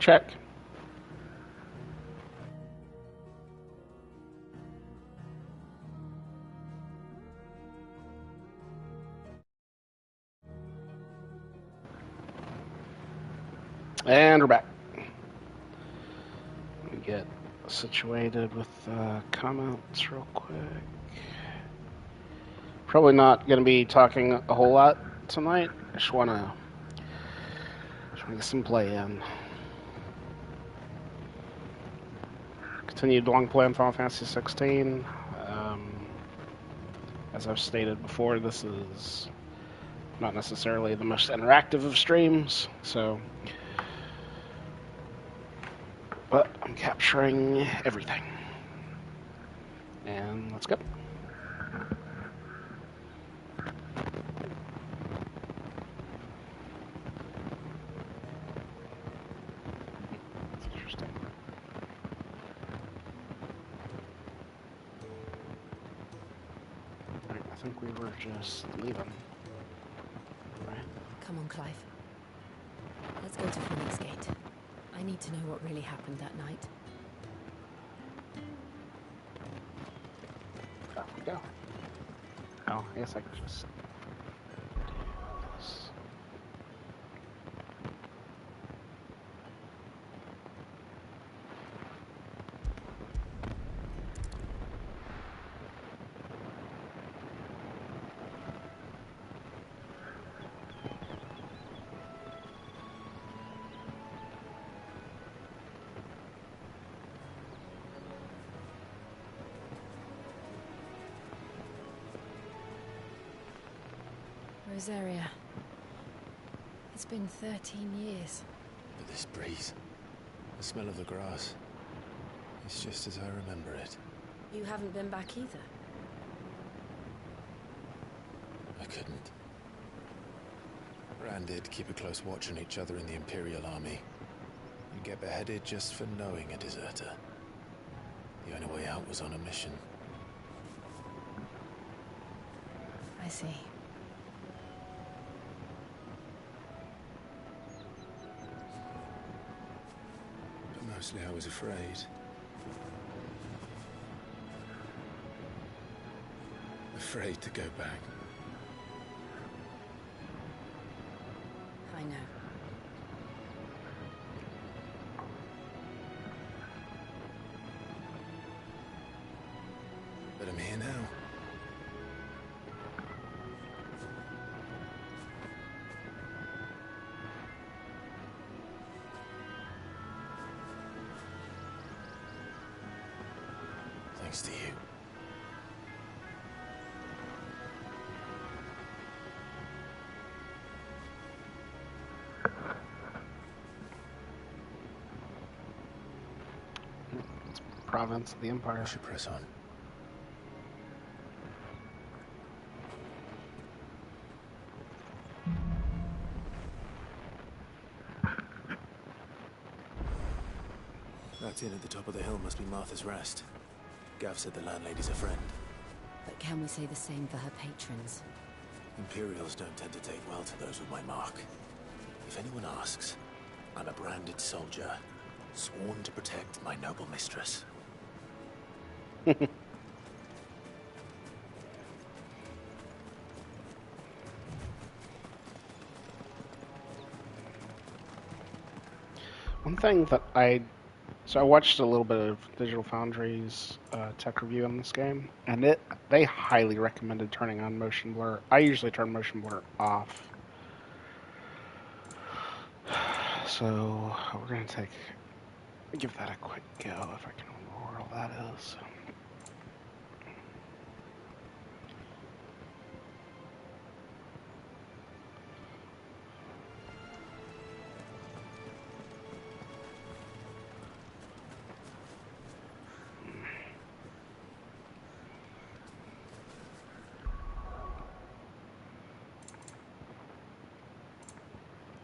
Check. And we're back. Let me get situated with comments real quick. Probably not going to be talking a whole lot tonight. I just want to get some play in. Continued long play on Final Fantasy 16. As I've stated before, this is not necessarily the most interactive of streams, but I'm capturing everything. And let's go. That's interesting. Right, I think we were just leaving. Right. Come on, Clive. Let's go to Phoenix Gate. I need to know what really happened that night. Off we go. Oh, I guess I could just... Rosaria. It's been 13 years. But this breeze, the smell of the grass, it's just as I remember it. You haven't been back either. I couldn't. Rand did keep a close watch on each other in the Imperial Army. You'd get beheaded just for knowing a deserter. The only way out was on a mission. I see. But mostly I was afraid. Afraid to go back. I know. But I'm here now. Thanks to you. It's province of the Empire. I should press on. That inn at the top of the hill must be Martha's Rest. Gav said the landlady's a friend. But can we say the same for her patrons? Imperials don't tend to take well to those with my mark. If anyone asks, I'm a branded soldier, sworn to protect my noble mistress. One thing that I watched a little bit of Digital Foundry's tech review on this game, and they highly recommended turning on motion blur. I usually turn motion blur off. So we're gonna give that a quick go if I can remember where all that is.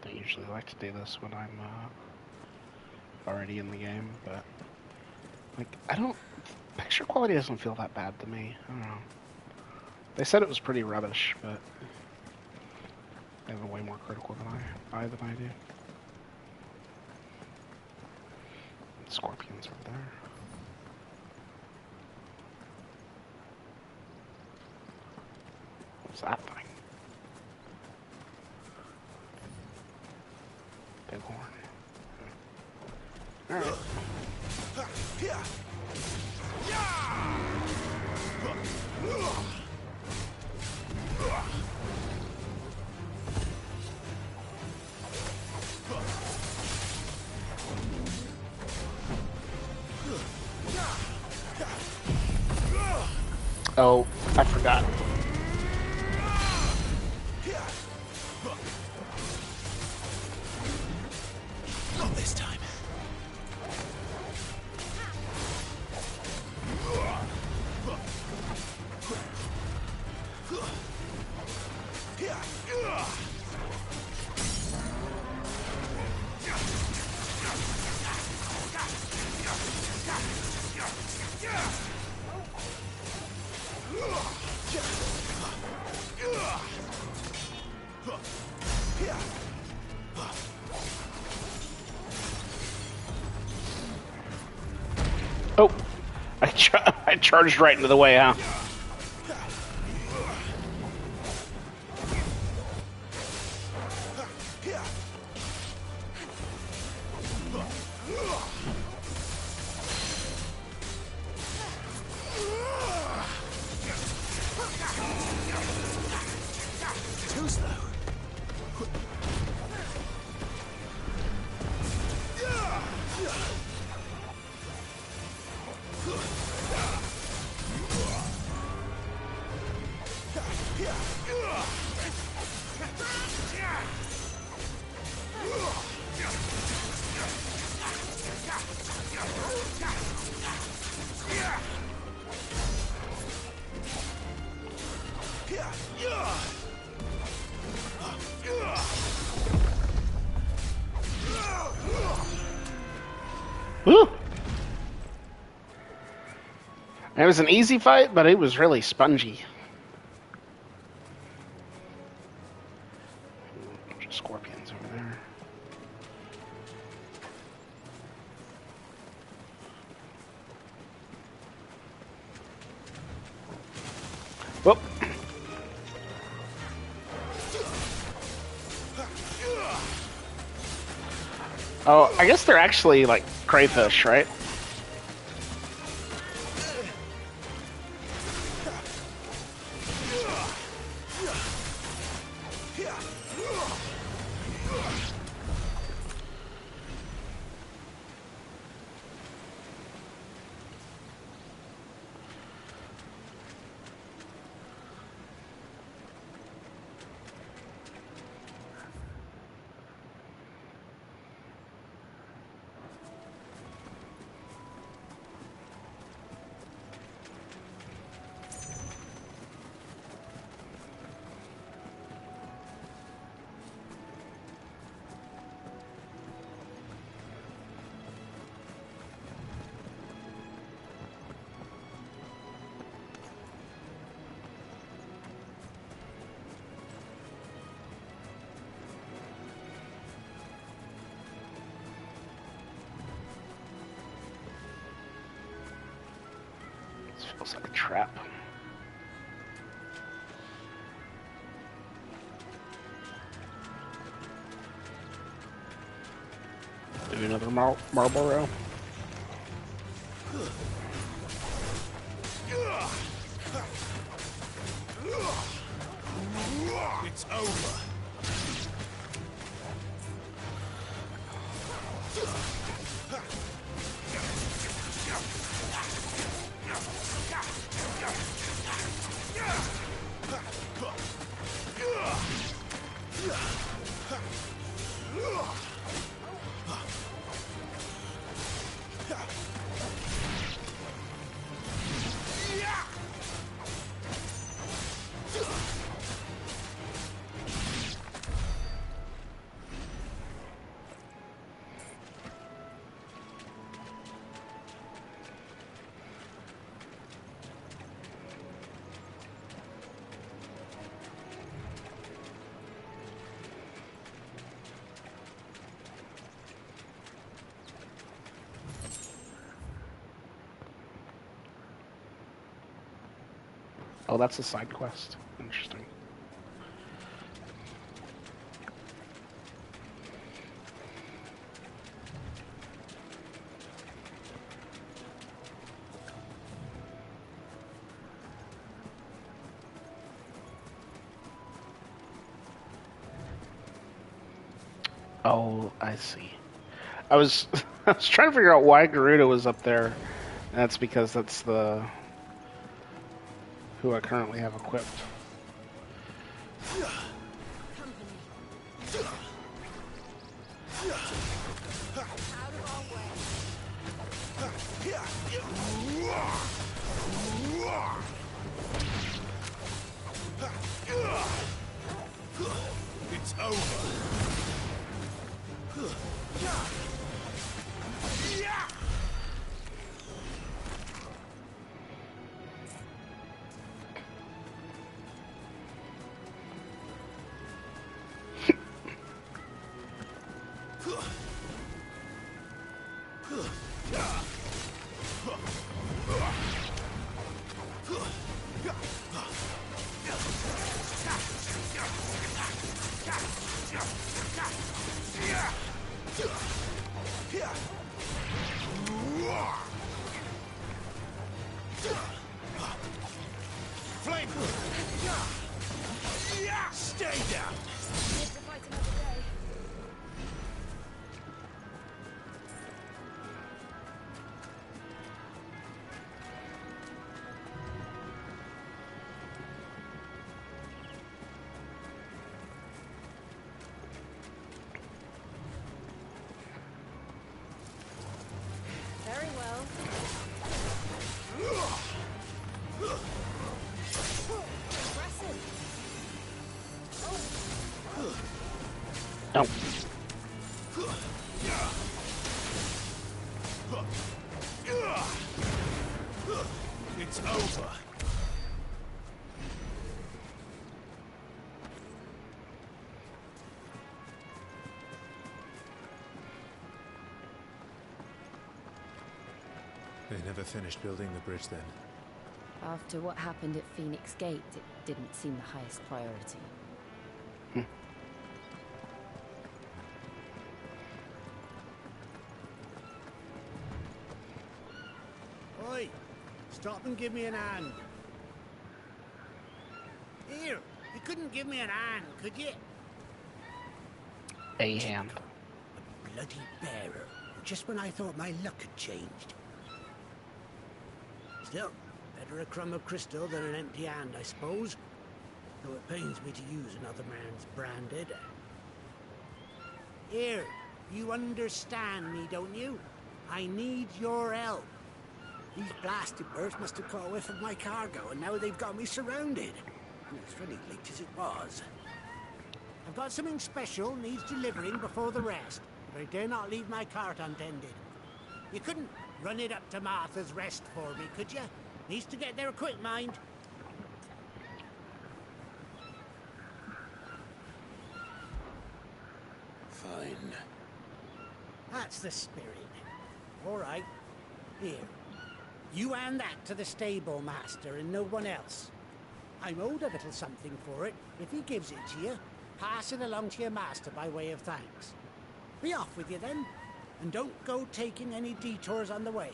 I usually like to do this when I'm already in the game, but picture quality doesn't feel that bad to me. I don't know. They said it was pretty rubbish, but they have a way more critical than I do. Scorpions over there. What's that thing? Big horn. Alright. Oh, I forgot. Not this time. Oh, I charged right into the way, huh? Too slow. Woo! It was an easy fight, but it was really spongy. Bunch of scorpions over there. Whoop! Oh, I guess they're actually like crayfish, right? This feels like a trap. Do another Marlboro. It's over. Oh, that's a side quest. Interesting. Oh, I see. I was I was trying to figure out why Garuda was up there. And that's because that's the who I currently have equipped. It's over. Flame! Stay down! Live to fight another day. Very well. Impressive. Oh. It's over. They never finished building the bridge then. After what happened at Phoenix Gate, it didn't seem the highest priority. Oi! Stop and give me an hand. Here, you couldn't give me an hand, could you? A hand. A bloody bearer. Just when I thought my luck had changed. Still, better a crumb of crystal than an empty hand, I suppose. Though it pains me to use another man's branded. Here, you understand me, don't you? I need your help. These blasted birds must have caught a whiff of my cargo, and now they've got me surrounded. And it's funny late as it was. I've got something special needs delivering before the rest, but I dare not leave my cart untended. You couldn't run it up to Martha's Rest for me, could you? Needs to get there quick, mind. Fine. That's the spirit. All right. Here. You hand that to the stable master and no one else. I'm owed a little something for it. If he gives it to you, pass it along to your master by way of thanks. Be off with you then, and don't go taking any detours on the way.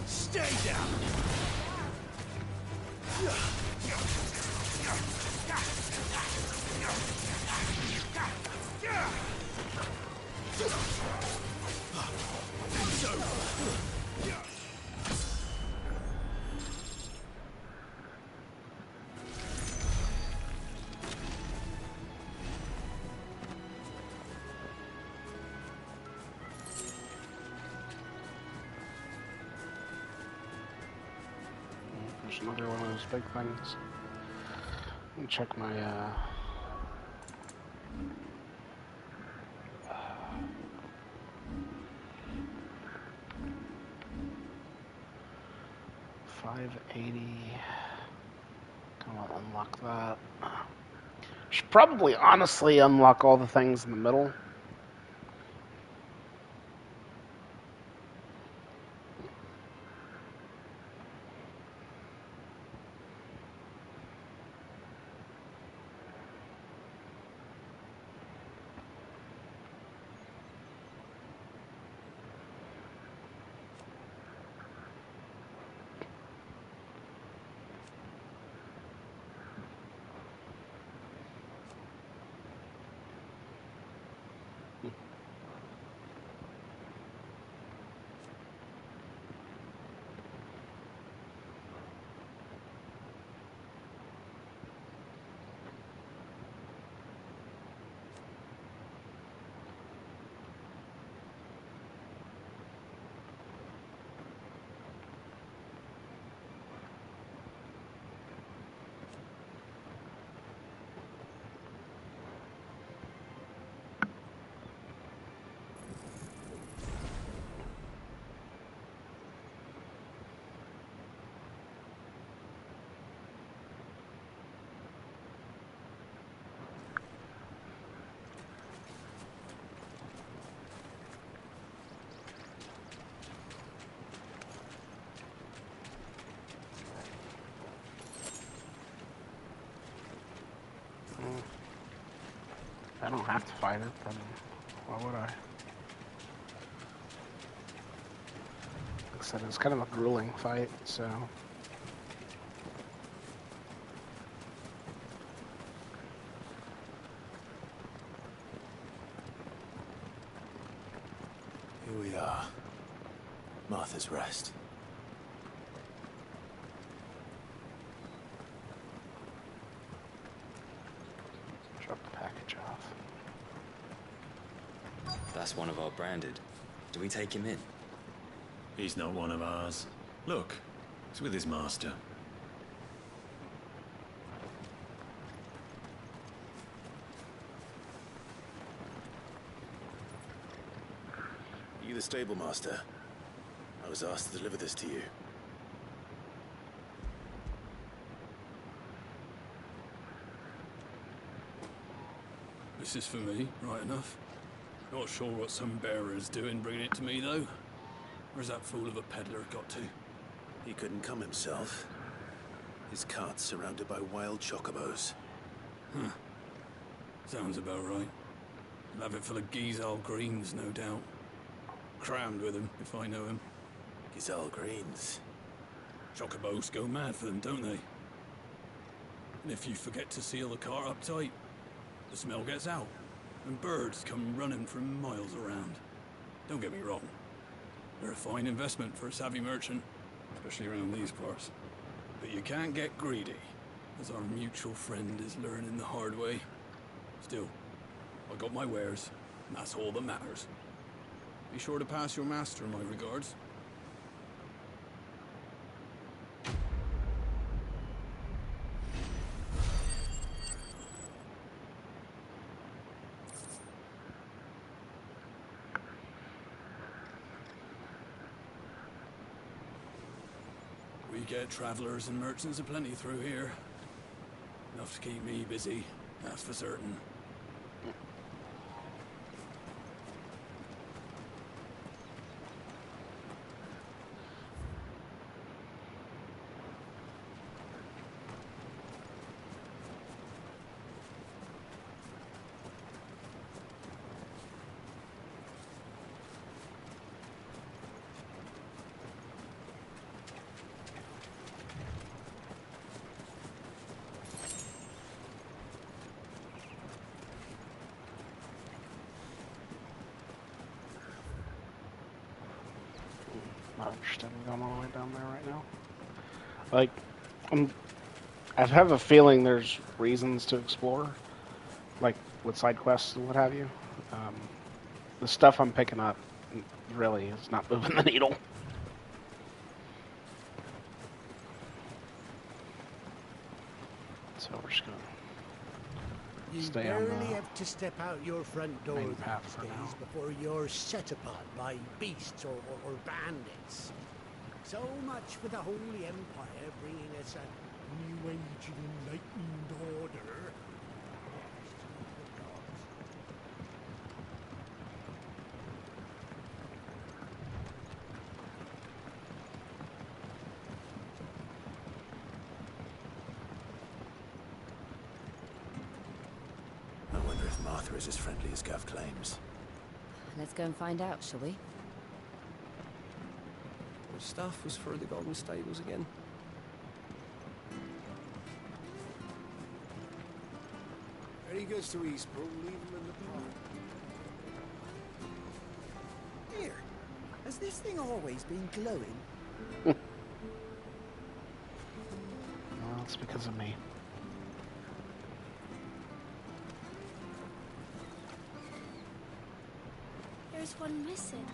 Stay down. There's another one of those big things. Let me check my, $580. I'll unlock that. Should probably honestly unlock all the things in the middle. I don't have to fight it, then why would I? Like I said, it's kind of a grueling fight, so... Here we are. Martha's Rest. Drop the package off. That's one of our branded. Do we take him in? He's not one of ours. Look, he's with his master. Are you the stable master? I was asked to deliver this to you. This is for me, right enough. Not sure what some bearer's doing bringing it to me, though. Where's that fool of a peddler got to? He couldn't come himself. His cart's surrounded by wild chocobos. Huh. Sounds about right. He'll have it full of Gizal greens, no doubt. Crammed with him, if I know him. Gizal greens. Chocobos go mad for them, don't they? And if you forget to seal the cart up tight, the smell gets out, and birds come running from miles around. Don't get me wrong. They're a fine investment for a savvy merchant, especially around these parts. But you can't get greedy, as our mutual friend is learning the hard way. Still, I got my wares, and that's all that matters. Be sure to pass your master my regards. We get travelers and merchants aplenty through here. Enough to keep me busy, that's for certain. interested in going all the way down there right now. Like, I have a feeling there's reasons to explore, like with side quests and what have you. The stuff I'm picking up really is not moving the needle. So we're just gonna You stay on barely the have to step out your front door main these path for days now. before you're set upon by beasts or bandits. So much for the Holy Empire bringing us a new age of enlightened order. I wonder if Martha is as friendly as Gav claims. Let's go and find out, shall we? The staff was for the Golden Stables again. When he goes to Eastbrook, leave him in the park. Here, has this thing always been glowing? Well, it's because of me. There's one missing.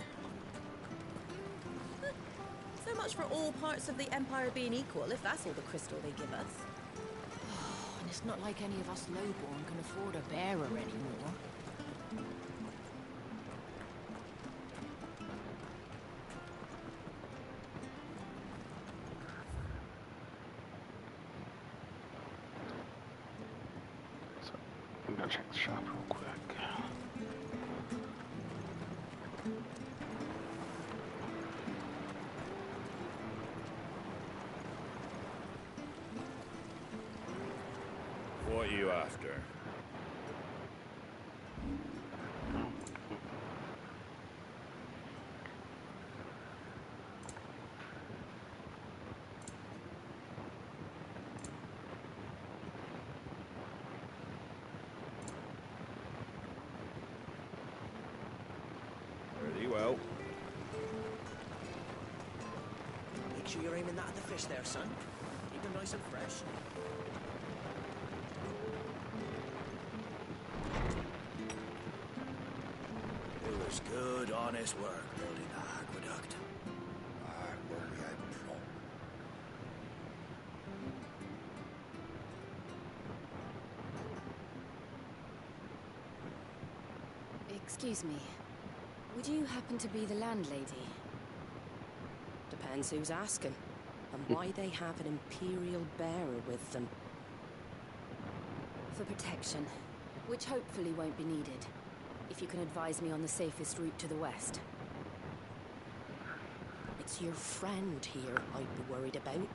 So much for all parts of the Empire being equal, if that's all the crystal they give us. Oh, and it's not like any of us lowborn can afford a bearer anymore. So I'm gonna check the shop real quick. What are you after? Pretty well. Make sure you're aiming that at the fish there, son. Keep them nice and fresh. It was good, honest work building the aqueduct. Where we had from. Excuse me. Would you happen to be the landlady? Depends who's asking, and why they have an Imperial bearer with them. For protection, which hopefully won't be needed. If you can advise me on the safest route to the west. It's your friend here I'd be worried about.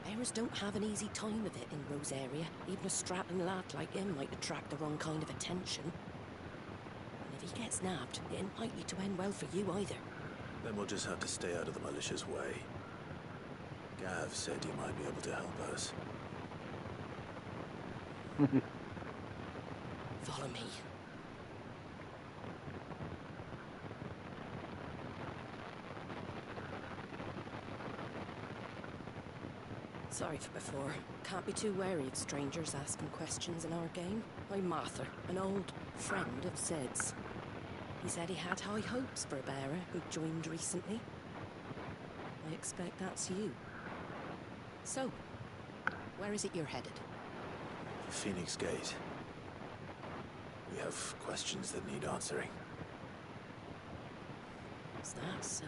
Bearers don't have an easy time of it in Rose area. Even a strapping lad like him might attract the wrong kind of attention. And if he gets nabbed, it ain't likely to end well for you either. Then we'll just have to stay out of the malicious way. Gav said you might be able to help us. Follow me. Sorry for before. Can't be too wary of strangers asking questions in our game. I'm Martha, an old friend of Sid's. He said he had high hopes for a bearer who joined recently. I expect that's you. So, where is it you're headed? Phoenix Gate. We have questions that need answering. Is that so?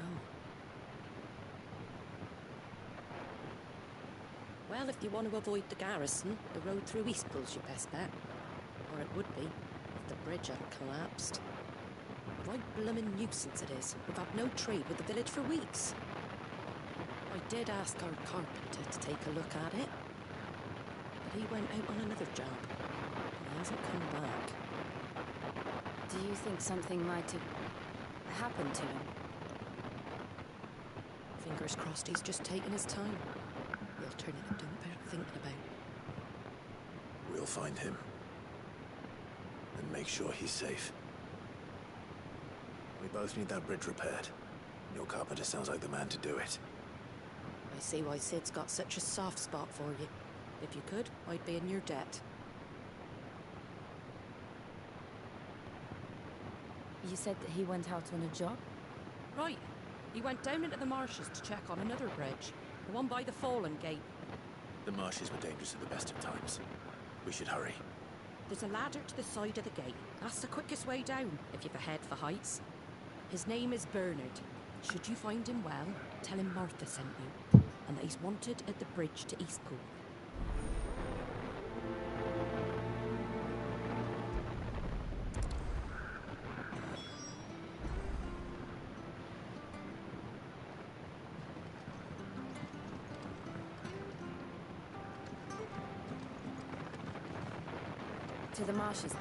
Well, if you want to avoid the garrison, the road through Eastpool's your best bet. Or it would be, if the bridge hadn't collapsed. A right bloomin' nuisance it is. We've had no trade with the village for weeks. I did ask our carpenter to take a look at it, but he went out on another job. He hasn't come back. Do you think something might have happened to him? Fingers crossed he's just taking his time. The alternative don't bear thinking about. We'll find him. And make sure he's safe. We both need that bridge repaired. Your carpenter sounds like the man to do it. I see why Sid's got such a soft spot for you. If you could, I'd be in your debt. You said that he went out on a job? Right. He went down into the marshes to check on another bridge. The one by the Fallen Gate. The marshes were dangerous at the best of times. We should hurry. There's a ladder to the side of the gate. That's the quickest way down, if you've a head for heights. His name is Bernard. Should you find him well, tell him Martha sent you, and that he's wanted at the bridge to Eastpool. To the marshes, then.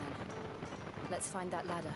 Let's find that ladder.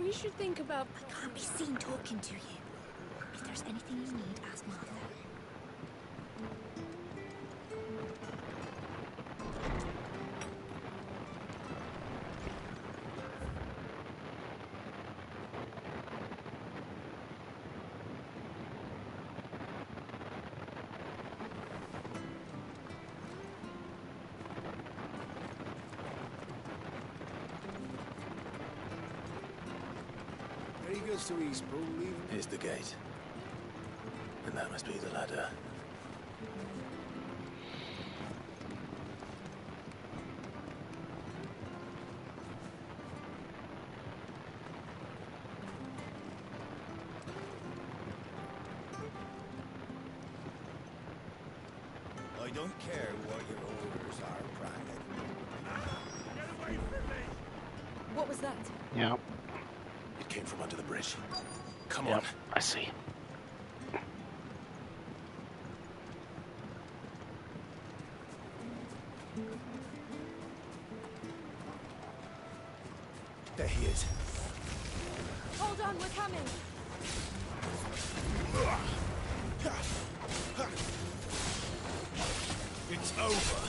You should think about... I can't be seen talking to you. If there's anything you need, ask Martha. There he goes to Eastpool, leaving. Here's the gate. And that must be the ladder. I don't care what your orders are, Brandon. Get away from me! What was that? Yeah. It came from under the bridge. Come Yep, on. I see. There he is. Hold on, we're coming! It's over.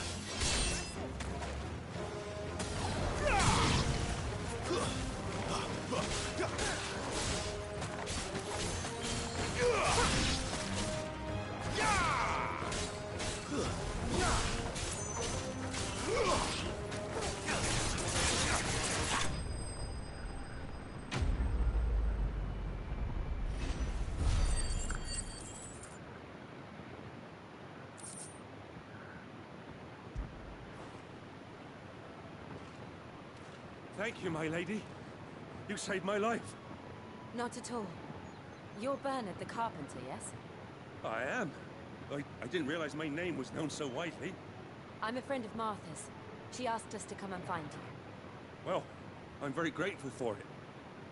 Thank you, my lady. You saved my life. Not at all. You're Bernard the carpenter, yes? I am. I didn't realize my name was known so widely. I'm a friend of Martha's. She asked us to come and find you. Well, I'm very grateful for it.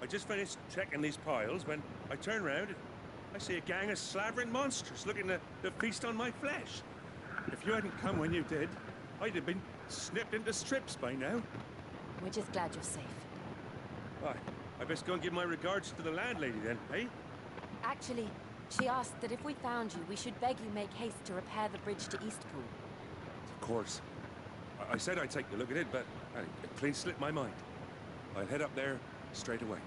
I just finished checking these piles when I turn round and I see a gang of slavering monsters looking to feast on my flesh. If you hadn't come when you did, I'd have been snipped into strips by now. We're just glad you're safe. Right, I best go and give my regards to the landlady then, eh? Actually, she asked that if we found you, we should beg you make haste to repair the bridge to Eastpool. Of course. I said I'd take a look at it, but it clean slipped my mind. I'll head up there straight away.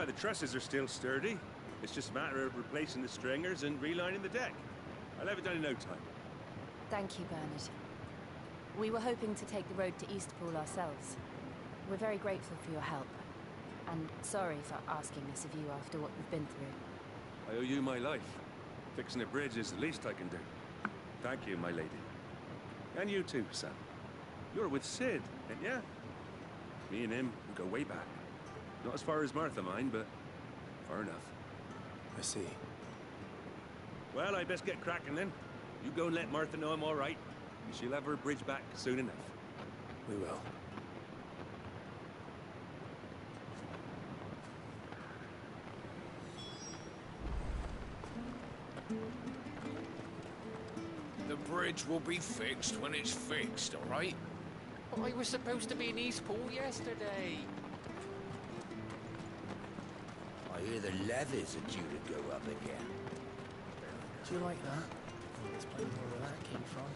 The trusses are still sturdy. It's just a matter of replacing the stringers and relining the deck. I'll have it done in no time. Thank you, Bernard. We were hoping to take the road to Eastpool ourselves. We're very grateful for your help. And sorry for asking this of you after what you've been through. I owe you my life. Fixing a bridge is the least I can do. Thank you, my lady. And you too, son. You're with Sid, ain't ya? Me and him go way back. Not as far as Martha, mind, but far enough. I see. Well, I best get cracking then. You go and let Martha know I'm all right. And she'll have her bridge back soon enough. We will. The bridge will be fixed when it's fixed, all right? I was supposed to be in Eastpool yesterday. I hear the levies are due to go up again. Do you like that? Explain where that came from.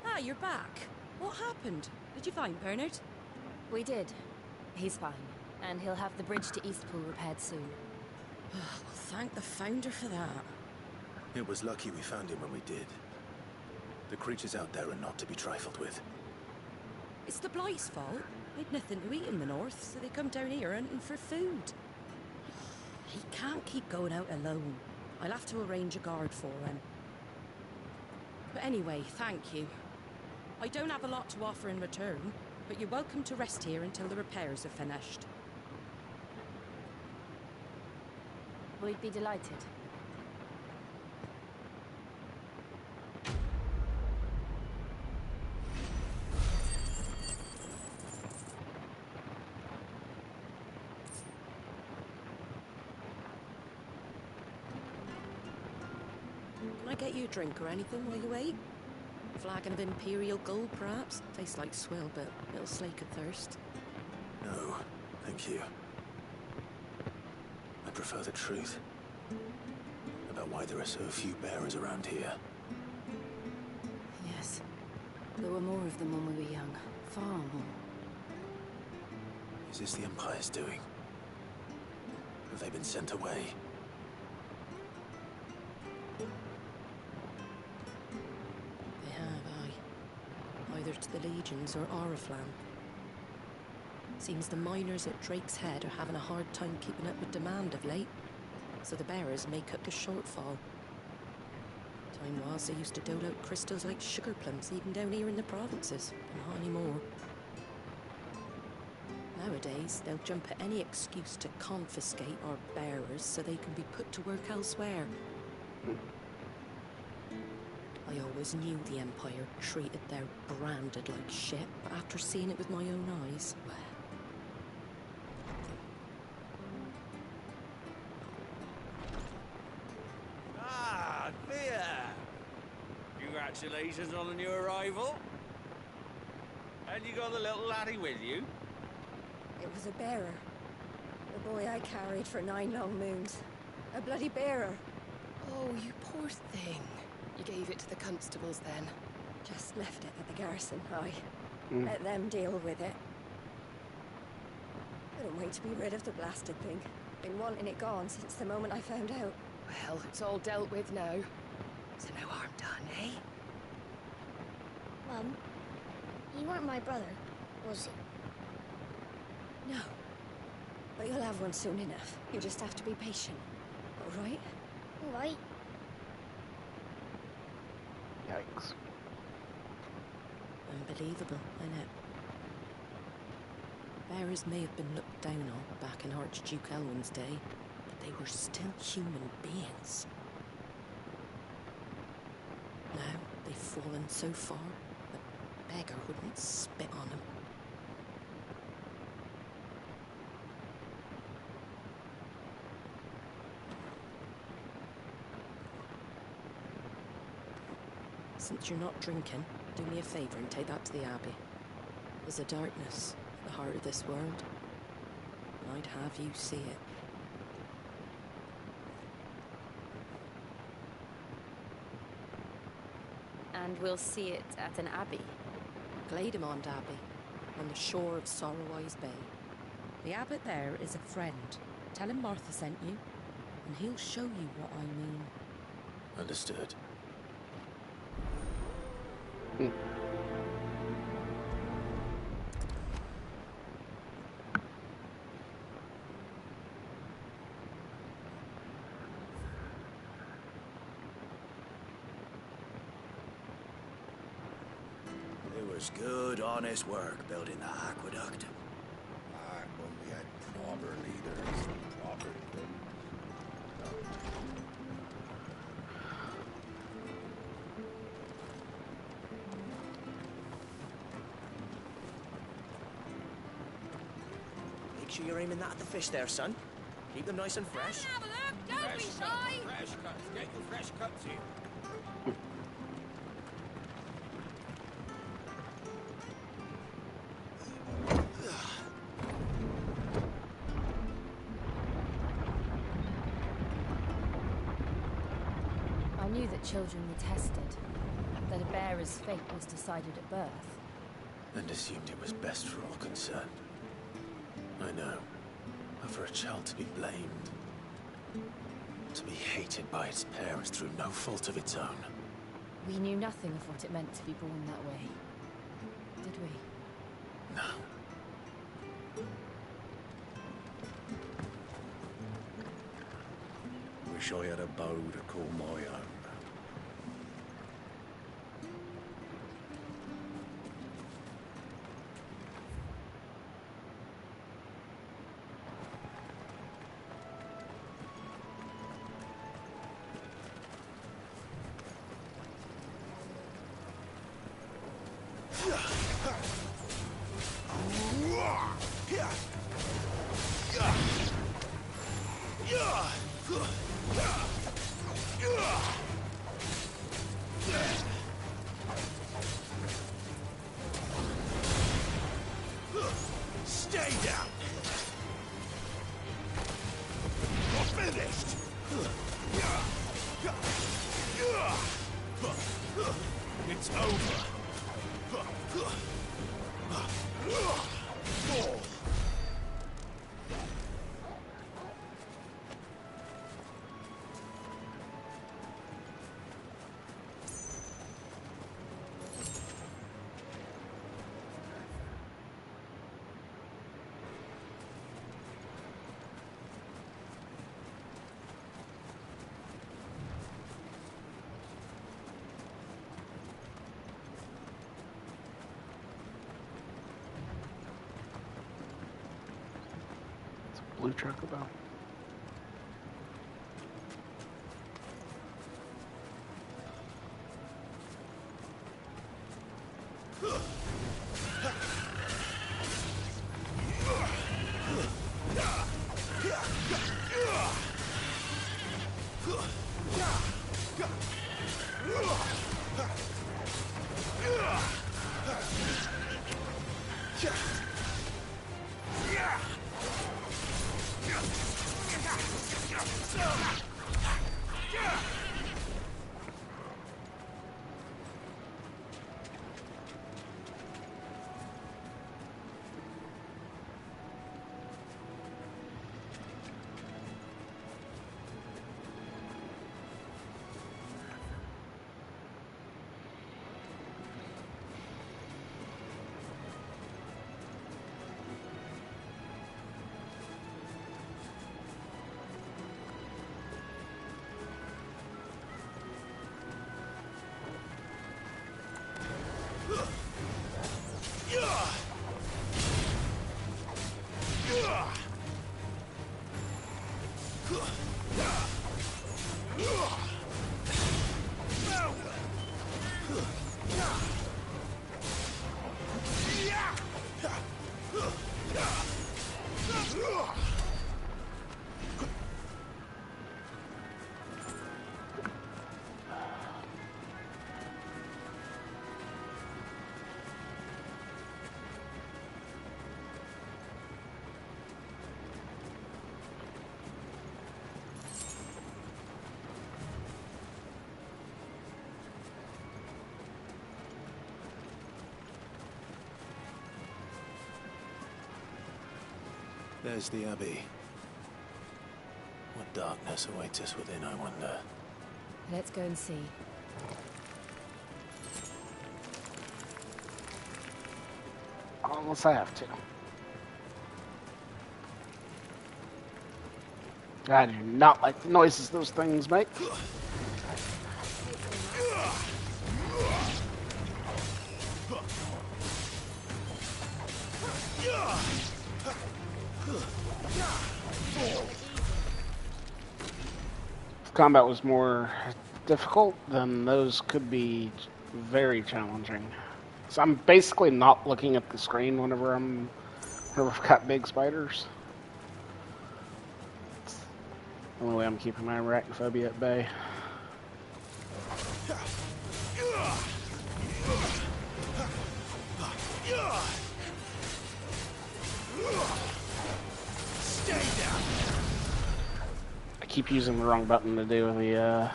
Ah, you're back. What happened? Did you find Bernard? We did. He's fine. And he'll have the bridge to Eastpool repaired soon. Well, thank the Founder for that. It was lucky we found him when we did. The creatures out there are not to be trifled with. It's the Blight's fault. They'd nothing to eat in the north, so they come down here hunting for food. He can't keep going out alone. I'll have to arrange a guard for him. But anyway, thank you. I don't have a lot to offer in return, but you're welcome to rest here until the repairs are finished. We'd be delighted. Can I get you a drink or anything while you wait? Flagon of Imperial Gold, perhaps? Tastes like swill, but it'll slake a thirst. No, thank you. I prefer the truth. About why there are so few bearers around here. Yes. There were more of them when we were young. Far more. Is this the Empire's doing? Have they been sent away? They have, aye. Either to the Legions or Oriflamme. Seems the miners at Drake's Head are having a hard time keeping up with demand of late, so the bearers make up the shortfall. Time was they used to dole out crystals like sugar plums even down here in the provinces, but not anymore. Nowadays, they'll jump at any excuse to confiscate our bearers so they can be put to work elsewhere. I always knew the Empire treated their branded like shit, but after seeing it with my own eyes, well... Ah, Thea! Congratulations on the new arrival. And you got the little laddie with you? It was a bearer. The boy I carried for 9 long moons. A bloody bearer. Oh, you poor thing. You gave it to the constables then? Just left it at the garrison, aye. Let them deal with it. Couldn't wait to be rid of the blasted thing. Been wanting it gone since the moment I found out. Well, it's all dealt with now. So no harm done, eh? Mum, you weren't my brother, was he? No. But you'll have one soon enough. You just have to be patient. All right? All right. Yikes. Unbelievable, innit? Bearers may have been looked down on back in Archduke Elwin's day, but they were still human beings. Now they've fallen so far, the beggar wouldn't spit on them. Since you're not drinking, do me a favour and take that to the Abbey. There's a darkness at the heart of this world, and I'd have you see it. And we'll see it at an abbey. Glademond Abbey, on the shore of Sorroweyes Bay. The abbot there is a friend. Tell him Martha sent you, and he'll show you what I mean. Understood. It was good, honest work building that aqueduct. Back when we had proper leaders and proper equipment. Make sure you're aiming that at the fish there, son. Keep them nice and fresh. Have a look, don't be shy. Fresh cuts. Get your fresh cuts here. I knew that children were tested, that a bearer's fate was decided at birth. And assumed it was best for all concerned. I know. But for a child to be blamed, to be hated by its parents through no fault of its own. We knew nothing of what it meant to be born that way, did we? No. Wish I had a bow to call my own. Stay down! You're finished! It's over! Blue truck about. There's the Abbey. What darkness awaits us within, I wonder? Let's go and see. Unless I have to. I do not like the noises those things make. If combat was more difficult, then those could be very challenging. So I'm basically not looking at the screen whenever I've got big spiders. It's the only way I'm keeping my arachnophobia at bay. Stay down. I keep using the wrong button to do the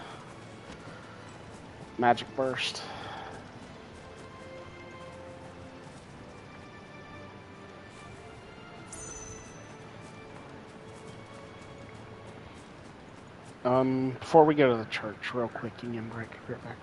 magic burst. Before we go to the church, real quick, you can break right back.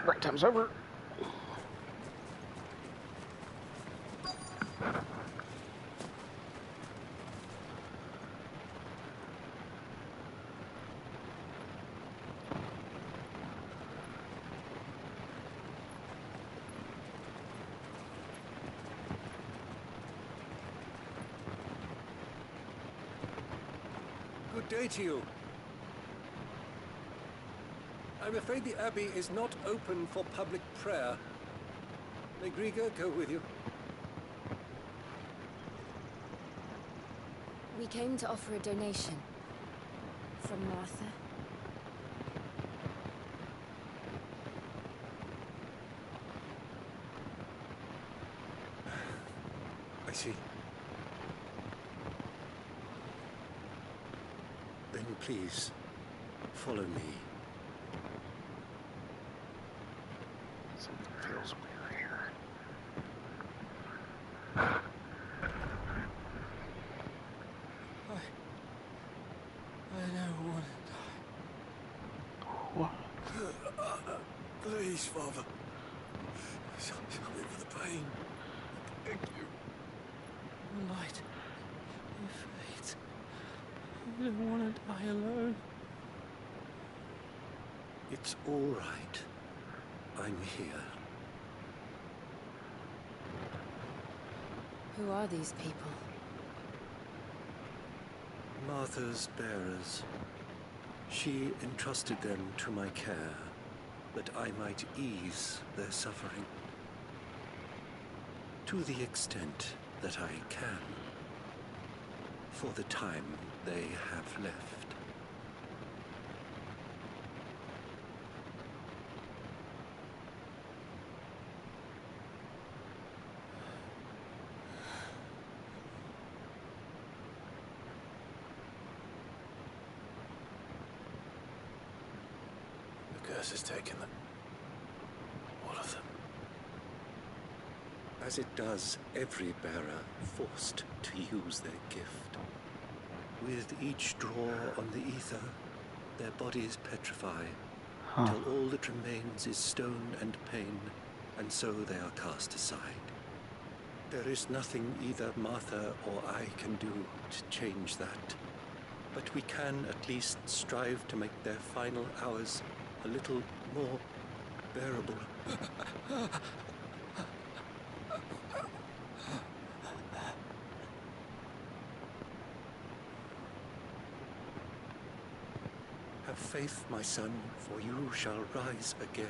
Break time's over. Good day to you. I'm afraid the Abbey is not open for public prayer. May Grieger go with you? We came to offer a donation. From Martha. I see. Then please, follow me. Something feels weird here. I never want to die. What? Please, Father. Sorry for the pain. Thank you. The light. It fades. I don't want to die alone. It's all right. I'm here. Who are these people? Martha's bearers. She entrusted them to my care, that I might ease their suffering. To the extent that I can. For the time they have left. The curse has taken them. All of them. As it does every bearer forced to use their gift. With each draw on the ether, their bodies petrify, till all that remains is stone and pain, and so they are cast aside. There is nothing either Martha or I can do to change that, but we can at least strive to make their final hours a little more bearable. Have faith, my son, for you shall rise again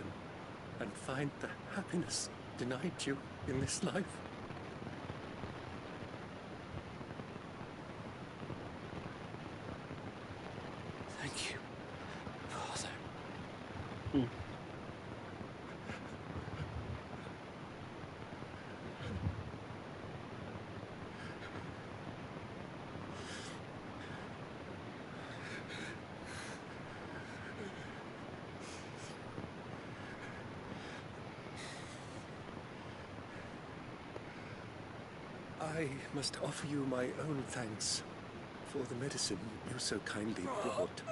and find the happiness denied you in this life. Thank you, Father. I must offer you my own thanks for the medicine you so kindly brought.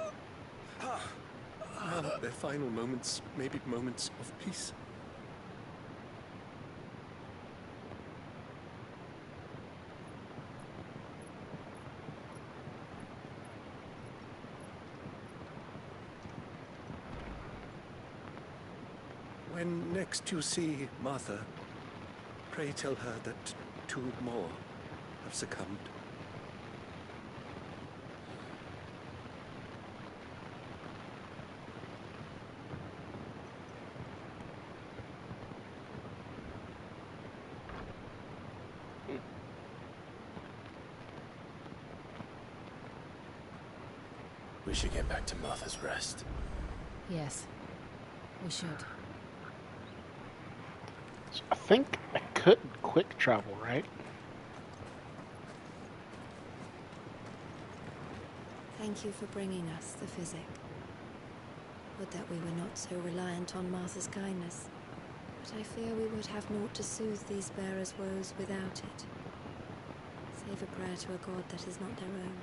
Now their final moments may be moments of peace. When next you see Martha, pray tell her that 2 more have succumbed. We should get back to Martha's Rest. Yes, we should. So I think I could quick travel, right? Thank you for bringing us the physic. Would that we were not so reliant on Martha's kindness. But I fear we would have naught to soothe these bearers' woes without it. Save a prayer to a god that is not their own.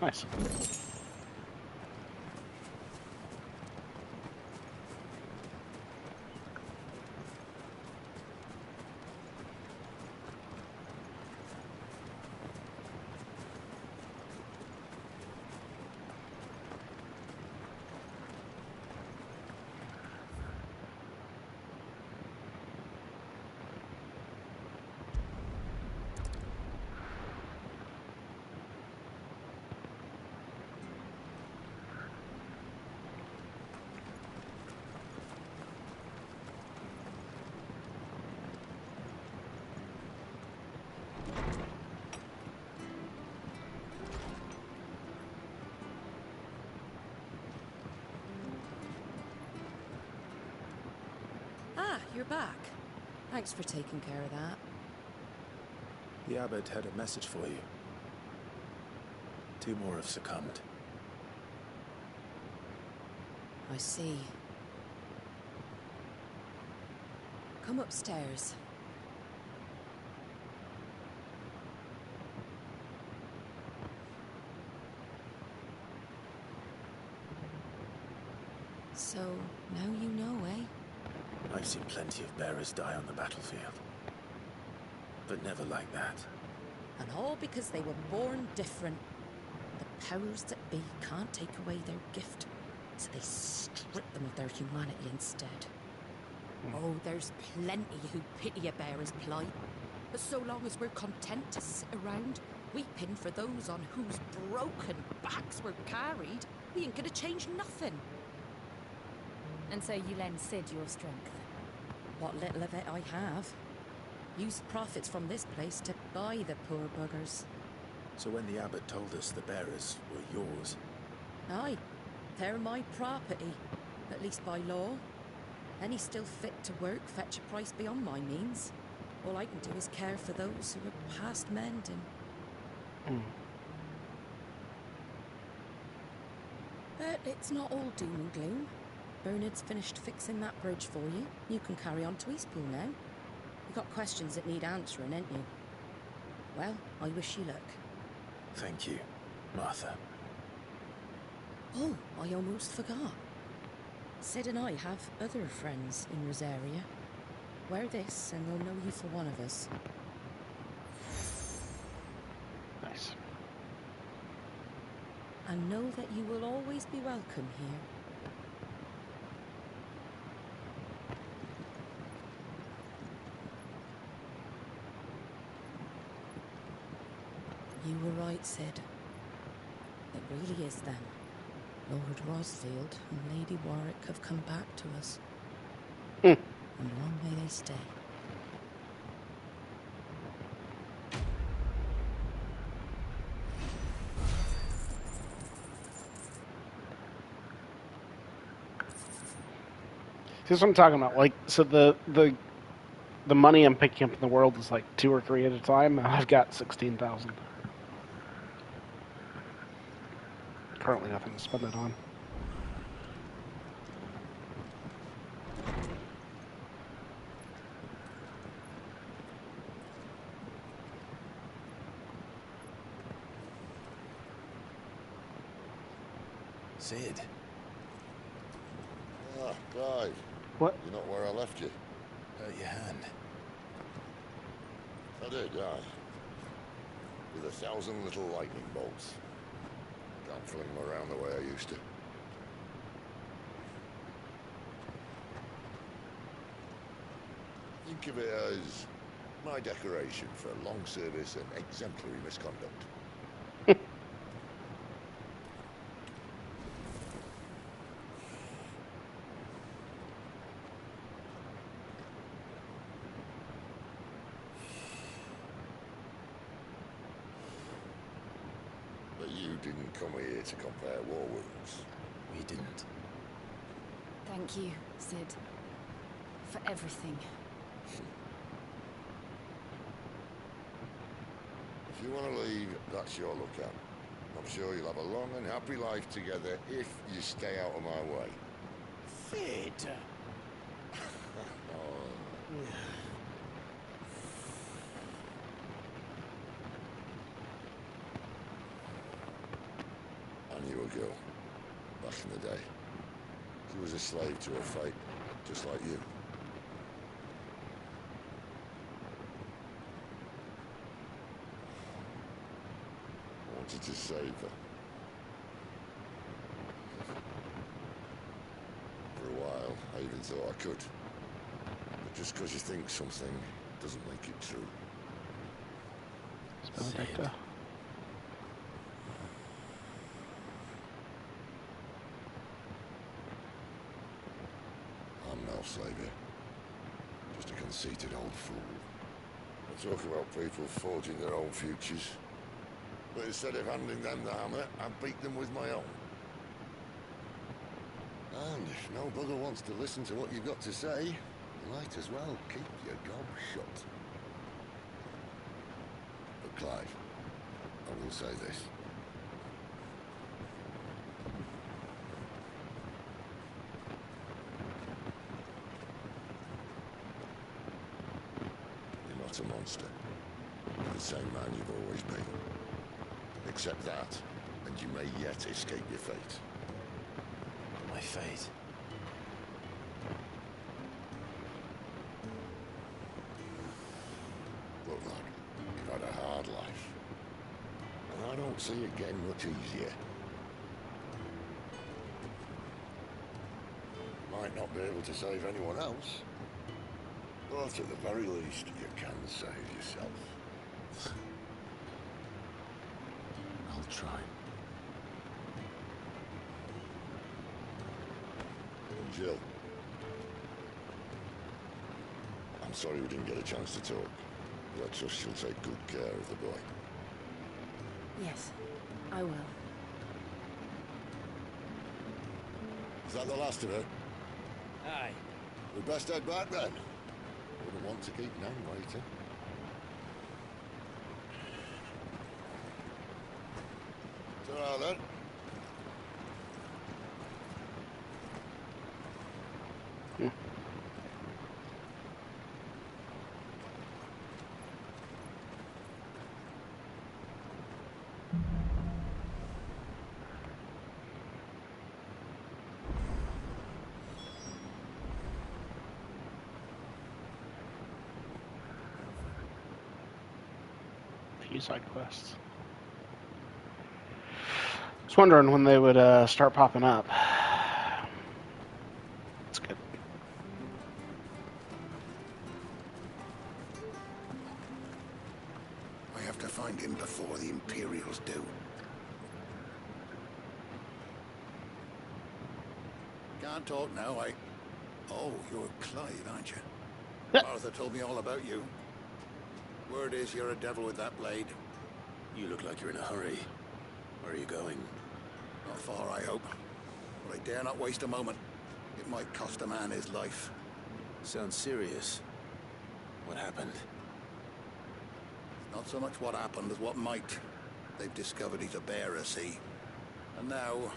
Nice. You're back. Thanks for taking care of that. The abbot had a message for you. 2 more have succumbed. I see. Come upstairs. So, now you know, eh? I've seen plenty of bearers die on the battlefield. But never like that. And all because they were born different. The powers that be can't take away their gift, so they strip them of their humanity instead. Oh, there's plenty who pity a bearer's plight. But so long as we're content to sit around, weeping for those on whose broken backs we're carried, we ain't gonna change nothing. And so you lend Sid your strength? What little of it I have. Use profits from this place to buy the poor buggers. So when the abbot told us the bearers were yours... Aye, they're my property, at least by law. Any still fit to work fetch a price beyond my means. All I can do is care for those who are past mending. But it's not all doom and gloom. Bernard's finished fixing that bridge for you. You can carry on to Eastpool now. You've got questions that need answering, ain't you? Well, I wish you luck. Thank you, Martha. Oh, I almost forgot. Sid and I have other friends in Rosaria. Wear this and they'll know you for one of us. Nice. And know that you will always be welcome here. You were right, Sid. It really is them. Lord Rosfield and Lady Warwick have come back to us. And long may they stay. This is what I'm talking about. Like, so the money I'm picking up in the world is like 2 or 3 at a time, and I've got 16,000. Currently nothing to spend it on. Sid. Ah, Clive. What? You're not where I left you. Hurt your hand. I did, aye. With 1,000 little lightning bolts. Can't fling them around the way I used to. Think of it as my decoration for long service and exemplary misconduct. But you didn't come here to compare war wounds. We didn't. Thank you, Sid. For everything. If you want to leave, that's your lookout. I'm sure you'll have a long and happy life together if you stay out of my way. Sid! I knew a girl, back in the day. She was a slave to her fate, just like you. I wanted to save her. For a while, I even thought I could. But just because you think something doesn't make it true. Sid. I'm no savior. Just a conceited old fool. I talk about people forging their own futures. But instead of handing them the hammer, I beat them with my own. And if no bugger wants to listen to what you've got to say, you might as well keep your gob shut. But Clive, I will say this. monster. You're the same man you've always been. Accept that, and you may yet escape your fate. My fate? Look, lad, you've had a hard life. And I don't see it getting much easier. You might not be able to save anyone else, but at the very least, you can save yourself. I'll try. Jill. I'm sorry we didn't get a chance to talk, but I trust she'll take good care of the boy. Yes, I will. Is that the last of it? Aye. We best head back then. Wouldn't want to keep Nan waiting. Ta-ra then. Few side quests. I was wondering when they would start popping up. That's good. I have to find him before the Imperials do. Can't talk now, Oh, you're Clive, aren't you? Martha told me all about you. Word is you're a devil with that blade. You look like you're in a hurry. Where are you going? Not far, I hope. But I dare not waste a moment. It might cost a man his life. Sounds serious. What happened? Not so much what happened as what might. They've discovered he's a bearer, see? And now,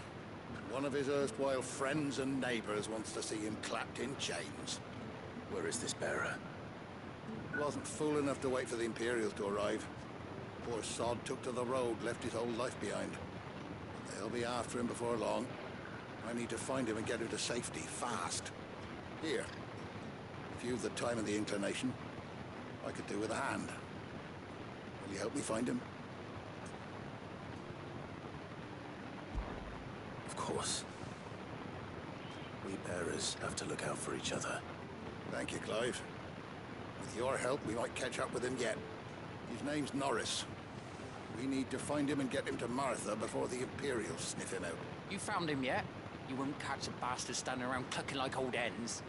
one of his erstwhile friends and neighbors wants to see him clapped in chains. Where is this bearer? He wasn't fool enough to wait for the Imperials to arrive. Poor sod took to the road, left his whole life behind. They'll be after him before long. I need to find him and get him to safety, fast. Here. If you've the time and the inclination, I could do with a hand. Will you help me find him? Of course. We bearers have to look out for each other. Thank you, Clive. With your help, we might catch up with him yet. His name's Norris. We need to find him and get him to Martha before the Imperials sniff him out. You found him yet? You won't catch a bastard standing around clucking like old hens.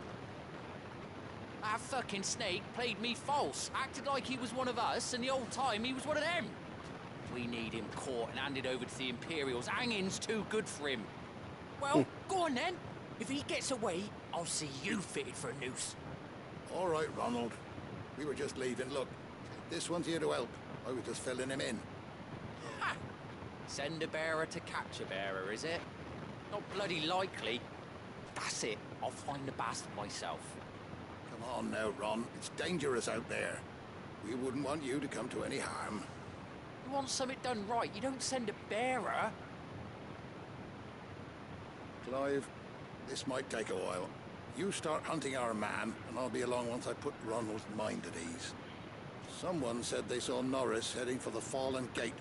That fucking snake played me false, acted like he was one of us, and the old time he was one of them. We need him caught and handed over to the Imperials. Hanging's too good for him. Well, go on then. If he gets away, I'll see you fitted for a noose. All right, Ronald. We were just leaving. Look, this one's here to help. I was just filling him in. Ha! Send a bearer to catch a bearer, is it? Not bloody likely. That's it. I'll find the bastard myself. Come on now, Ron. It's dangerous out there. We wouldn't want you to come to any harm. You want something done right, you don't send a bearer. Clive, this might take a while. You start hunting our man, and I'll be along once I put Ronald's mind at ease. Someone said they saw Norris heading for the Fallen Gate.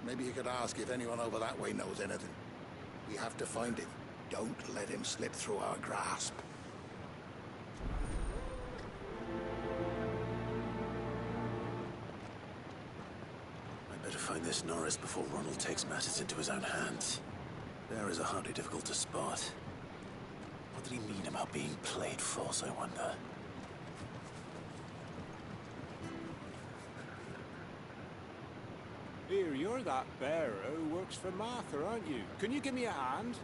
Maybe you could ask if anyone over that way knows anything. We have to find him. Don't let him slip through our grasp. I'd better find this Norris before Ronald takes matters into his own hands. Bearers are hardly difficult to spot. What did he mean about being played false, I wonder? Here, you're that bearer who works for Martha, aren't you? Can you give me a hand?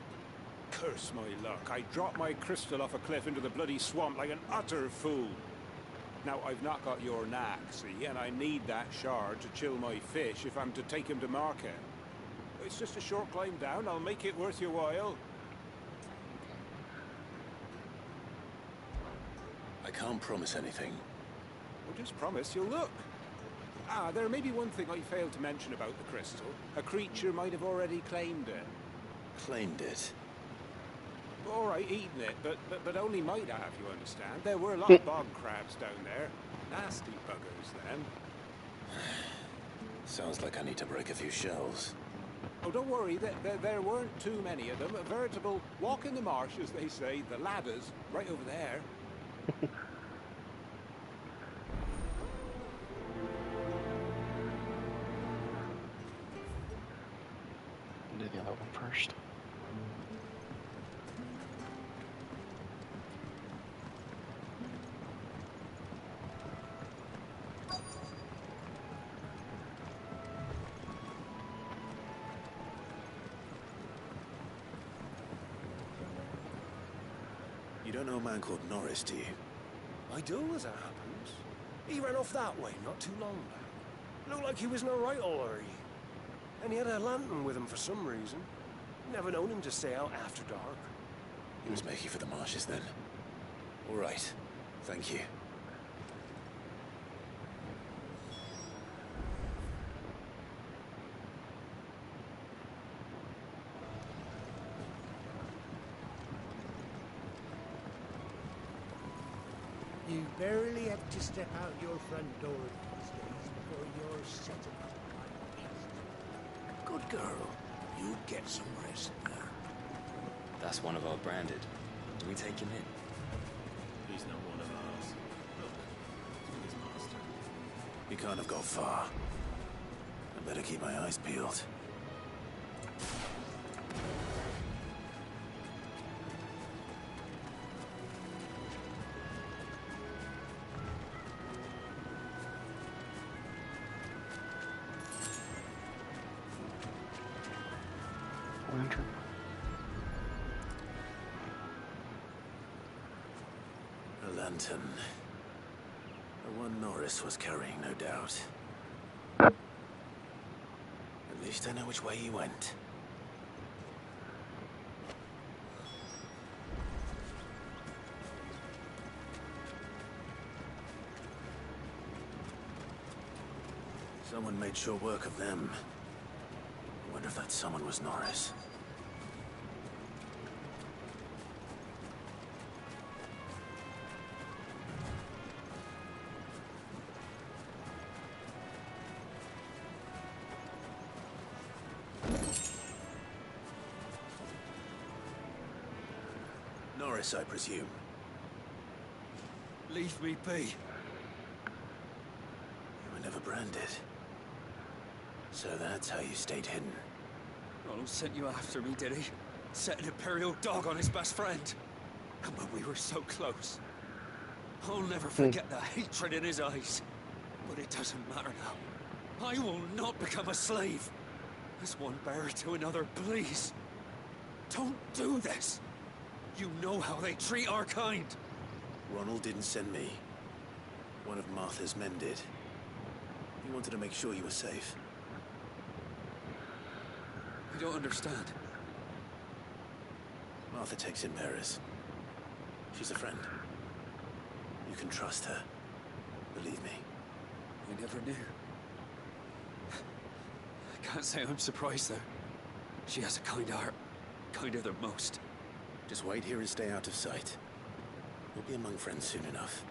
Curse my luck. I dropped my crystal off a cliff into the bloody swamp like an utter fool. Now, I've not got your knack, see, and I need that shard to chill my fish if I'm to take him to market. It's just a short climb down. I'll make it worth your while. I can't promise anything. Well, just promise you'll look. There may be one thing I failed to mention about the crystal. A creature might have already claimed it. Claimed it? All right, eaten it, but only might have, you understand. There were a lot of bog crabs down there. Nasty buggers, them. Sounds like I need to break a few shells. Oh, don't worry, there weren't too many of them. A veritable walk in the marsh, as they say, the ladders, right over there. Do the other one first. You don't know a man called Norris, do you? I do, as it happens. He ran off that way not too long back. Looked like he was in a right all hurry. And he had a lantern with him for some reason. Never known him to stay out after dark. He was making for the marshes then. All right. Thank you. You barely have to step out your front door these days before you're setting up like Good girl. You get some rest now. That's one of our branded. Do we take him in? He's not one of ours. Look, he's with his master. He can't have got far. I better keep my eyes peeled. Lantern. A lantern. The one Norris was carrying, no doubt. At least I know which way he went. Someone made sure work of them. I wonder if that someone was Norris. Norris, I presume. Leave me be. You were never branded. So that's how you stayed hidden. Ronald sent you after me, did he? Set an Imperial dog on his best friend. And when we were so close. I'll never forget the hatred in his eyes. But it doesn't matter now. I will not become a slave. As one bearer to another, please. Don't do this. You know how they treat our kind. Ronald didn't send me. One of Martha's men did. He wanted to make sure you were safe. I don't understand. Martha takes in bearers. She's a friend. You can trust her. Believe me. I never knew. I can't say I'm surprised, though. She has a kind heart. Kinder than most. Just wait here and stay out of sight. We'll be among friends soon enough.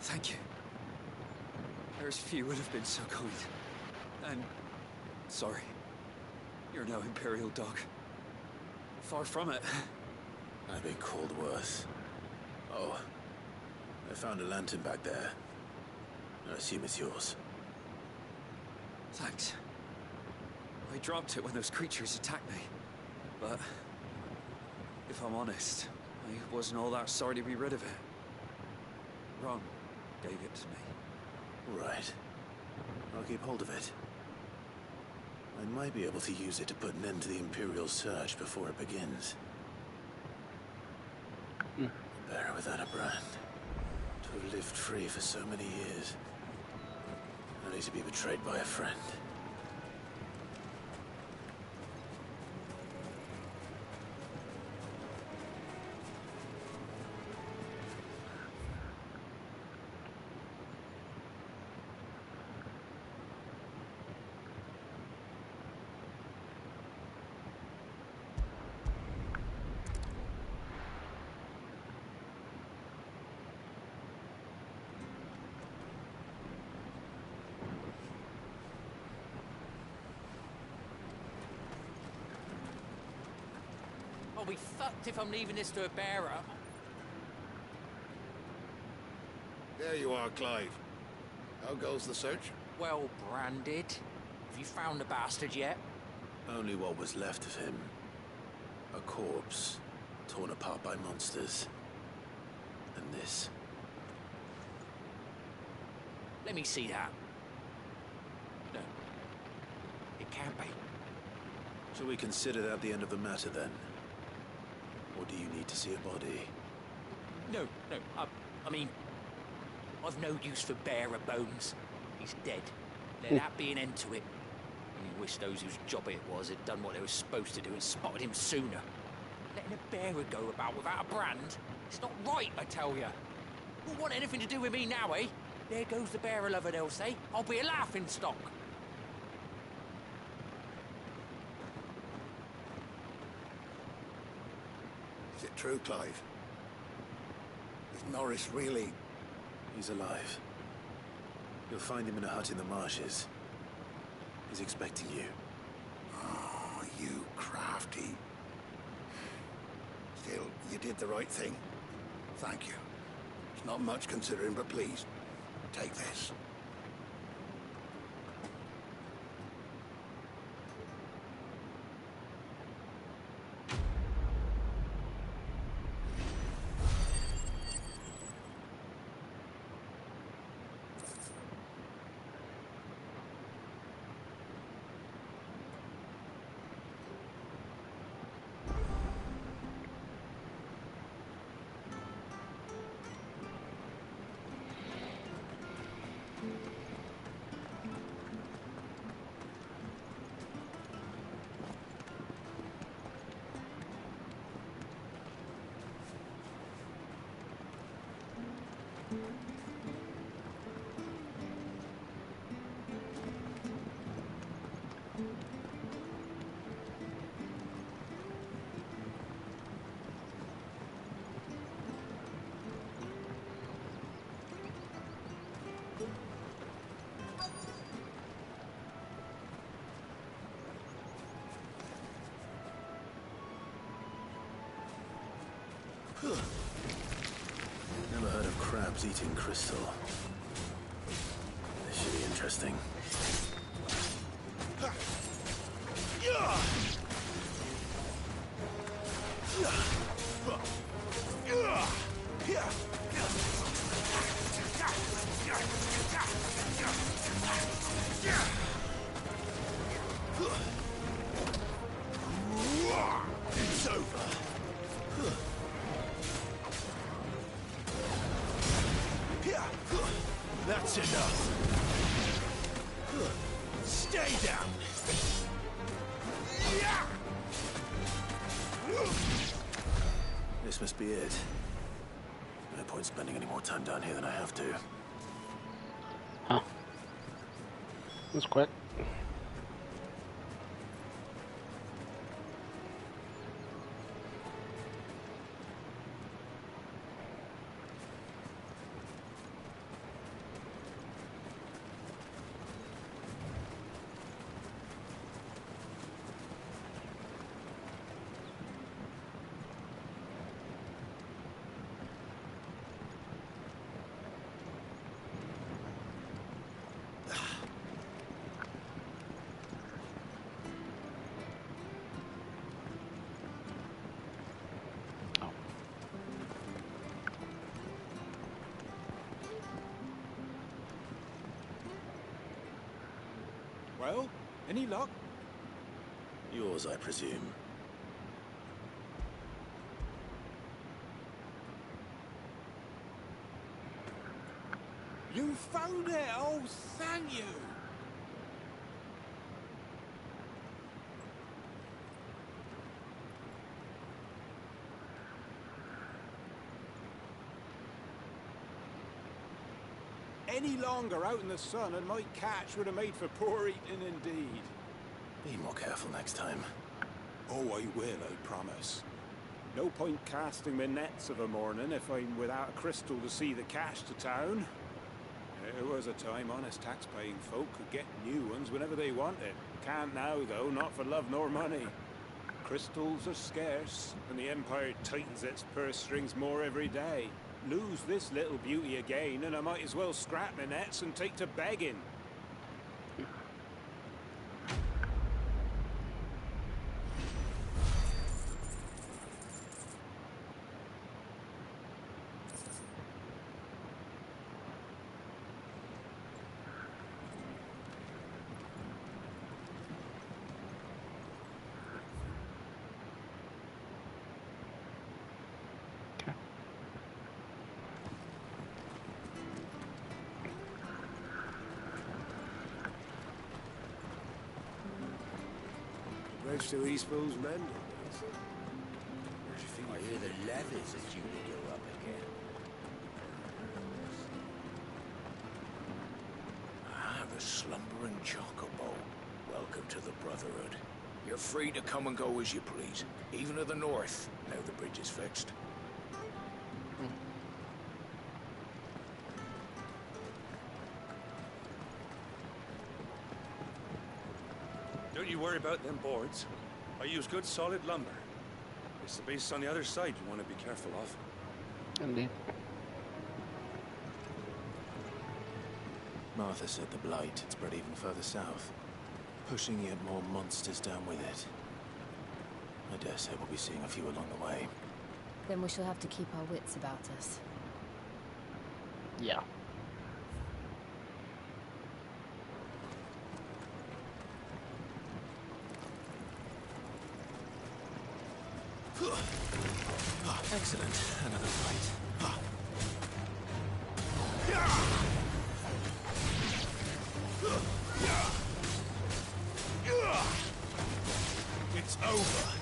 Thank you. There's few would have been so kind. And... sorry. You're no Imperial dog. Far from it. I've been called worse. Oh. I found a lantern back there. I assume it's yours. Thanks. I dropped it when those creatures attacked me. But... if I'm honest, I wasn't all that sorry to be rid of it. Ron gave it to me. Right. I'll keep hold of it. I might be able to use it to put an end to the Imperial surge before it begins. Better without a brand. To have lived free for so many years. Only to be betrayed by a friend. I'll be fucked if I'm leaving this to a bearer. There you are, Clive. How goes the search? Well branded. Have you found the bastard yet? Only what was left of him. A corpse, torn apart by monsters. And this. Let me see that. No. It can't be. Shall we consider that the end of the matter, then? Or do you need to see a body? No. I mean, I've no use for bearer bones. He's dead. Let that be an end to it. I wish those whose job it was had done what they were supposed to do and spotted him sooner. Letting a bearer go about without a brand? It's not right, I tell you. Who'll want anything to do with me now, eh? There goes the bearer lover, they'll say. I'll be a laughing stock. Is it true, Clive? Is Norris really... He's alive. You'll find him in a hut in the marshes. He's expecting you. Oh, you crafty. Still, you did the right thing. Thank you. It's not much considering, but please, take this. Never heard of crabs eating crystal. This should be interesting. It's over. That's enough. Stay down. This must be it. No point spending any more time down here than I have to. Huh. That's quick. Well, any luck? Yours, I presume. You found it! Oh, thank you! Any longer out in the sun and my catch would have made for poor eating indeed. Be more careful next time. Oh, I will, I promise. No point casting my nets of a morning if I'm without a crystal to see the cash to town. There was a time honest tax-paying folk could get new ones whenever they wanted. Can't now, though, not for love nor money. Crystals are scarce, and the Empire tightens its purse strings more every day. Lose this little beauty again, and I might as well scrap my nets and take to begging. Bridge to Eastpool's mended. I hear the levies are due to go up again. The slumbering chocobo. Welcome to the Brotherhood. You're free to come and go as you please, even to the north, now the bridge is fixed. Don't you worry about them boards. I use good solid lumber. It's the base on the other side you want to be careful of. Indeed. Martha said the blight had spread even further south, pushing yet more monsters down with it. I dare say we'll be seeing a few along the way. Then we shall have to keep our wits about us. Yeah. Excellent. Another fight. It's over.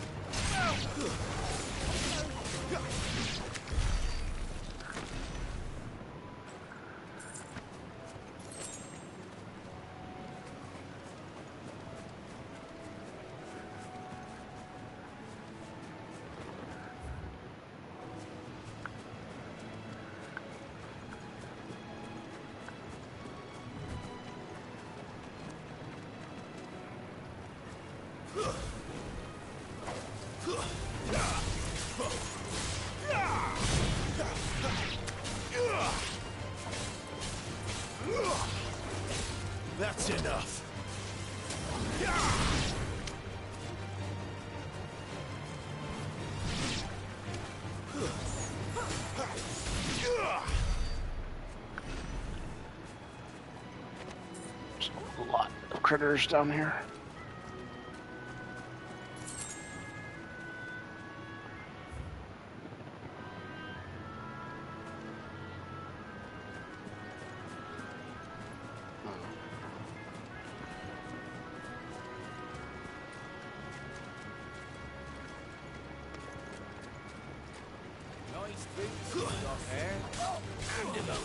That's enough. There's a lot of critters down here. Nice boots you got there. And a load.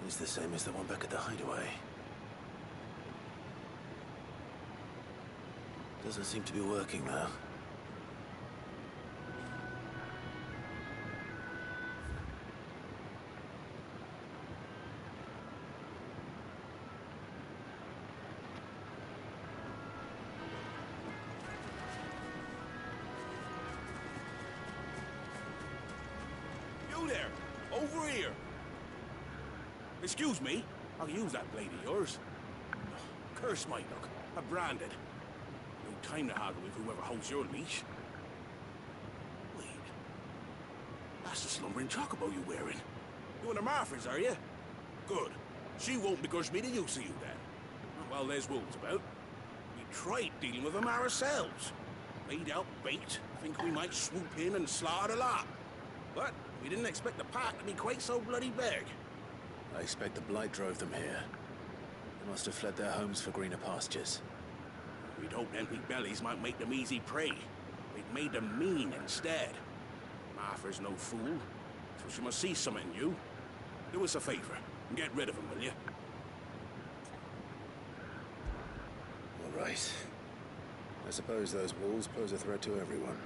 Seems the same as the one back at the hideaway. Doesn't seem to be working, though. You there! Over here! Excuse me, I'll use that blade of yours. Curse my luck. I'm branded. No time to haggle with whoever holds your leash. Wait. That's the slumbering chocobo you're wearing. You one of Martha's, are you? Good. She won't begrudge me the use of you then. Well, there's wolves about. We tried dealing with them ourselves. Laid out bait, think we might swoop in and slaughter the lot. But we didn't expect the pack to be quite so bloody big. I expect the blight drove them here. They must have fled their homes for greener pastures. We'd hoped empty bellies might make them easy prey. They'd made them mean instead. Martha's no fool, so she must see something in you. Do us a favor and get rid of them, will you? All right. I suppose those wolves pose a threat to everyone.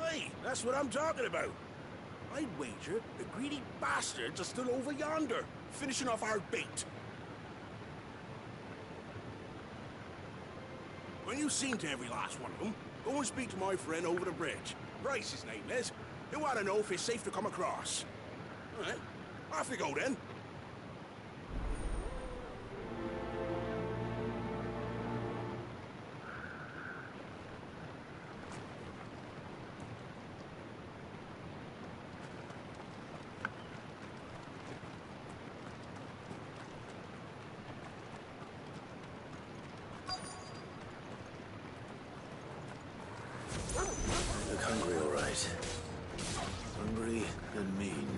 Hey, that's what I'm talking about. I'd wager the greedy bastards are still over yonder, finishing off our bait. When you've seen to every last one of them, go and speak to my friend over the bridge. Bryce, his name is. He'll want to know if it's safe to come across. All right, off you go then. Look hungry, all right. Hungry and mean.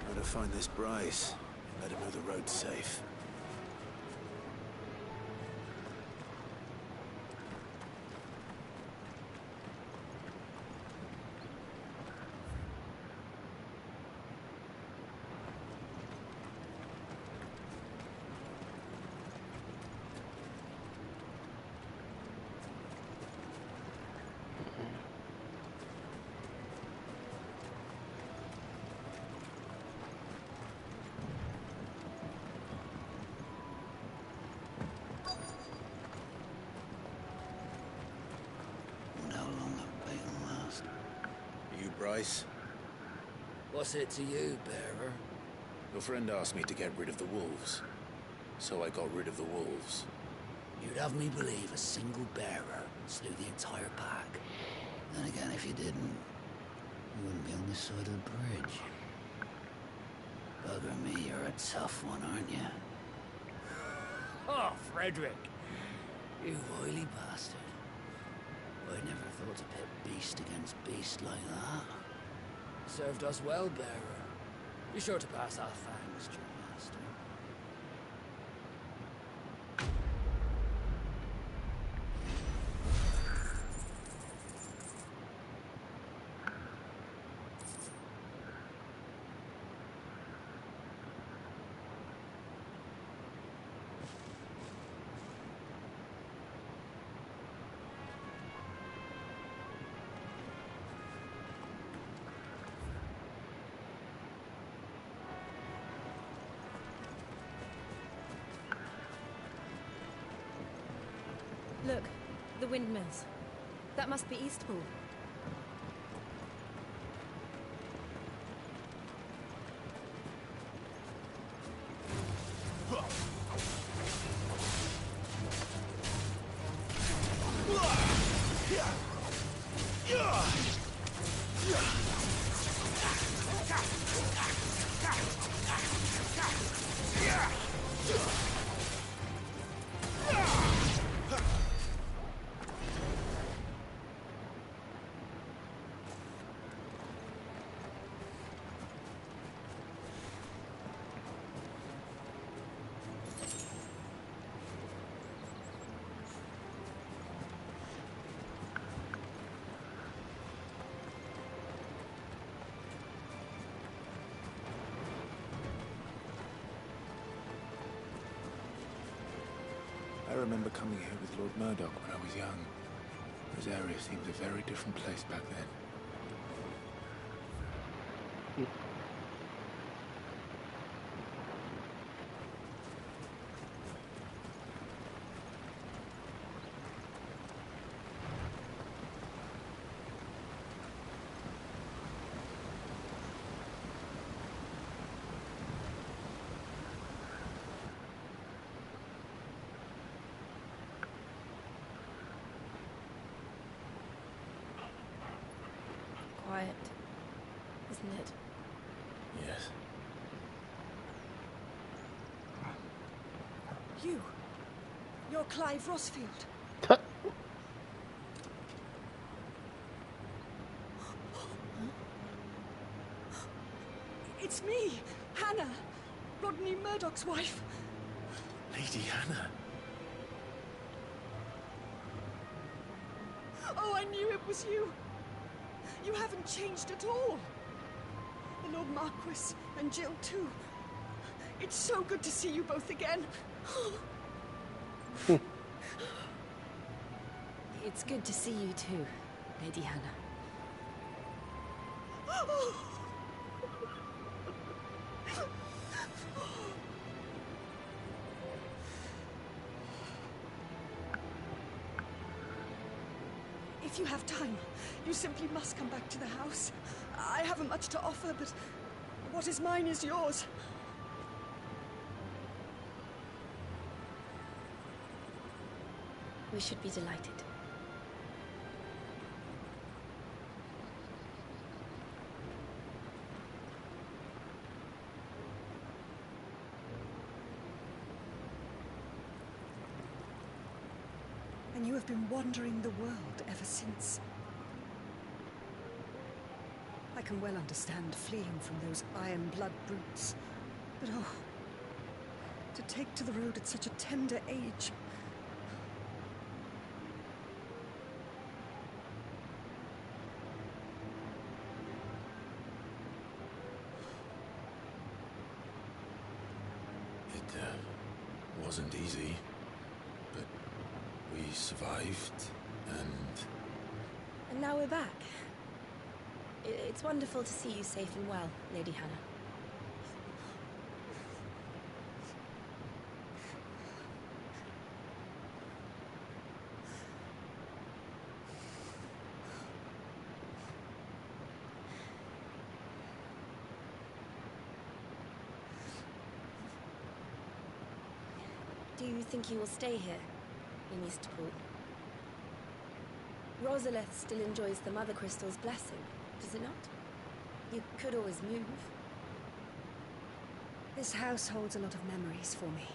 Gotta find this Bryce. Let him know the road's safe. Bryce? What's it to you, bearer? Your friend asked me to get rid of the wolves. So I got rid of the wolves. You'd have me believe a single bearer slew the entire pack. Then again, if you didn't, you wouldn't be on this side of the bridge. Bugger me, you're a tough one, aren't you? Oh, Frederick! You wily bastard. I never thought to pit beast against beast like that. Served us well, bearer. Be sure to pass our thanks to your master. Look, the windmills. That must be Eastpool. remember coming here with Lord Murdoch when I was young. This area seems a very different place back then. Quiet, isn't it? Yes. You're Clive Rossfield. It's me, Hannah, Rodney Murdoch's wife. Lady Hannah. Oh, I knew it was you. You haven't changed at all. The Lord Marquis and Jill too. It's so good to see you both again. It's good to see you too, Lady Hannah. If you have time, you simply must come back to the house. I haven't much to offer, but what is mine is yours. We should be delighted. And you have been wandering the world ever since. I can well understand fleeing from those iron blood brutes. But oh, to take to the road at such a tender age. It wasn't easy, but we survived, and... And now we're back. It's wonderful to see you safe and well, Lady Hannah. Do you think you will stay here, in Eastpool? Rosalith still enjoys the Mother Crystal's blessing, does it not? You could always move. This house holds a lot of memories for me.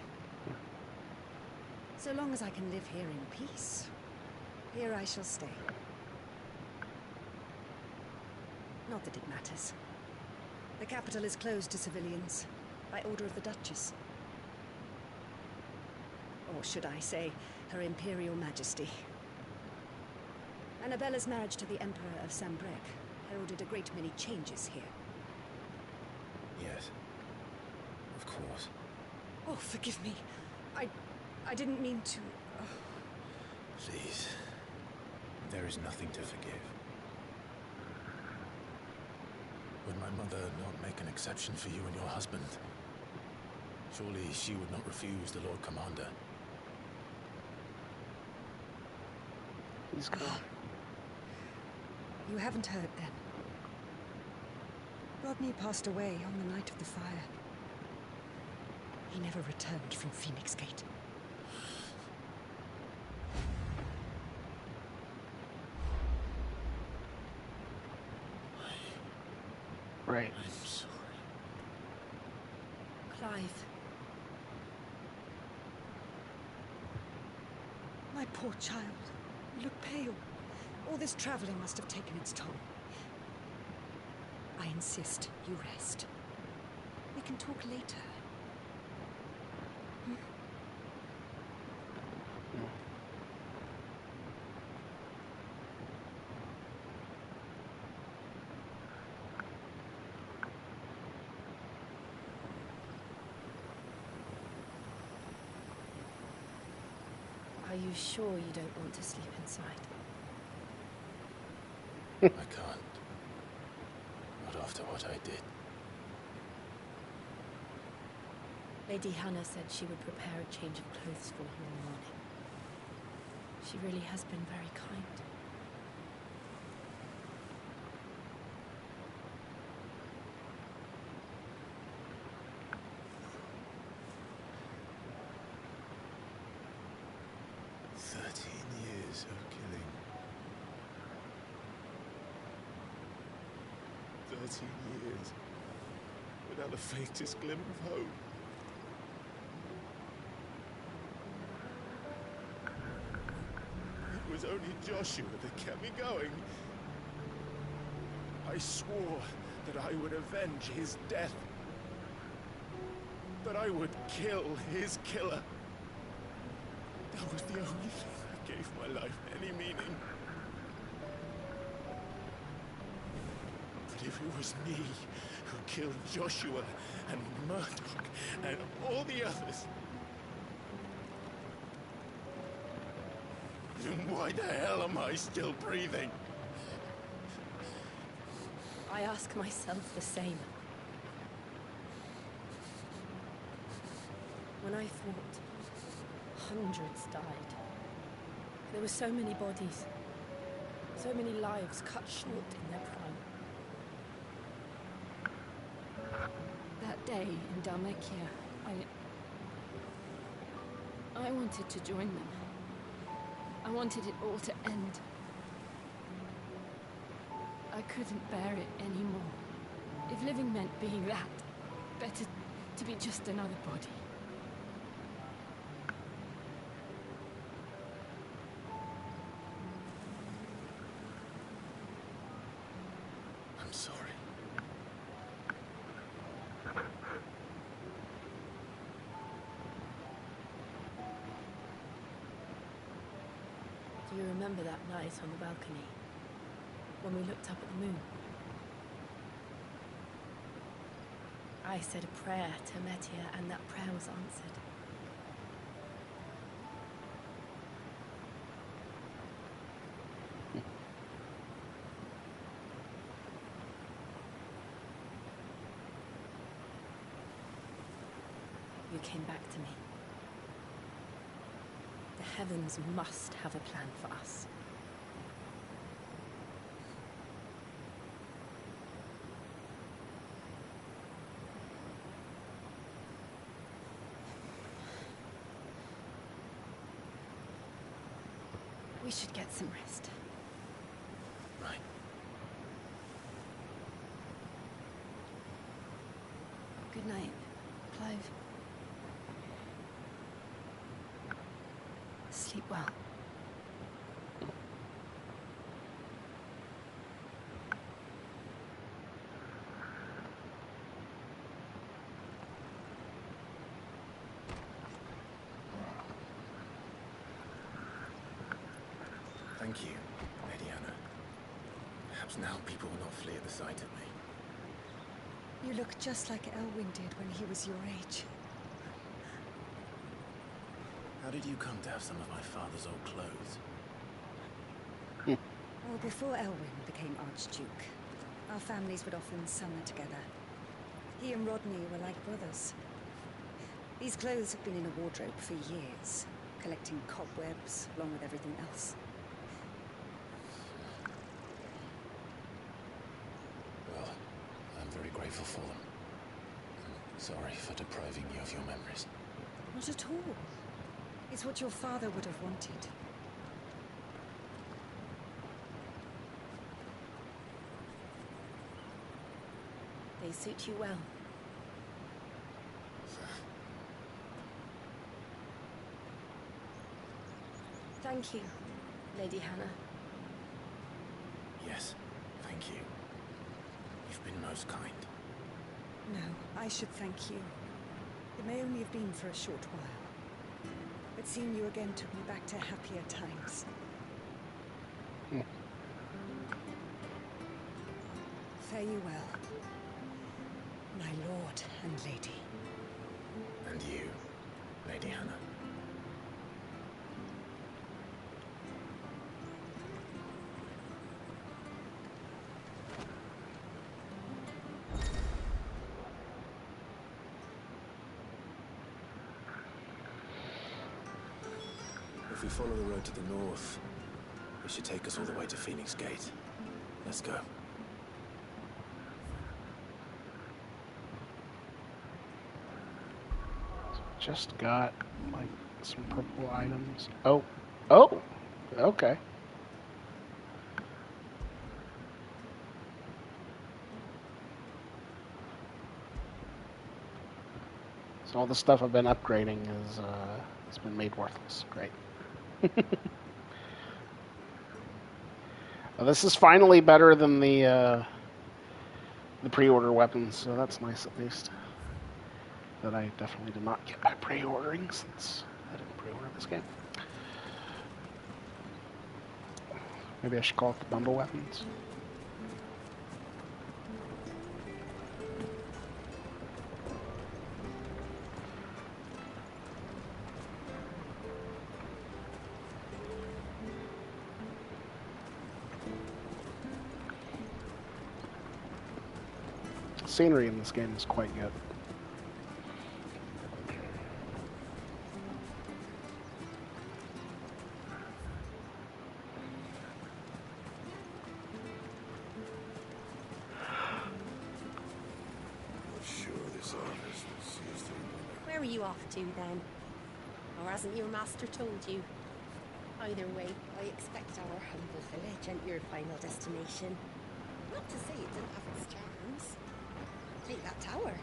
So long as I can live here in peace, here I shall stay. Not that it matters. The capital is closed to civilians, by order of the Duchess. Or should I say, Her Imperial Majesty. Annabella's marriage to the Emperor of Sambrec heralded a great many changes here. Yes. Of course. Oh, forgive me. I didn't mean to... Please. There is nothing to forgive. Would my mother not make an exception for you and your husband? Surely she would not refuse the Lord Commander. Please go. You haven't heard, then. Rodney passed away on the night of the fire. He never returned from Phoenix Gate. Right. I'm sorry. Clive. My poor child. You look pale. All this traveling must have taken its toll. I insist you rest. We can talk later. Hmm? sure you don't want to sleep inside? I can't. Not after what I did. Lady Hannah said she would prepare a change of clothes for you in the morning. She really has been very kind. Years of killing. 13 years without the faintest glimmer of hope. It was only Joshua that kept me going. I swore that I would avenge his death. That I would kill his killer. That was the only thing that gave my life any meaning. But if it was me who killed Joshua and Murdoch and all the others, then why the hell am I still breathing? I ask myself the same. When I fought, hundreds died. There were so many bodies, so many lives cut short in their prime. That day in Dalmekia, I wanted to join them. I wanted it all to end. I couldn't bear it anymore. If living meant being that, better to be just another body. I'm sorry. Do you remember that night on the balcony, when we looked up at the moon? I said a prayer to Metia, and that prayer was answered. You came back to me. The heavens must have a plan for us. We should get some rest. Right. Good night, Clive. Sleep well. Thank you, Lady Anna. Perhaps now people will not flee at the sight of me. You look just like Elwyn did when he was your age. How did you come to have some of my father's old clothes? Well, before Elwyn became Archduke, our families would often summer together. He and Rodney were like brothers. These clothes have been in a wardrobe for years, collecting cobwebs along with everything else. Well, I'm very grateful for them. I'm sorry for depriving you of your memories. Not at all. It's what your father would have wanted. They suit you well. Thank you, Lady Hannah. Yes, thank you. You've been most kind. No, I should thank you. It may only have been for a short while. But seeing you again took me back to happier times. Fare you well, my lord and lady. And you, Lady Hannah. If we follow the road to the north, it should take us all the way to Phoenix Gate. Let's go. Just got, like, some purple items. Oh. Oh! Okay. So all the stuff I've been upgrading is, has been made worthless. Great. Well, this is finally better than the pre-order weapons, so that's nice at least. That I definitely did not get by pre-ordering, since I didn't pre-order this game. Maybe I should call it the bundle weapons. Scenery in this game is quite good. Where are you off to, then? Or hasn't your master told you? Either way, I expect our humble village ain't your final destination. Not to say it didn't have its charms. Take that tower.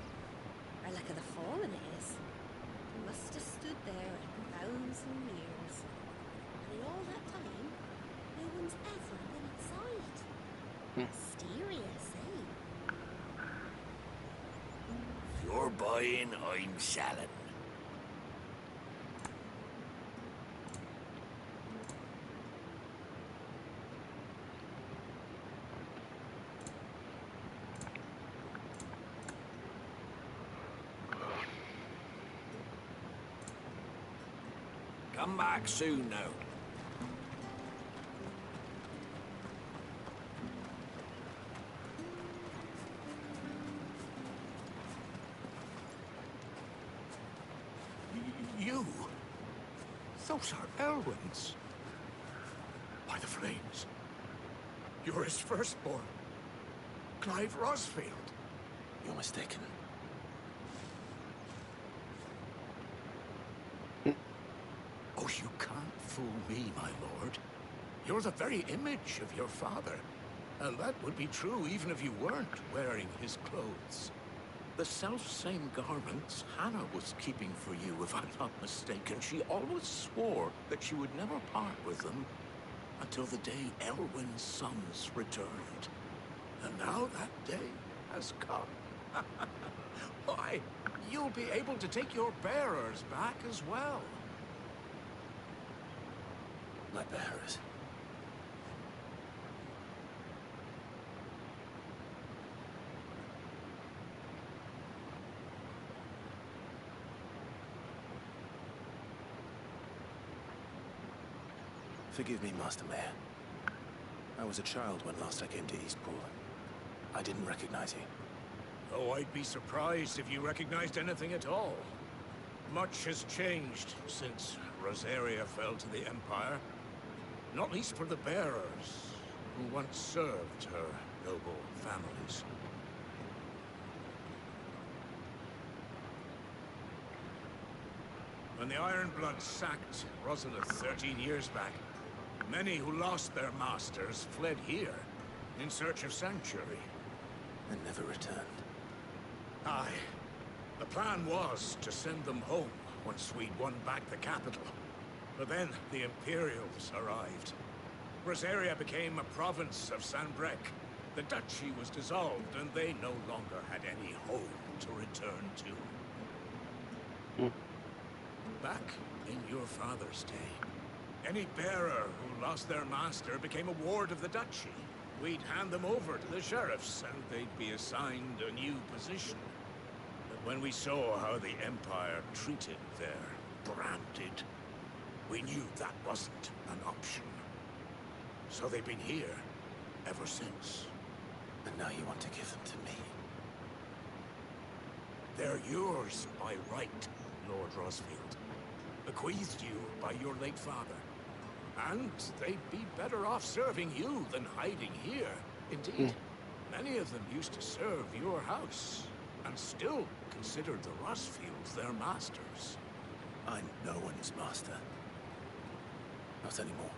Our Luck of the Fallen it is. It must have stood there a 1,000 years. And in all that time, no one's ever been inside. Mysterious, eh? If you're buying, I'm selling. Come back soon now. You? Those are Elwyn's. By the flames. You're his firstborn. Clive Rosfield. You're mistaken. Oh, you can't fool me, my lord. You're the very image of your father. And that would be true even if you weren't wearing his clothes. The self-same garments Hannah was keeping for you, if I'm not mistaken. She always swore that she would never part with them until the day Elwyn's sons returned. And now that day has come. Why, you'll be able to take your bearers back as well. My bearers. Forgive me, Master Mayor. I was a child when last I came to Eastpool. I didn't recognize you. Oh, I'd be surprised if you recognized anything at all. Much has changed since Rosaria fell to the Empire. Not least for the bearers, who once served her noble families. When the Ironbloods sacked Rosalith 13 years back, many who lost their masters fled here in search of sanctuary. And never returned. Aye. The plan was to send them home once we'd won back the capital. But then the Imperials arrived. Rosaria became a province of Sanbrec. The duchy was dissolved, and they no longer had any home to return to. Back in your father's day, any bearer who lost their master became a ward of the duchy. We'd hand them over to the sheriffs, and they'd be assigned a new position. But when we saw how the Empire treated their branded, we knew that wasn't an option. So they've been here ever since. And now you want to give them to me? They're yours by right, Lord Rosfield. bequeathed you by your late father. And they'd be better off serving you than hiding here. Indeed, many of them used to serve your house, and still considered the Rosfields their masters. I'm no one's master. Not anymore.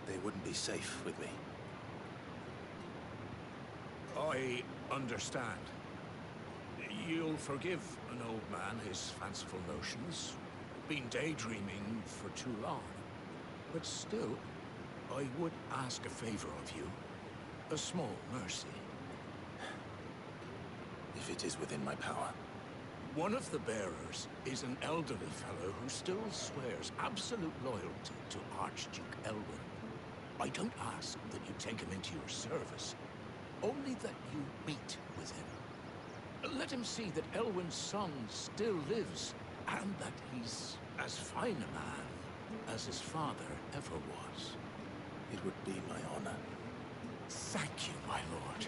They wouldn't be safe with me. I understand. You'll forgive an old man his fanciful notions. Been daydreaming for too long. But still, I would ask a favor of you. A small mercy. If it is within my power. One of the bearers is an elderly fellow who still swears absolute loyalty to Archduke Elwyn. I don't ask that you take him into your service, only that you meet with him. Let him see that Elwyn's son still lives, and that he's as fine a man as his father ever was. It would be my honor. Thank you, my lord.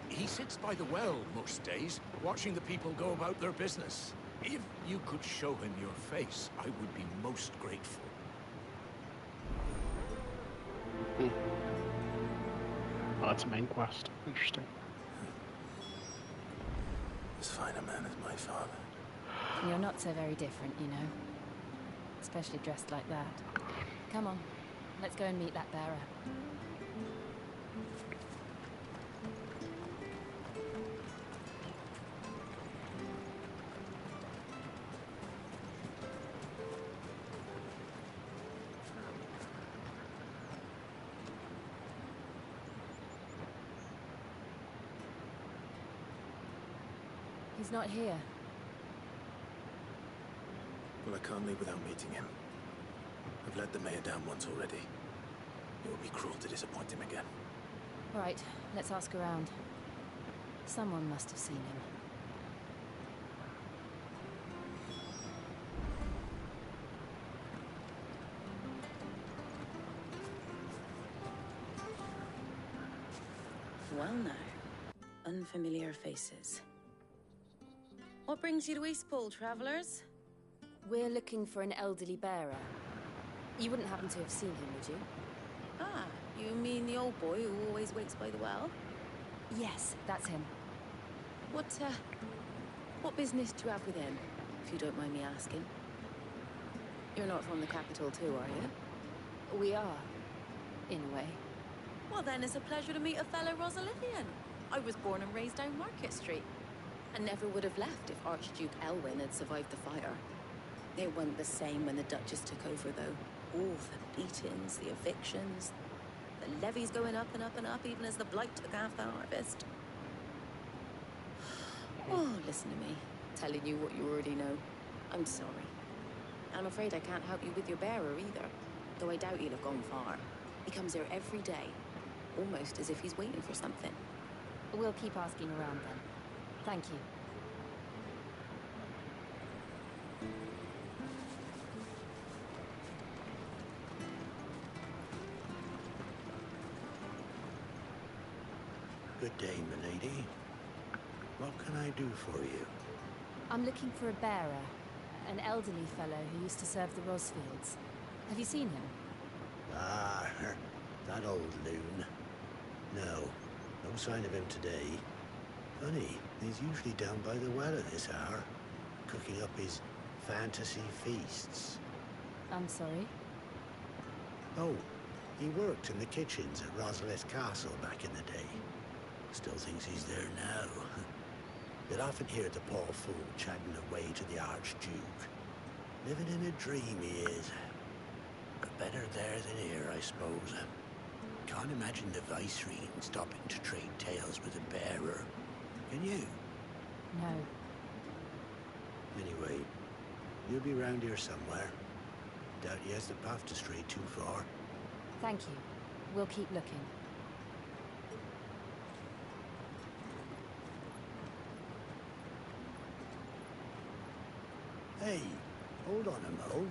He sits by the well most days, watching the people go about their business. If you could show him your face, I would be most grateful. Oh, that's a main quest. Interesting. As fine a man as my father. You're not so very different, you know. Especially dressed like that. Come on, let's go and meet that bearer. He's not here. Well, I can't leave without meeting him. I've let the mayor down once already. It would be cruel to disappoint him again. Right, let's ask around. Someone must have seen him. Well now, unfamiliar faces. What brings you to Eastpool, travelers? We're looking for an elderly bearer. You wouldn't happen to have seen him, would you? Ah, you mean the old boy who always waits by the well? Yes, that's him. What business do you have with him, if you don't mind me asking? You're not from the capital too, are you? We are, in a way. Well then, it's a pleasure to meet a fellow Rosalithian. I was born and raised down Market Street. And never would have left if Archduke Elwyn had survived the fire. It wasn't the same when the Duchess took over, though. All the beatings, the evictions, the levies going up and up and up, even as the blight took half the harvest. Oh, listen to me, telling you what you already know. I'm sorry. I'm afraid I can't help you with your bearer either, though I doubt he'll have gone far. He comes here every day, almost as if he's waiting for something. We'll keep asking around then. Thank you. Good day, milady. What can I do for you? I'm looking for a bearer. An elderly fellow who used to serve the Rosfields. Have you seen him? Ah, that old loon. No sign of him today. Funny, he's usually down by the well at this hour, cooking up his fantasy feasts. I'm sorry? Oh, he worked in the kitchens at Rosalith Castle back in the day. Still thinks he's there now. You'll often hear the poor fool chatting away to the Archduke. Living in a dream he is. But better there than here, I suppose. Can't imagine the Viceroy stopping to trade tales with a bearer. Can you? No. Anyway, you'll be round here somewhere. Doubt he has the path to stray too far. Thank you. We'll keep looking. Hey, hold on a mo.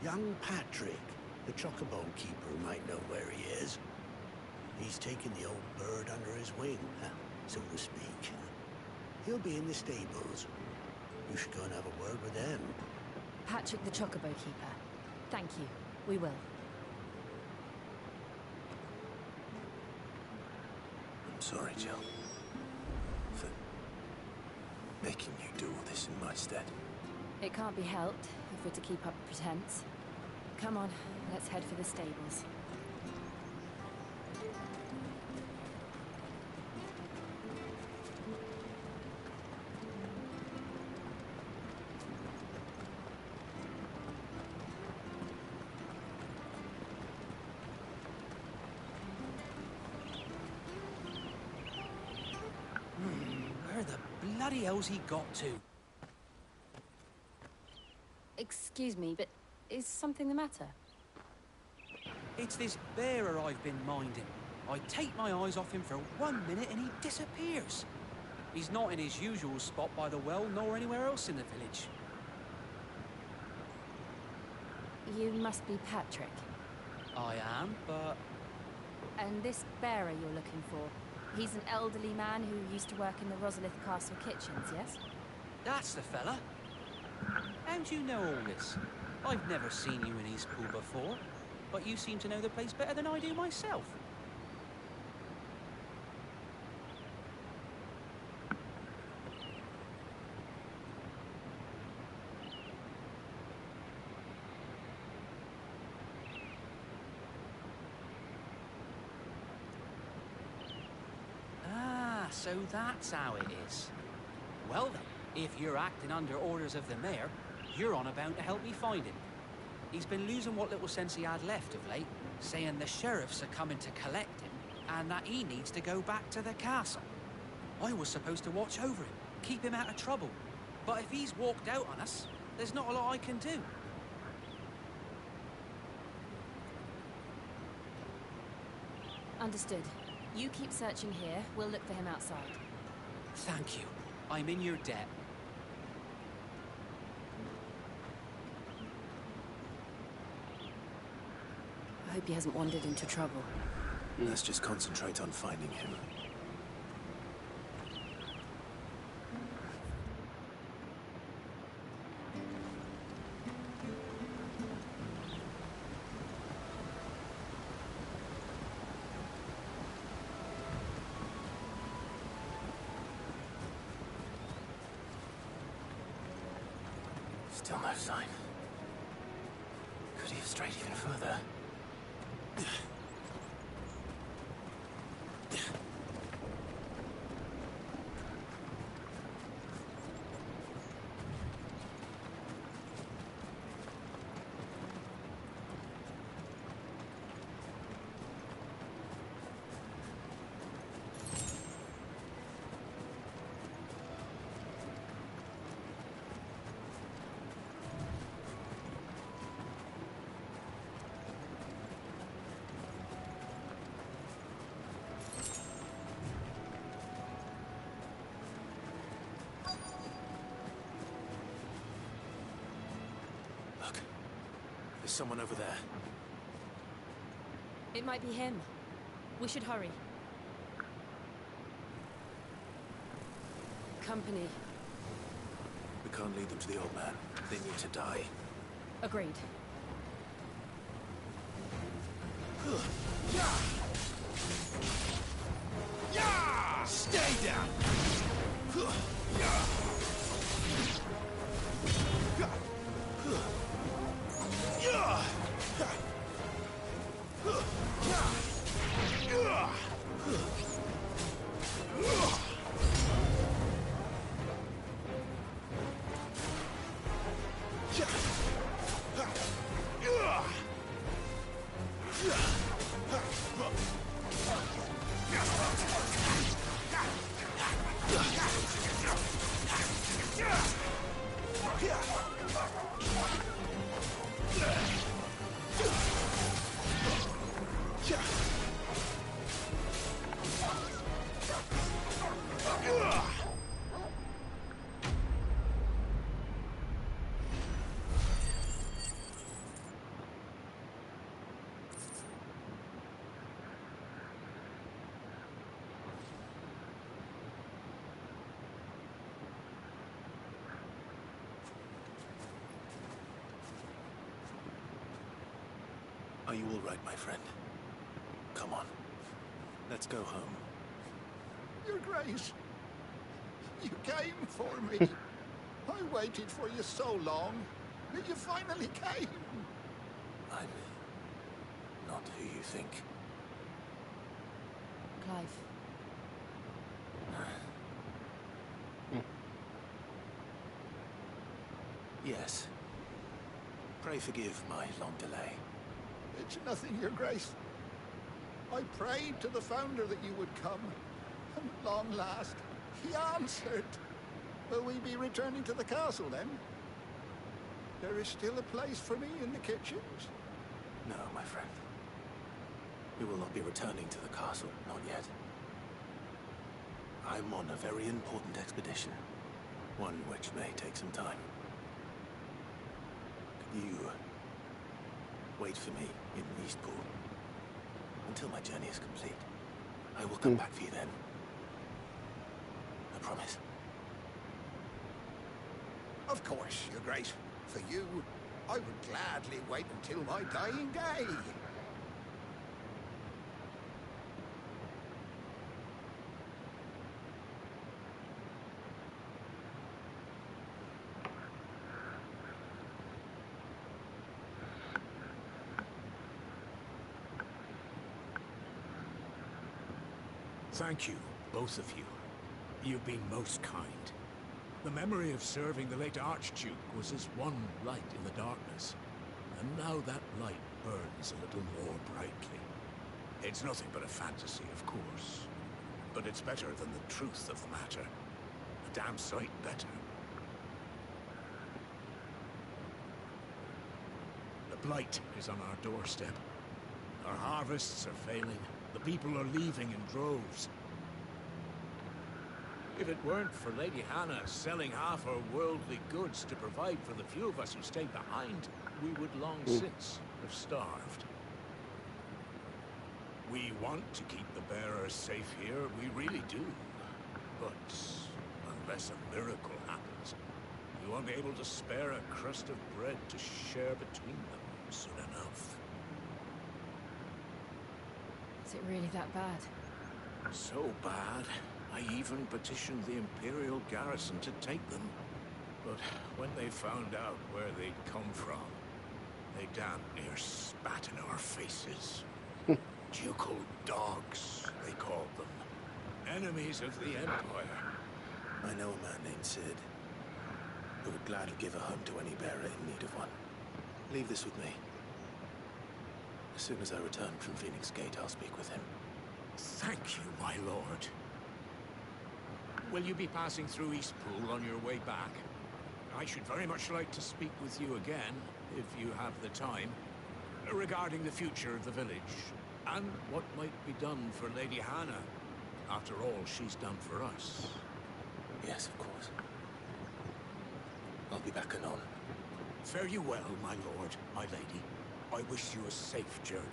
Young Patrick, the chocobo keeper, might know where he is. He's taken the old bird under his wing, so to speak. He'll be in the stables. You should go and have a word with them. Patrick the Chocobo Keeper. Thank you. We will. I'm sorry, Jill. For making you do all this in my stead. It can't be helped if we're to keep up pretense. Come on, let's head for the stables. Where the bloody hell's he got to? Excuse me, but is something the matter? It's this bearer I've been minding. I take my eyes off him for 1 minute and he disappears. He's not in his usual spot by the well, nor anywhere else in the village. You must be Patrick. I am, but... And this bearer you're looking for, he's an elderly man who used to work in the Rosalith Castle kitchens, yes? That's the fella. How do you know all this? I've never seen you in Eastpool before, but you seem to know the place better than I do myself. So that's how it is. Well then, if you're acting under orders of the mayor, you're on about to help me find him. He's been losing what little sense he had left of late, saying the sheriffs are coming to collect him, and that he needs to go back to the castle. I was supposed to watch over him, keep him out of trouble. But if he's walked out on us, there's not a lot I can do. Understood. You keep searching here, we'll look for him outside. Thank you. I'm in your debt. I hope he hasn't wandered into trouble. Let's just concentrate on finding him. Still no sign. Could he have strayed even further? There's someone over there. It might be him. We should hurry. Company. We can't lead them to the old man. They need to die. Agreed. Stay down! Yeah. you all right, my friend? Come on. Let's go home. Your Grace, you came for me. I waited for you so long, but you finally came. I'm not who you think. Clive. Yes. Pray forgive my long delay. It's nothing, Your Grace. I prayed to the Founder that you would come, and at long last, he answered. Will we be returning to the castle, then? There is still a place for me in the kitchens? No, my friend. We will not be returning to the castle, not yet. I'm on a very important expedition, one which may take some time. Could you wait for me in Eastpool until my journey is complete? I will come back for you then. I promise. Of course, Your Grace. For you, I would gladly wait until my dying day. Thank you, both of you. You've been most kind. The memory of serving the late Archduke was as one light in the darkness. And now that light burns a little more brightly. It's nothing but a fantasy, of course. But it's better than the truth of the matter. A damn sight better. The blight is on our doorstep. Our harvests are failing. The people are leaving in droves. If it weren't for Lady Hannah selling half her worldly goods to provide for the few of us who stayed behind, we would long since have starved. We want to keep the bearers safe here, we really do. But unless a miracle happens, we won't be able to spare a crust of bread to share between them soon enough. Is it really that bad? So bad, I even petitioned the Imperial garrison to take them. But when they found out where they'd come from, they damn near spat in our faces. Ducal dogs, they called them. Enemies of the Empire. I know a man named Sid, who would gladly give a home to any bearer in need of one. Leave this with me. As soon as I return from Phoenix Gate, I'll speak with him. Thank you, my lord. Will you be passing through Eastpool on your way back? I should very much like to speak with you again, if you have the time, regarding the future of the village, and what might be done for Lady Hannah, after all she's done for us. Yes, of course. I'll be back anon. Fare you well, my lord, my lady. I wish you a safe journey.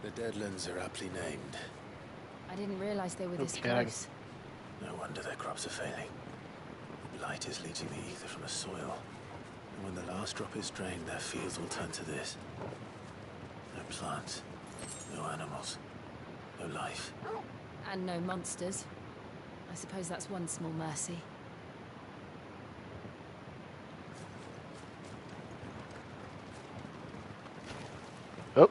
The Deadlands are aptly named. I didn't realize they were this close. No wonder their crops are failing. The blight is leaching the ether from the soil. And when the last drop is drained, their fields will turn to this. No plants, no animals, no life. And no monsters. I suppose that's one small mercy. Oh.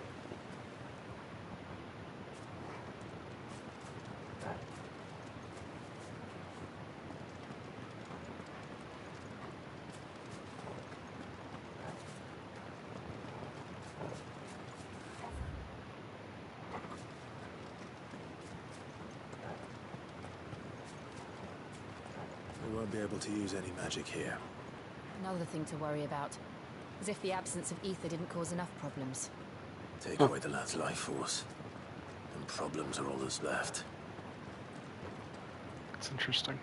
won't be able to use any magic here. Another thing to worry about. As if the absence of ether didn't cause enough problems. Take away the lad's life force, and problems are all that's left. It's interesting.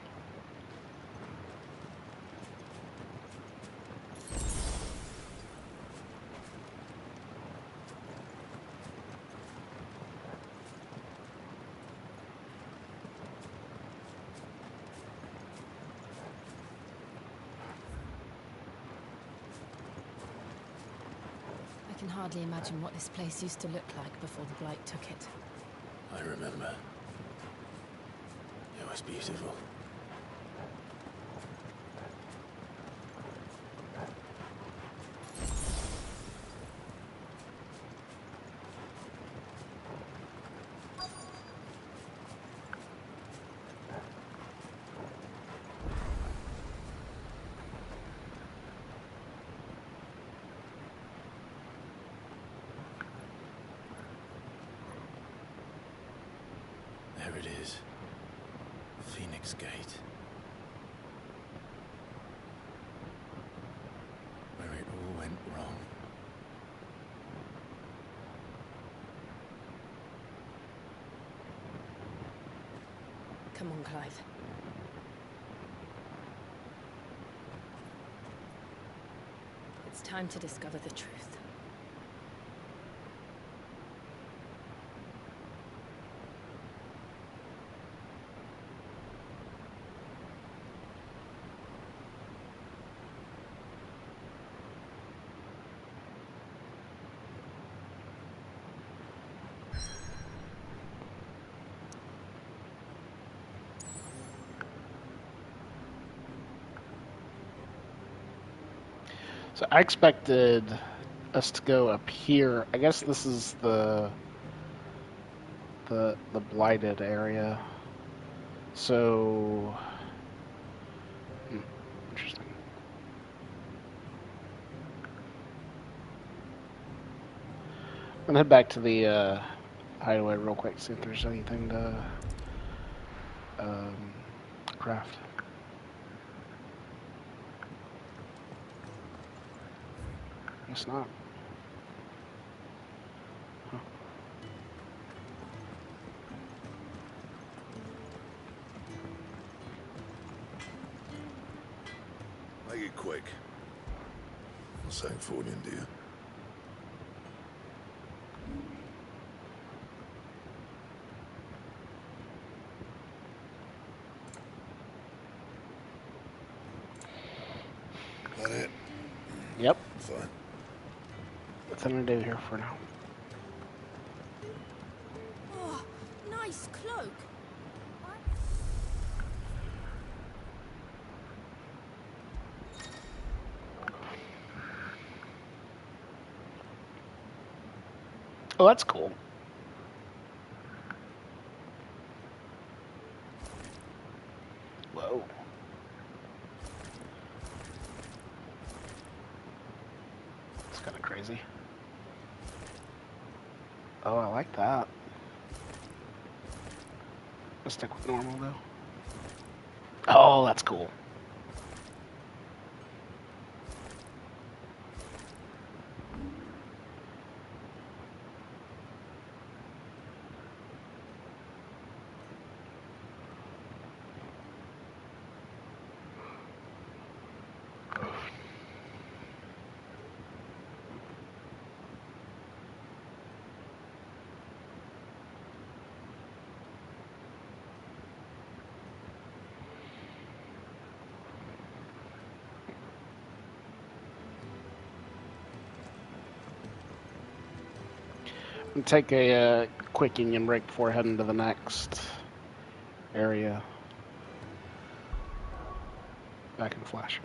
I can hardly imagine what this place used to look like before the Blight took it. I remember. It was beautiful. There it is. Phoenix Gate. Where it all went wrong. Come on, Clive. It's time to discover the truth. So I expected us to go up here. I guess this is the blighted area. So interesting. I'm gonna head back to the hideaway real quick, see if there's anything to craft. Guess not. Huh. Make it quick. I'll say Fordian, do you? That it? Yep. Fine. Nothing to do here for now. Oh, nice cloak. Oh, that's cool. Whoa. It's kind of crazy. Oh, I like that. I'll stick with normal, though. Oh, that's cool. And take a quick union break before heading to the next area. Back in Flash.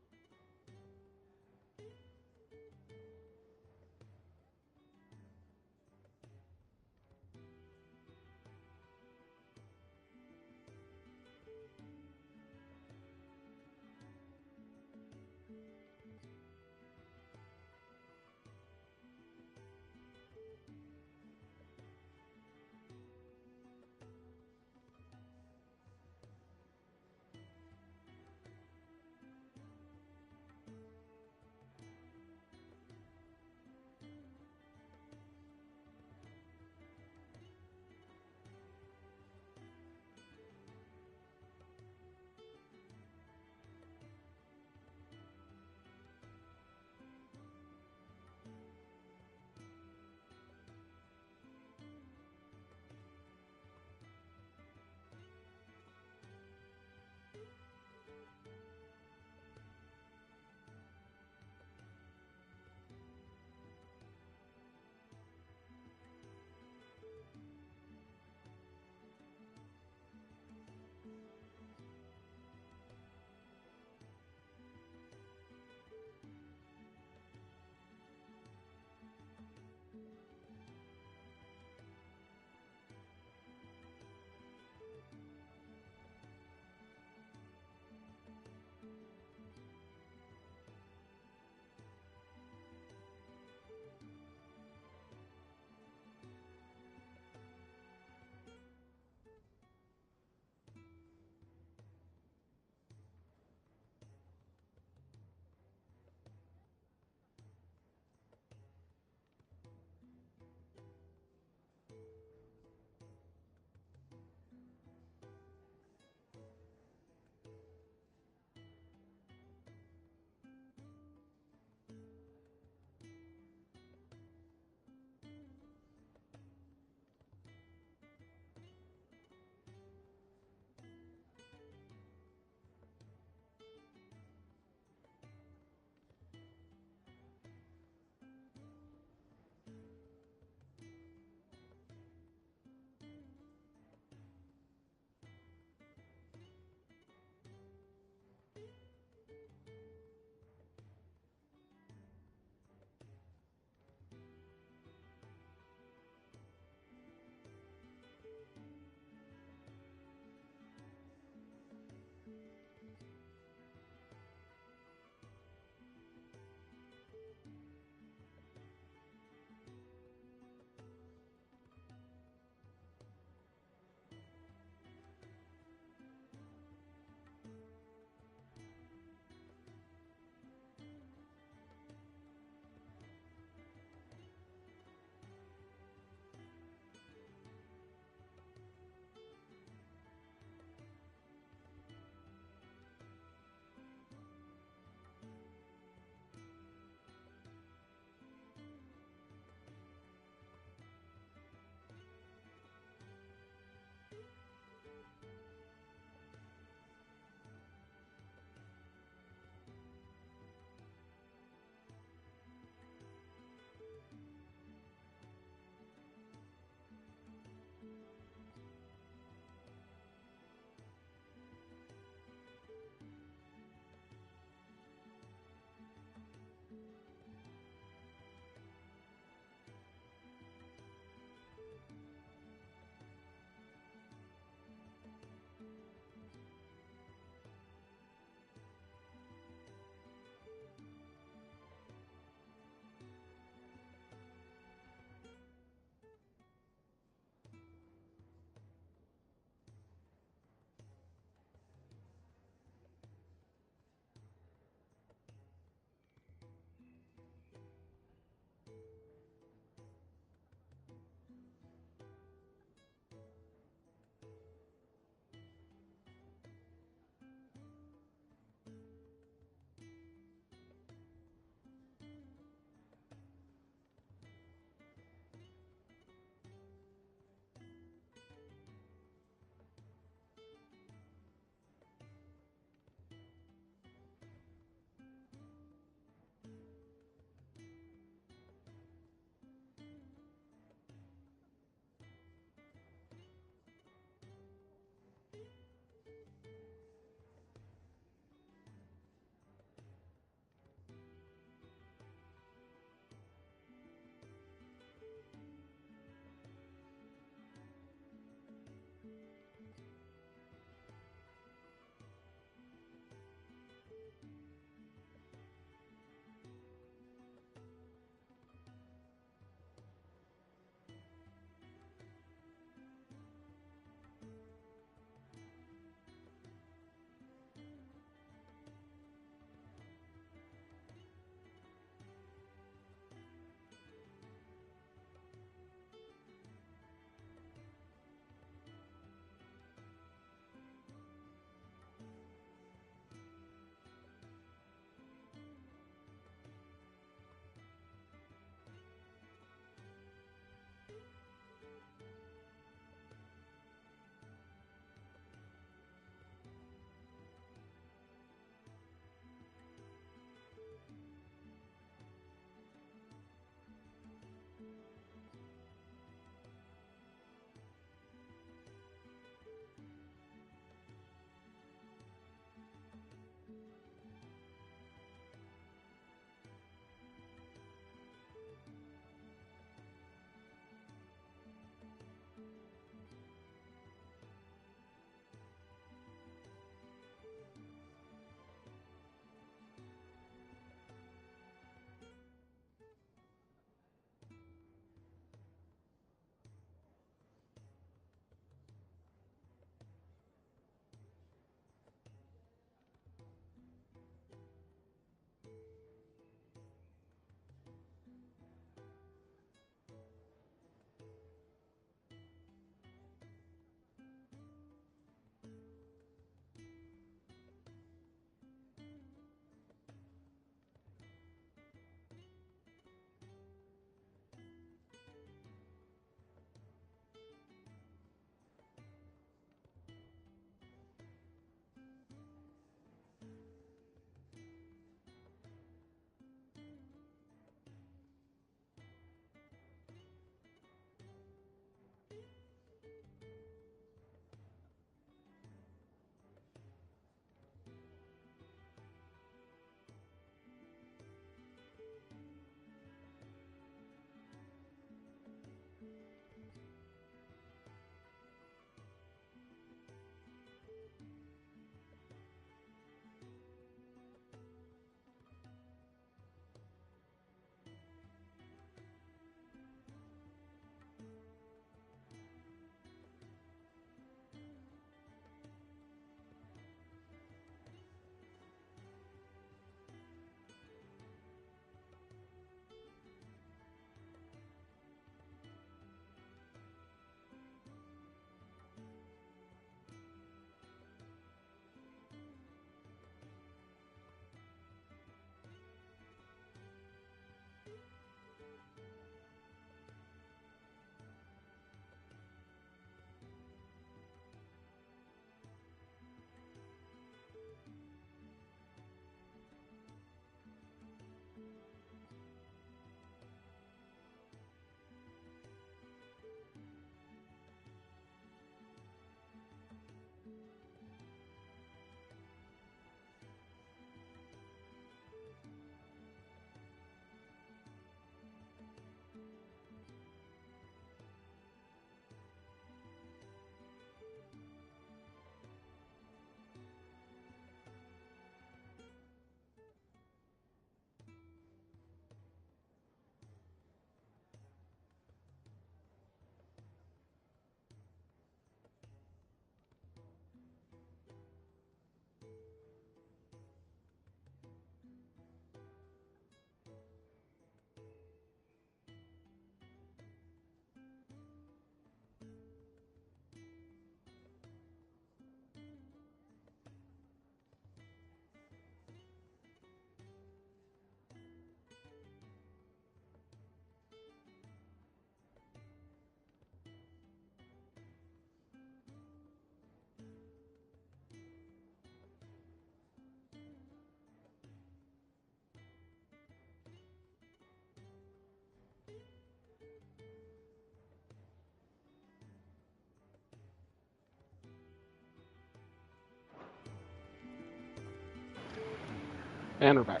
And we're back.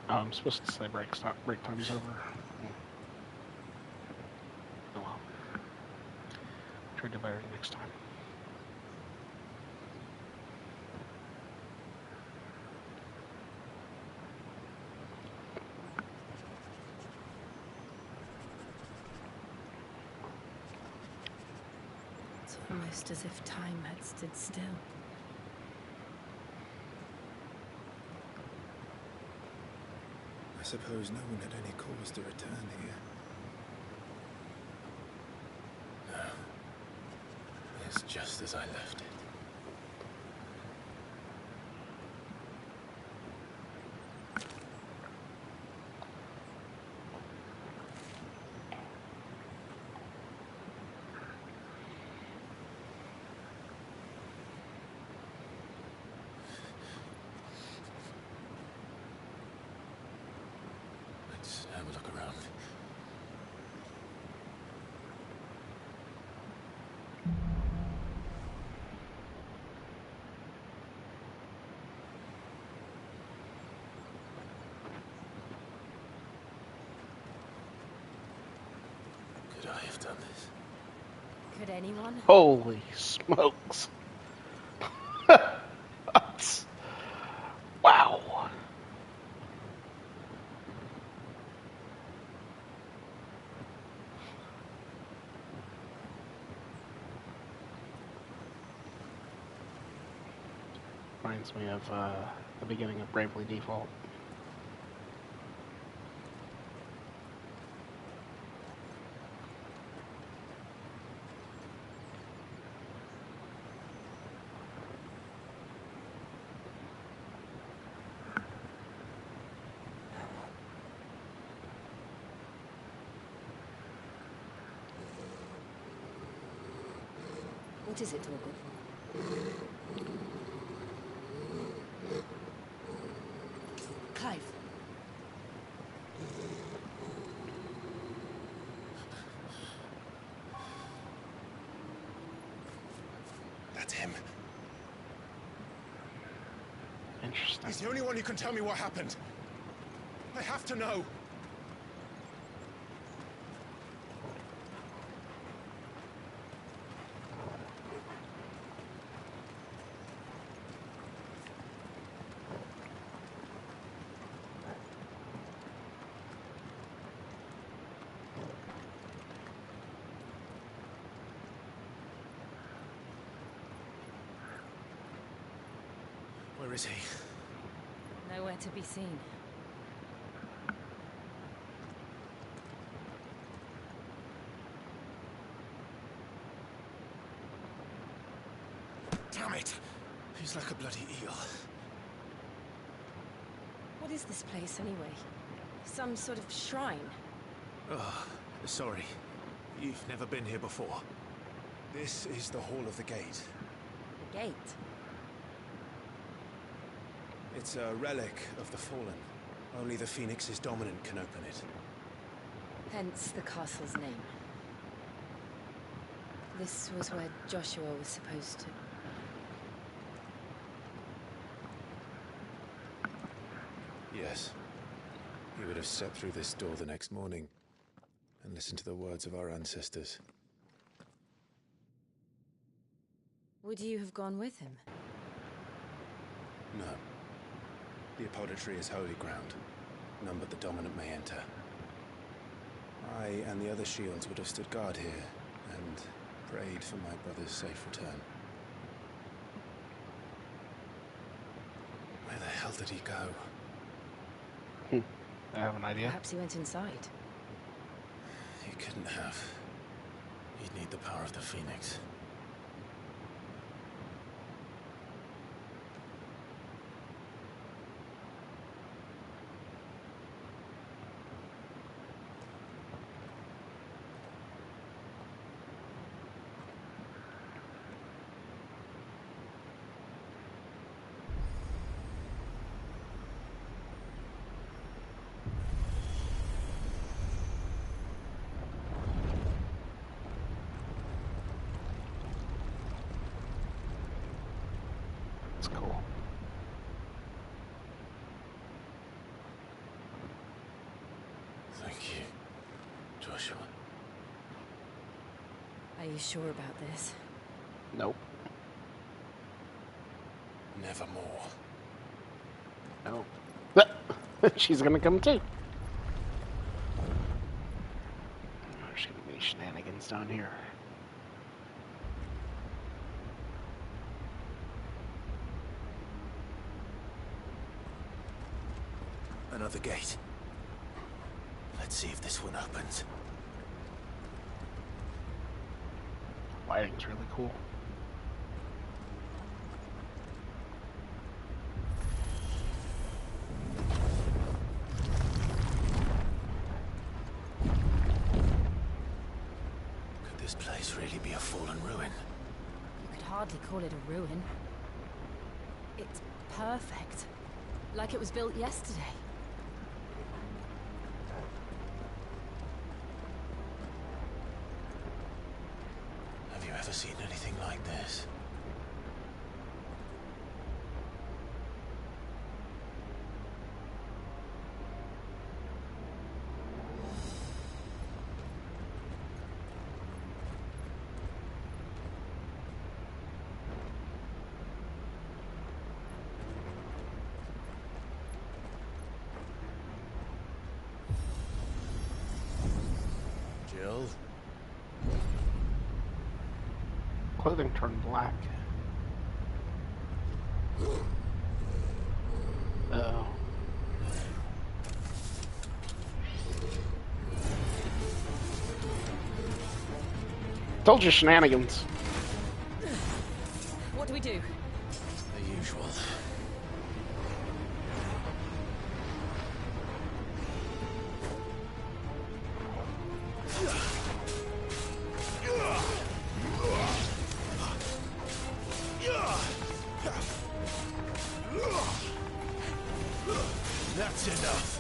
Oh, I'm supposed to say break time's over. Oh well. Try to do better next time. It's almost as if time had stood still. I suppose no one had any cause to return here. No. It's just as I left it. Let's have a look around. Could I have done this? Could anyone? Holy smokes. Wow. Reminds me of the beginning of Bravely Default. What is it, Torgal? Clive. That's him. Interesting. He's the only one who can tell me what happened. I have to know. Where is he? Nowhere to be seen. Damn it! He's like a bloody eel. What is this place, anyway? Some sort of shrine? Oh, sorry. You've never been here before. This is the Hall of the Gate. The gate? It's a relic of the Fallen. Only the Phoenix's dominant can open it. Hence the castle's name. This was where Joshua was supposed to... Yes. He would have stepped through this door the next morning and listened to the words of our ancestors. Would you have gone with him? No. The apodatory is holy ground. None but the dominant may enter. I and the other shields would have stood guard here and prayed for my brother's safe return. Where the hell did he go? I have an idea. Perhaps he went inside. He couldn't have. He'd need the power of the Phoenix. Thank you, Joshua. Are you sure about this? Nope. Nevermore. No. She's gonna come too. There's gonna be shenanigans down here. Another gate. Let's see if this one opens. Lighting's really cool. Could this place really be a fallen ruin? You could hardly call it a ruin. It's perfect. Like it was built yesterday. Have you ever seen anything like this? Jill? Clothing turned black. Uh-oh. Told you shenanigans. What do we do? The usual. That's enough.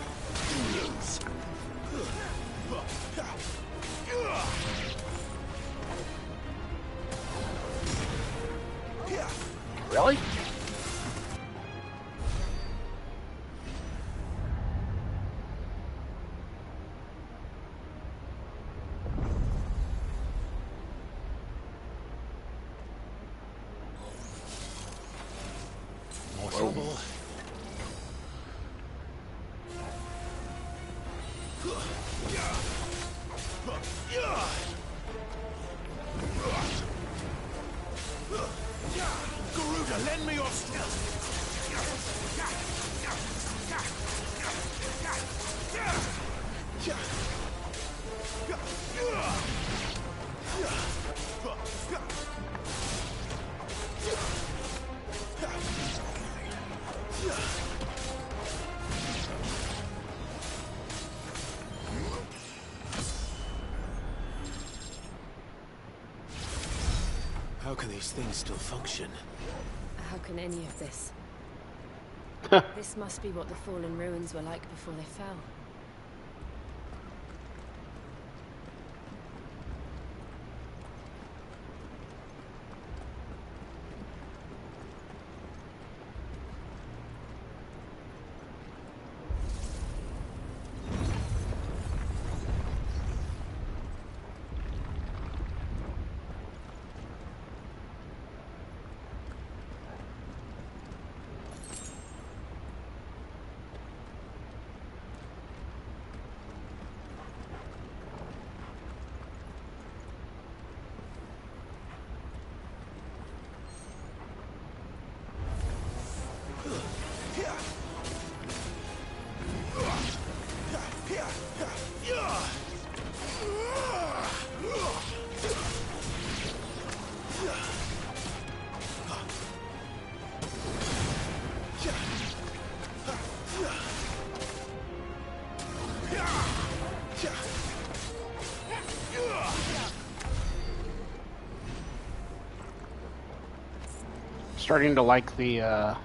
Really? More trouble. Garuda, lend me your How can these things still function? How can any of this? This must be what the fallen ruins were like before they fell. Starting to like the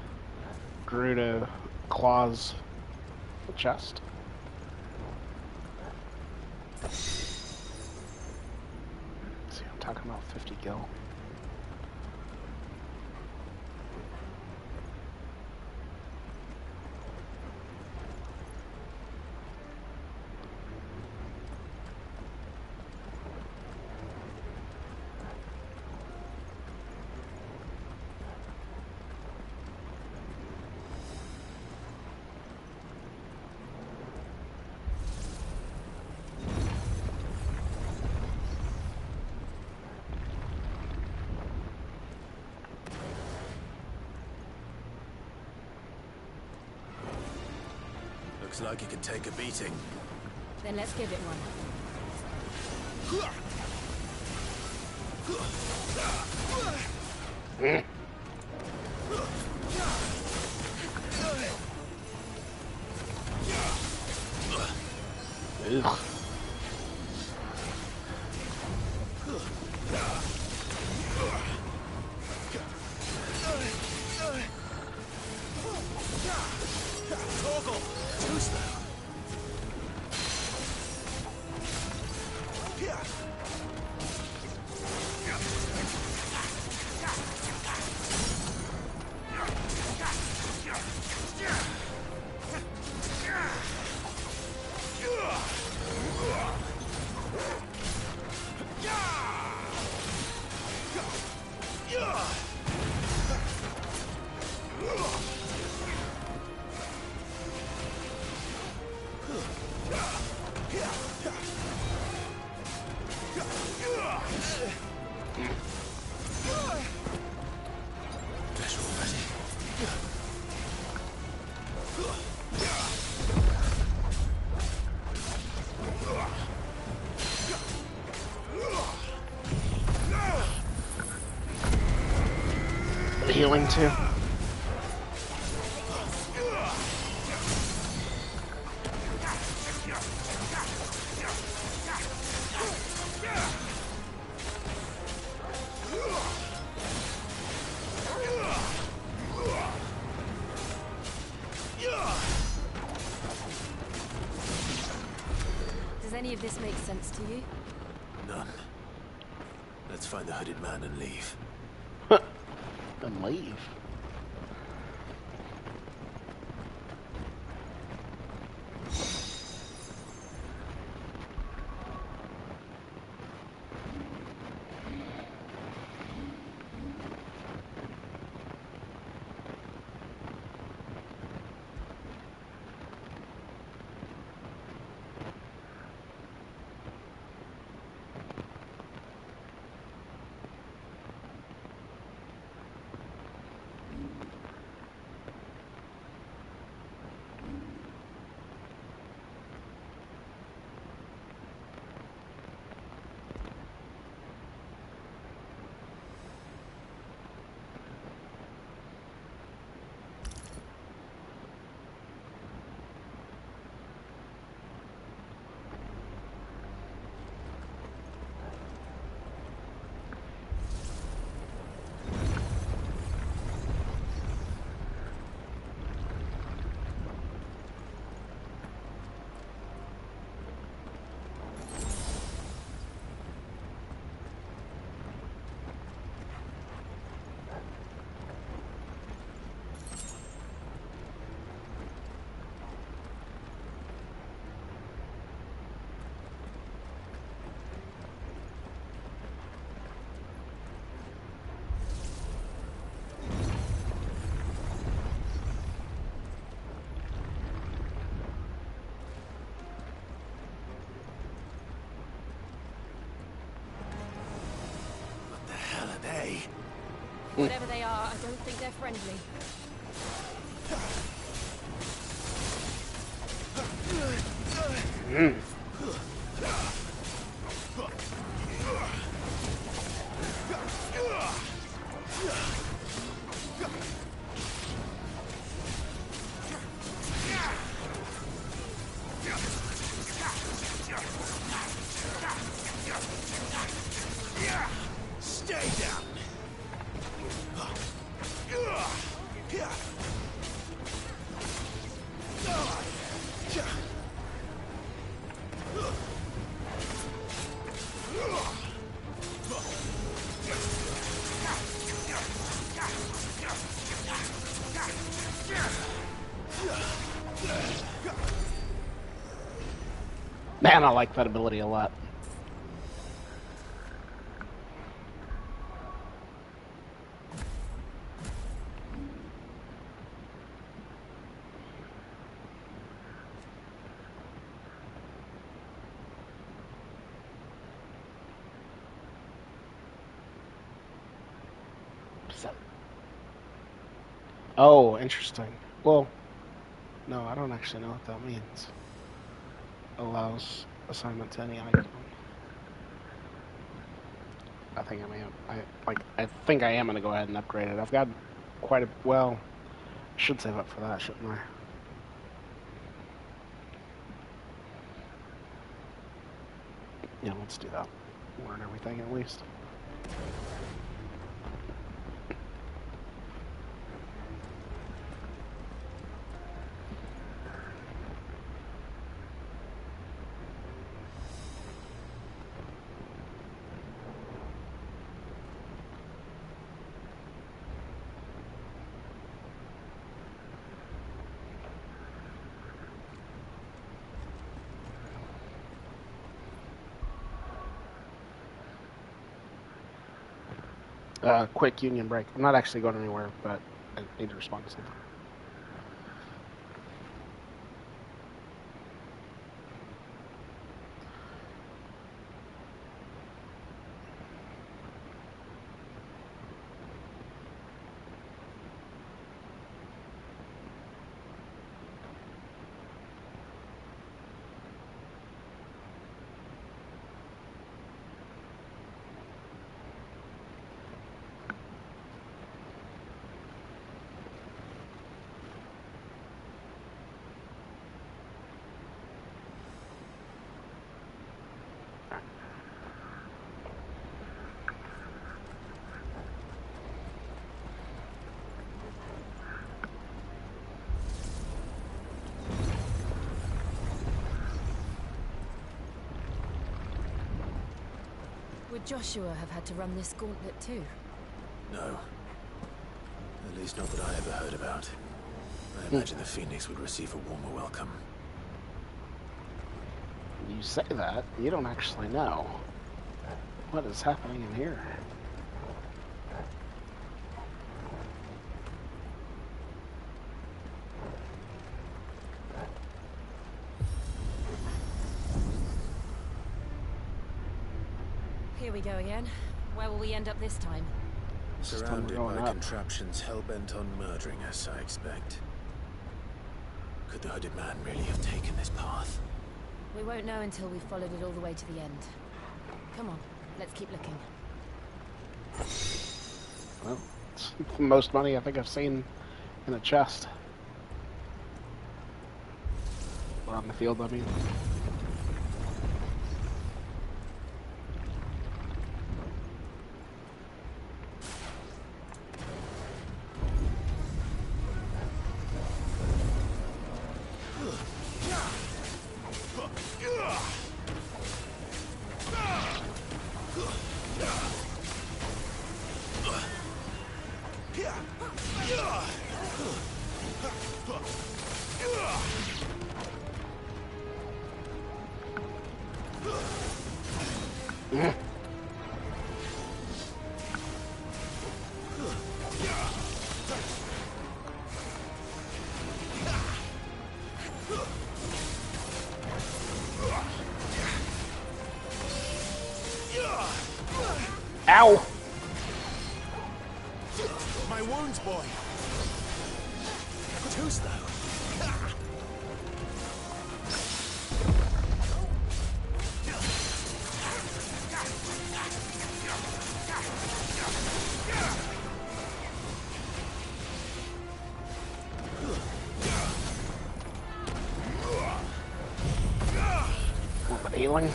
Garuda claws chest. See, I'm talking about 50 gil. Looks like he could take a beating. Then let's give it one. Ugh. Torgal! Too slow. Healing too. Does any of this make sense to you? None. Let's find the hooded man and leave. And leave. Whatever they are, I don't think they're friendly. Stay down. Man, I like that ability a lot. Oh, interesting. Well, No, I don't actually know what that means. Allows assignment to any icon. I think I think I am gonna go ahead and upgrade it. I've got quite a well. I should save up for that, shouldn't I? Yeah, let's do that. Learn everything at least. Quick union break. I'm not actually going anywhere, but I need to respond to something. Would Joshua have had to run this gauntlet too? No. At least not that I ever heard about. I imagine the Phoenix would receive a warmer welcome. You say that, you don't actually know what is happening in here. Here we go again. Where will we end up this time? Surrounded by contraptions hell-bent on murdering us, I expect. Could the hooded man really have taken this path? We won't know until we've followed it all the way to the end. Come on, let's keep looking. Well, it's the most money I think I've seen in a chest. Or on the field, I mean. Ow! My wounds, boy. Too slow. What, healing?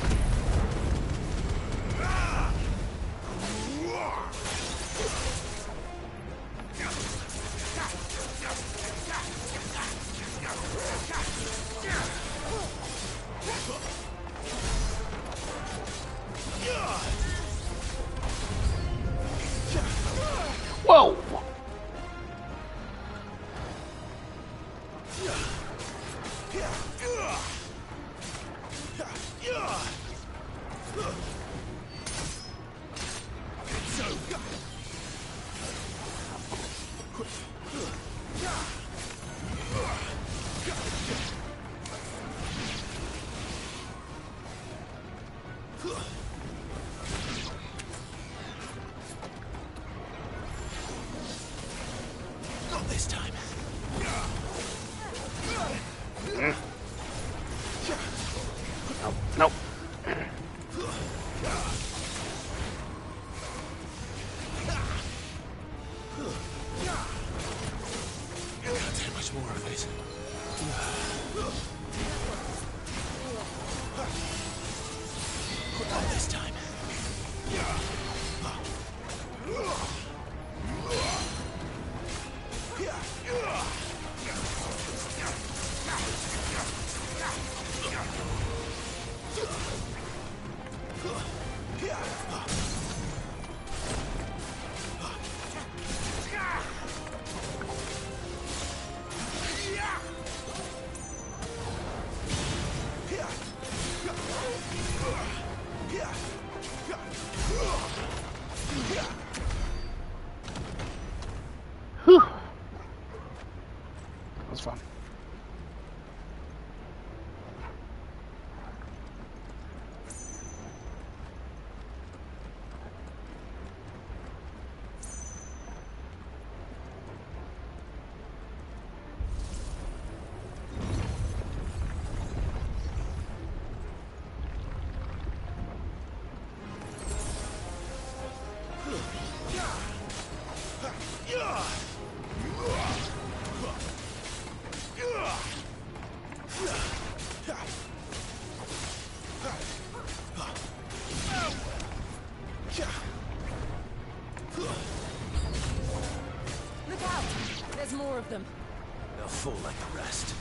Whoa! Not this time. this time. Whew. That was fun. Look out! There's more of them. They'll fall like the rest.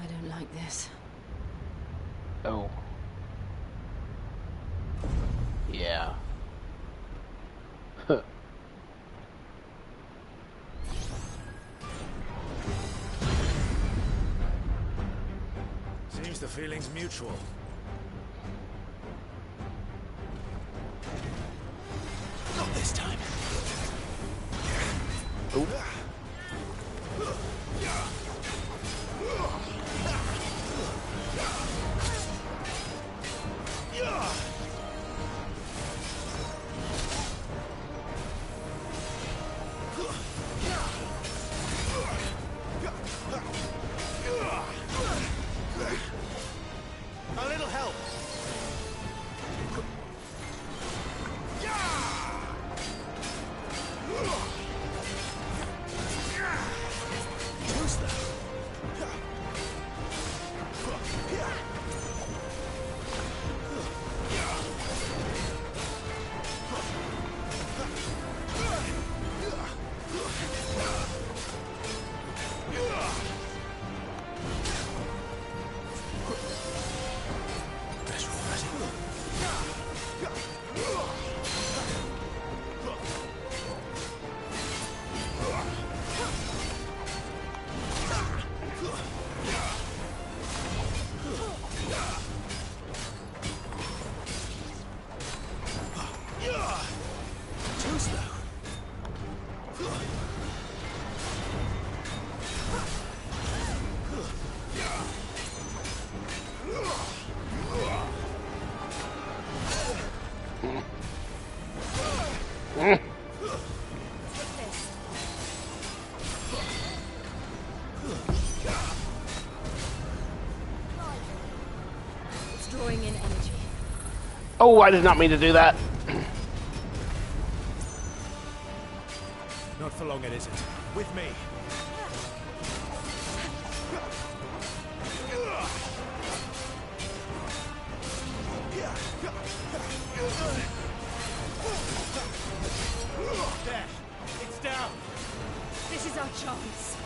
I don't like this. Oh. Yeah. Huh. Seems the feeling's mutual. Not this time. Oh. A little Oh, I did not mean to do that. Not for long, it isn't. With me. There. It's down. This is our chance.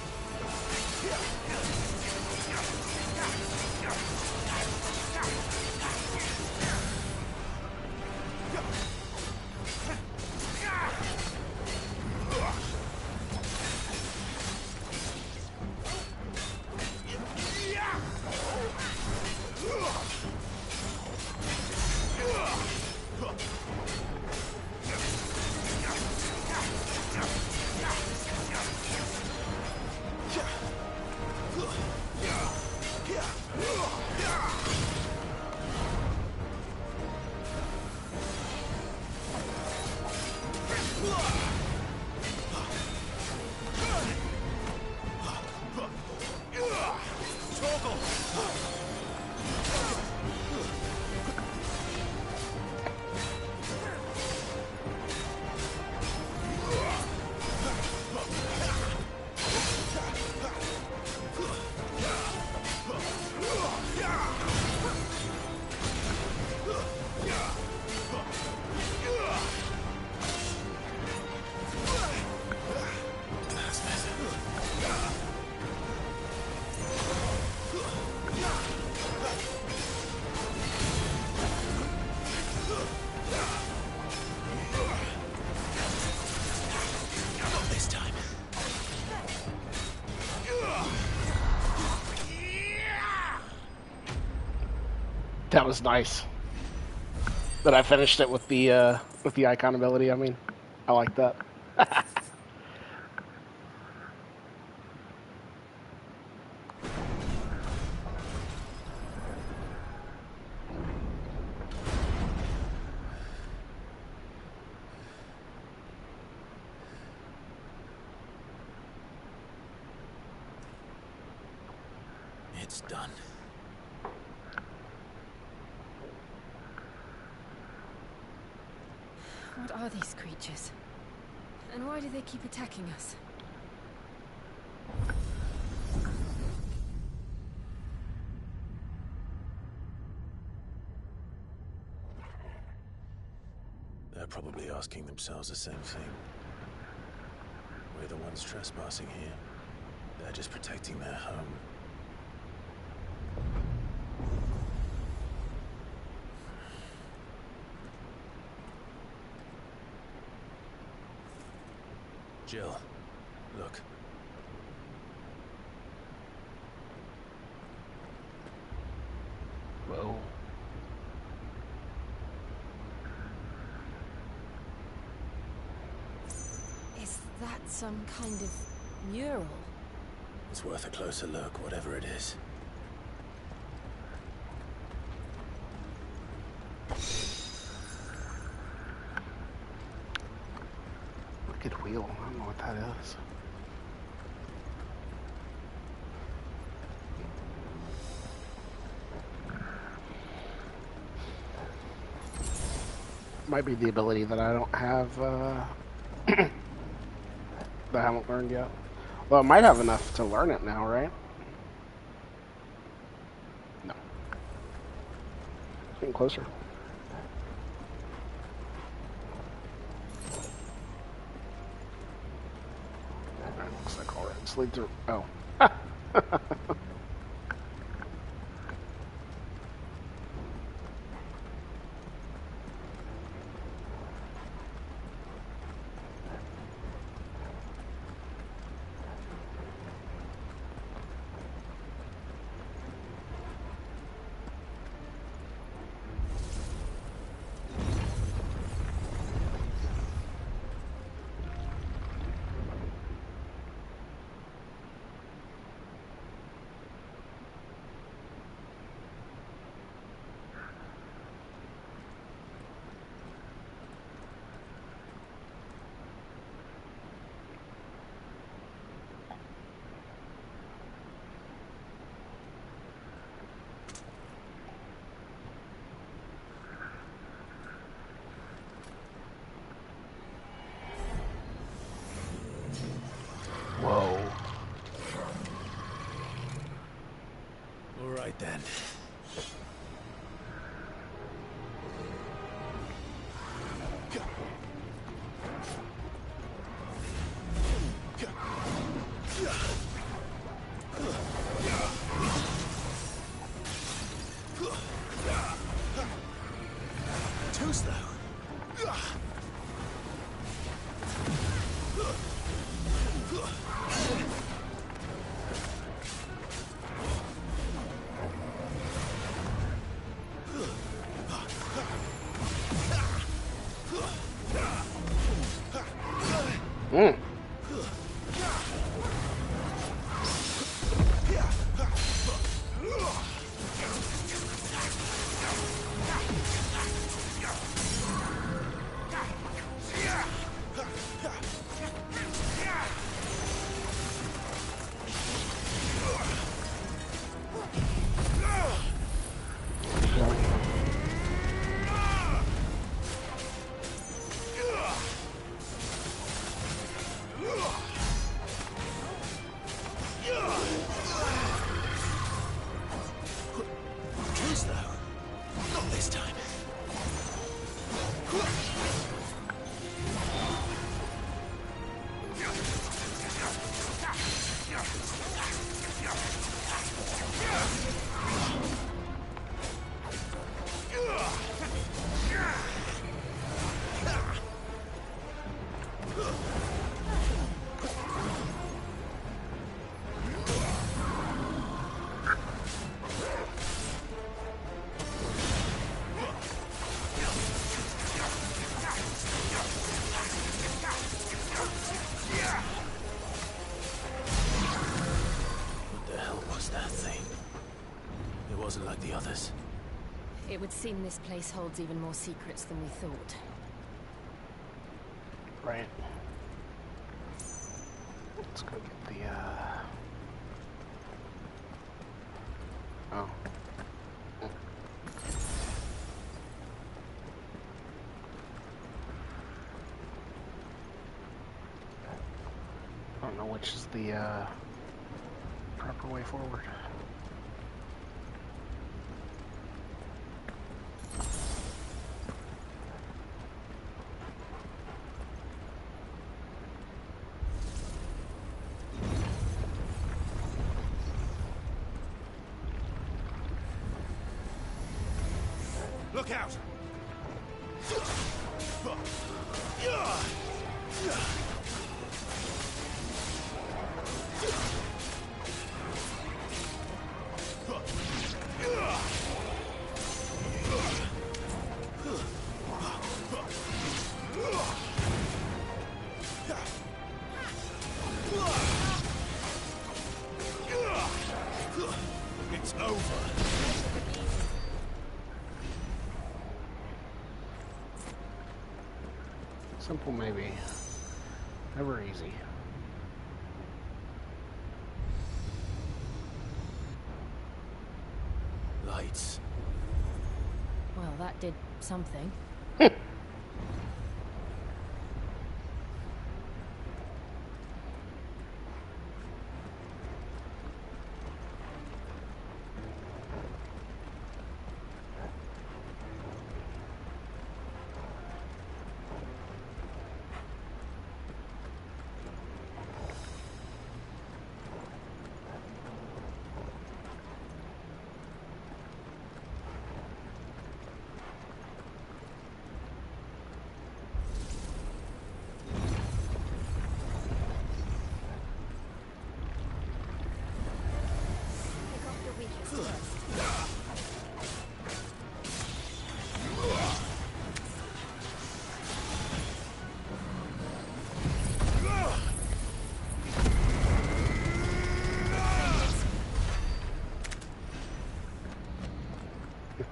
That was nice. That I finished it with the icon ability. I mean, I like that. It's done. What are these creatures? And why do they keep attacking us? They're probably asking themselves the same thing. We're the ones trespassing here. They're just protecting their home. Jill, look. Whoa. Is that some kind of mural? It's worth a closer look, whatever it is. Wicked wheel. I don't know what that is. Might be the ability that I don't have, that I haven't learned yet. Well, I might have enough to learn it now, right? No. Getting closer. Alright, looks like all right. Sleep through. Oh. right then. Too slow. Wasn't like the others. It would seem this place holds even more secrets than we thought. Right. Let's go get the, Oh. I don't know which is the, proper way forward. Look out! It's over. Simple, maybe. Never easy. Lights. Well, that did something.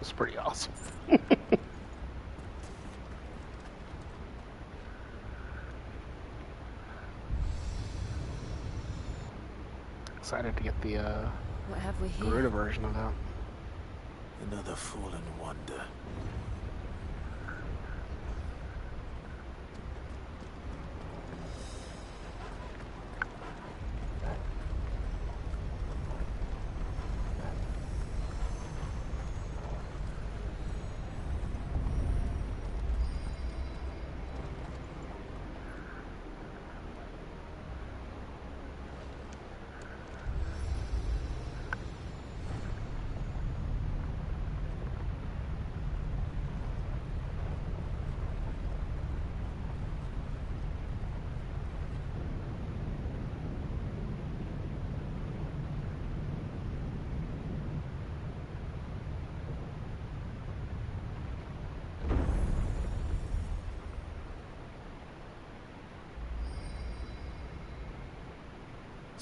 It's pretty awesome. Excited to get the What have we here? Garuda version of that. Another fallen wonder.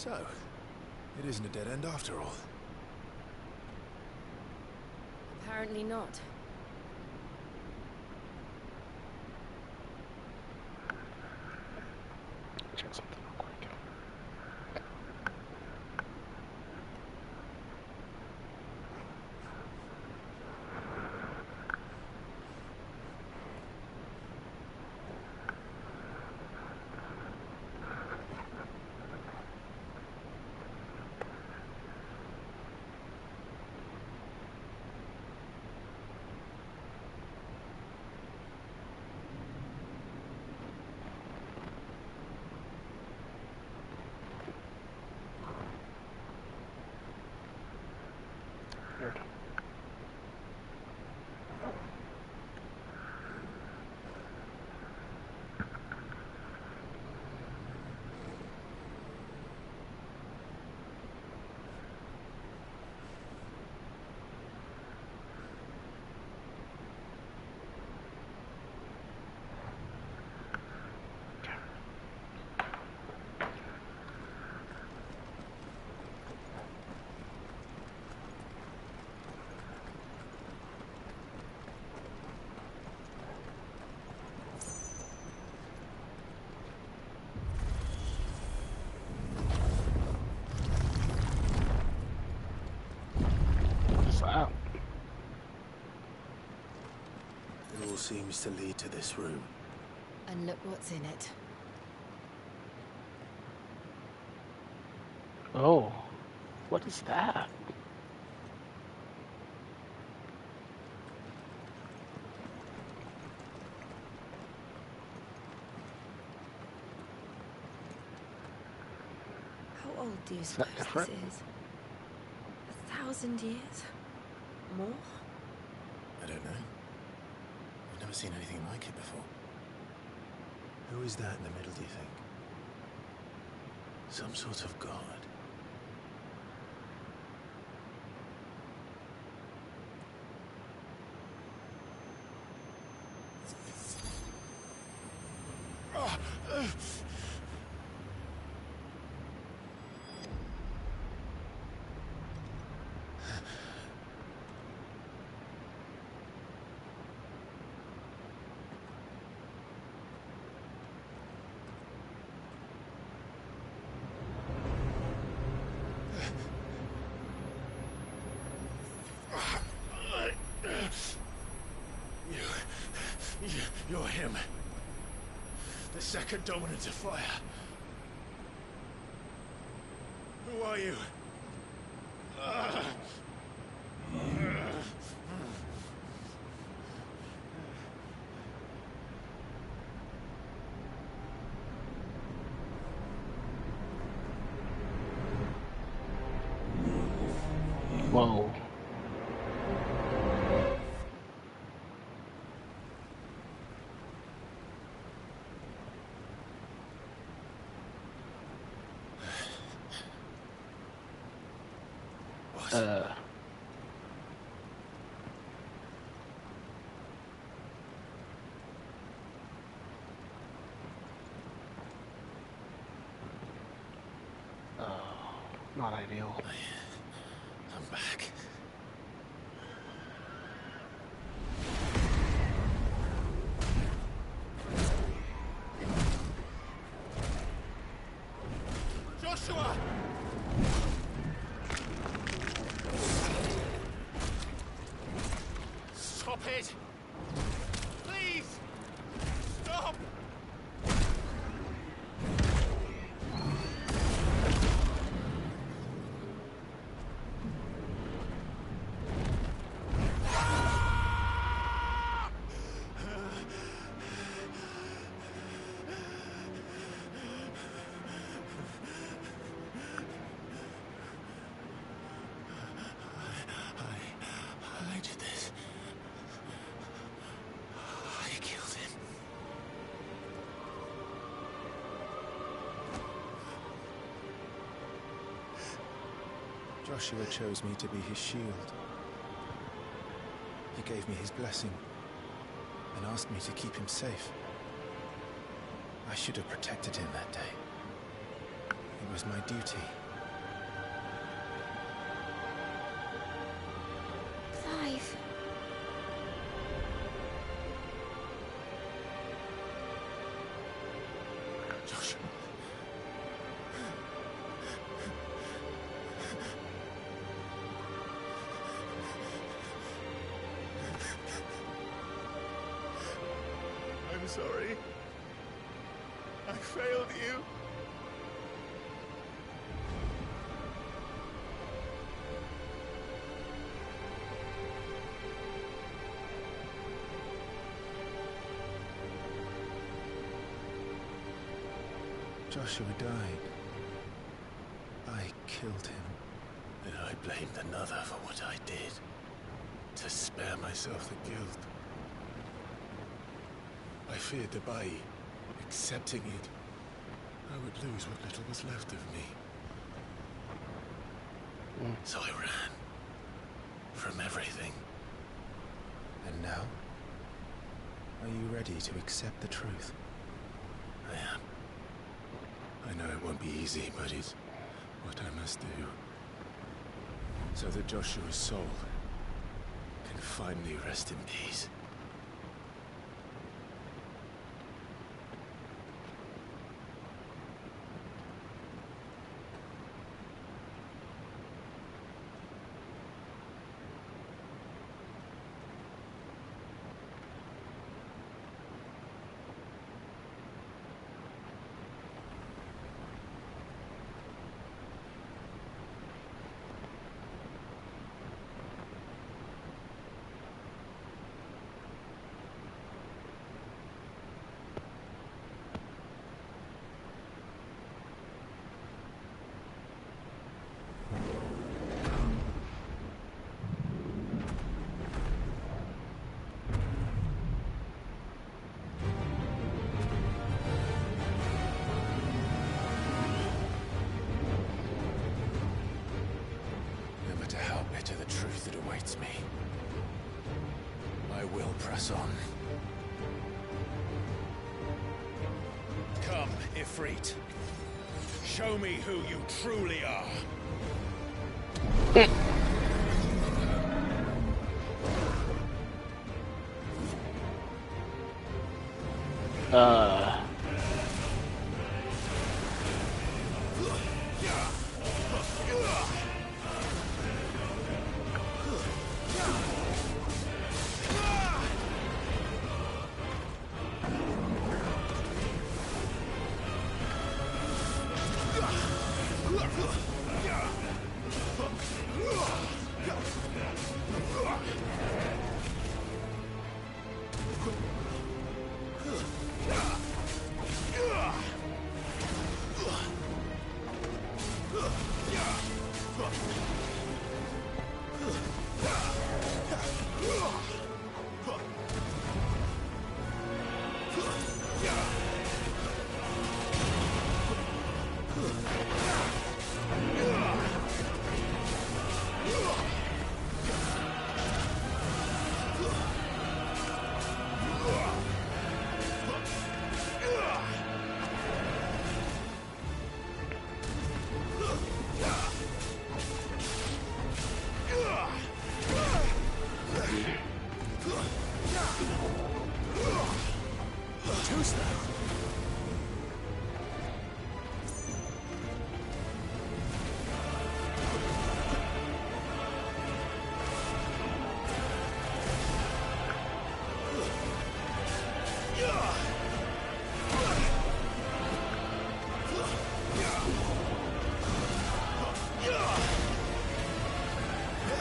So, it isn't a dead end after all. Apparently not. Check something real quick. Weird. What's that? It all seems to lead to this room. And look what's in it. Oh, what is that? How old do you Is that suppose different? this is? 1,000 years? More? I don't know. I've never seen anything like it before. Who is that in the middle, do you think? Some sort of god. You're him. The second dominant of fire. Who are you? Whoa. Not ideal. I'm back. Joshua! Stop it! Please! Stop! I did this. I killed him. Joshua chose me to be his shield. He gave me his blessing and asked me to keep him safe. I should have protected him that day. He was my duty. Clive. Josh. I'm sorry. I failed you. Joshua died. I killed him. And I blamed another for what I did. To spare myself the guilt. I feared that by accepting it, I would lose what little was left of me. So I ran. From everything. And now? Are you ready to accept the truth? I am. I know it won't be easy, but it's what I must do. So that Joshua's soul can finally rest in peace. To the truth that awaits me. I will press on. Come, Ifrit. Show me who you truly are.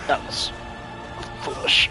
That was foolish.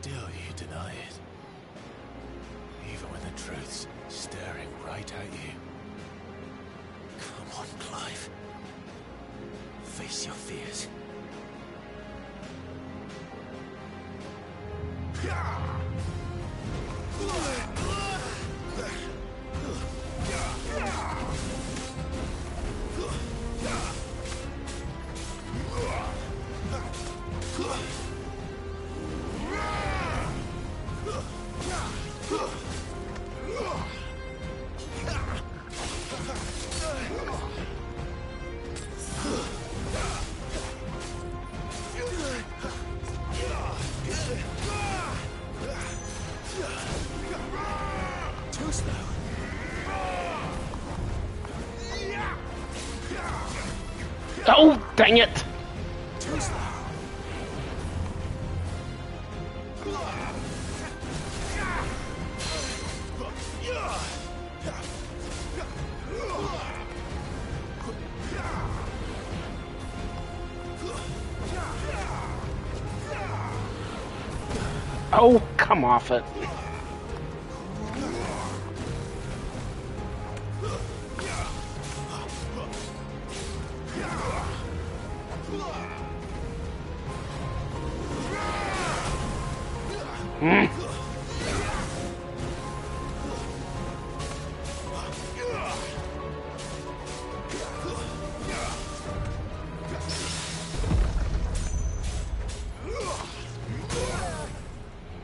still you deny it. Even when the truth's staring right at you. Come on, Clive. Face your fears. Too slow. Oh, dang it! Too slow. Oh, come off it. Hmm.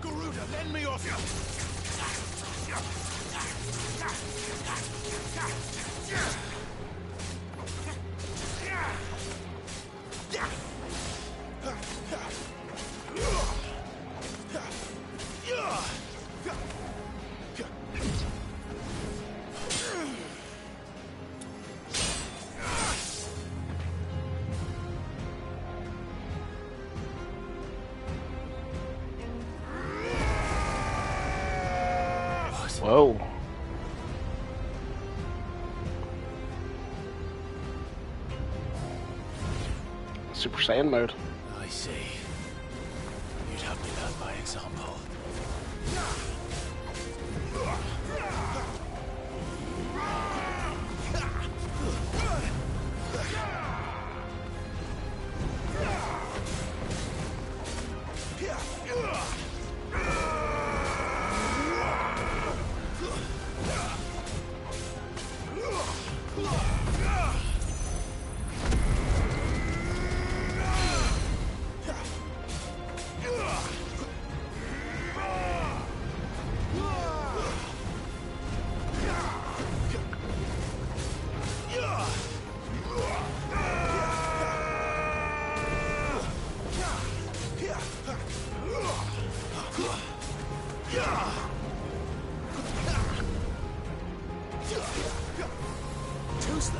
Garuda, lend me off you. Whoa. Super Saiyan mode. I see. You'd have me learn by example. Too slow.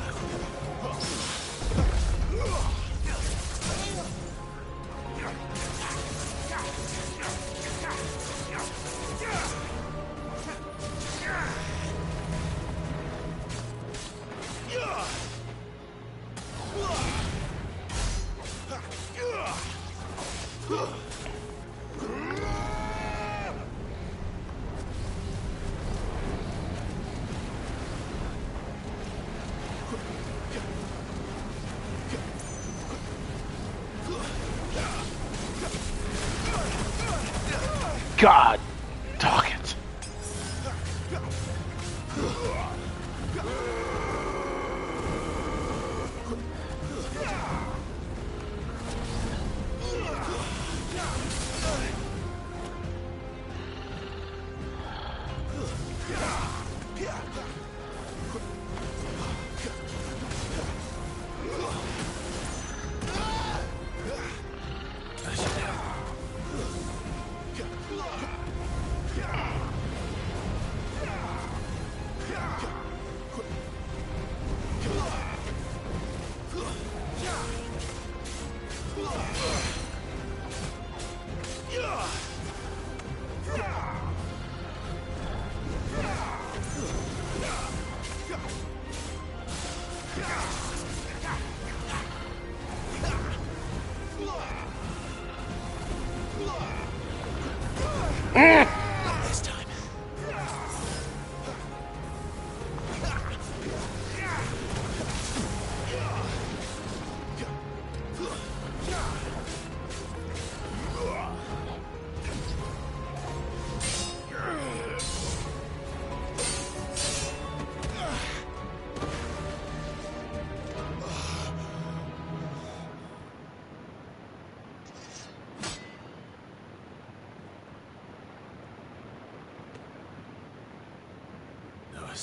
God, dog it.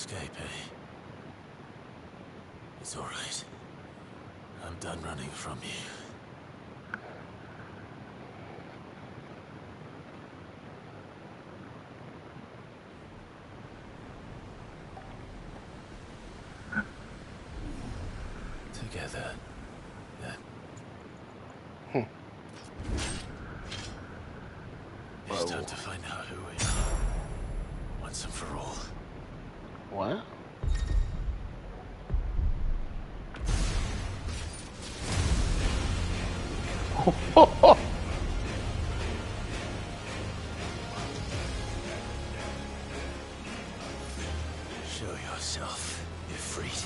escape, eh? It's all right. I'm done running from you. Together, then. It's time to find out who we are, once and for all. What? Show yourself, Ifrit.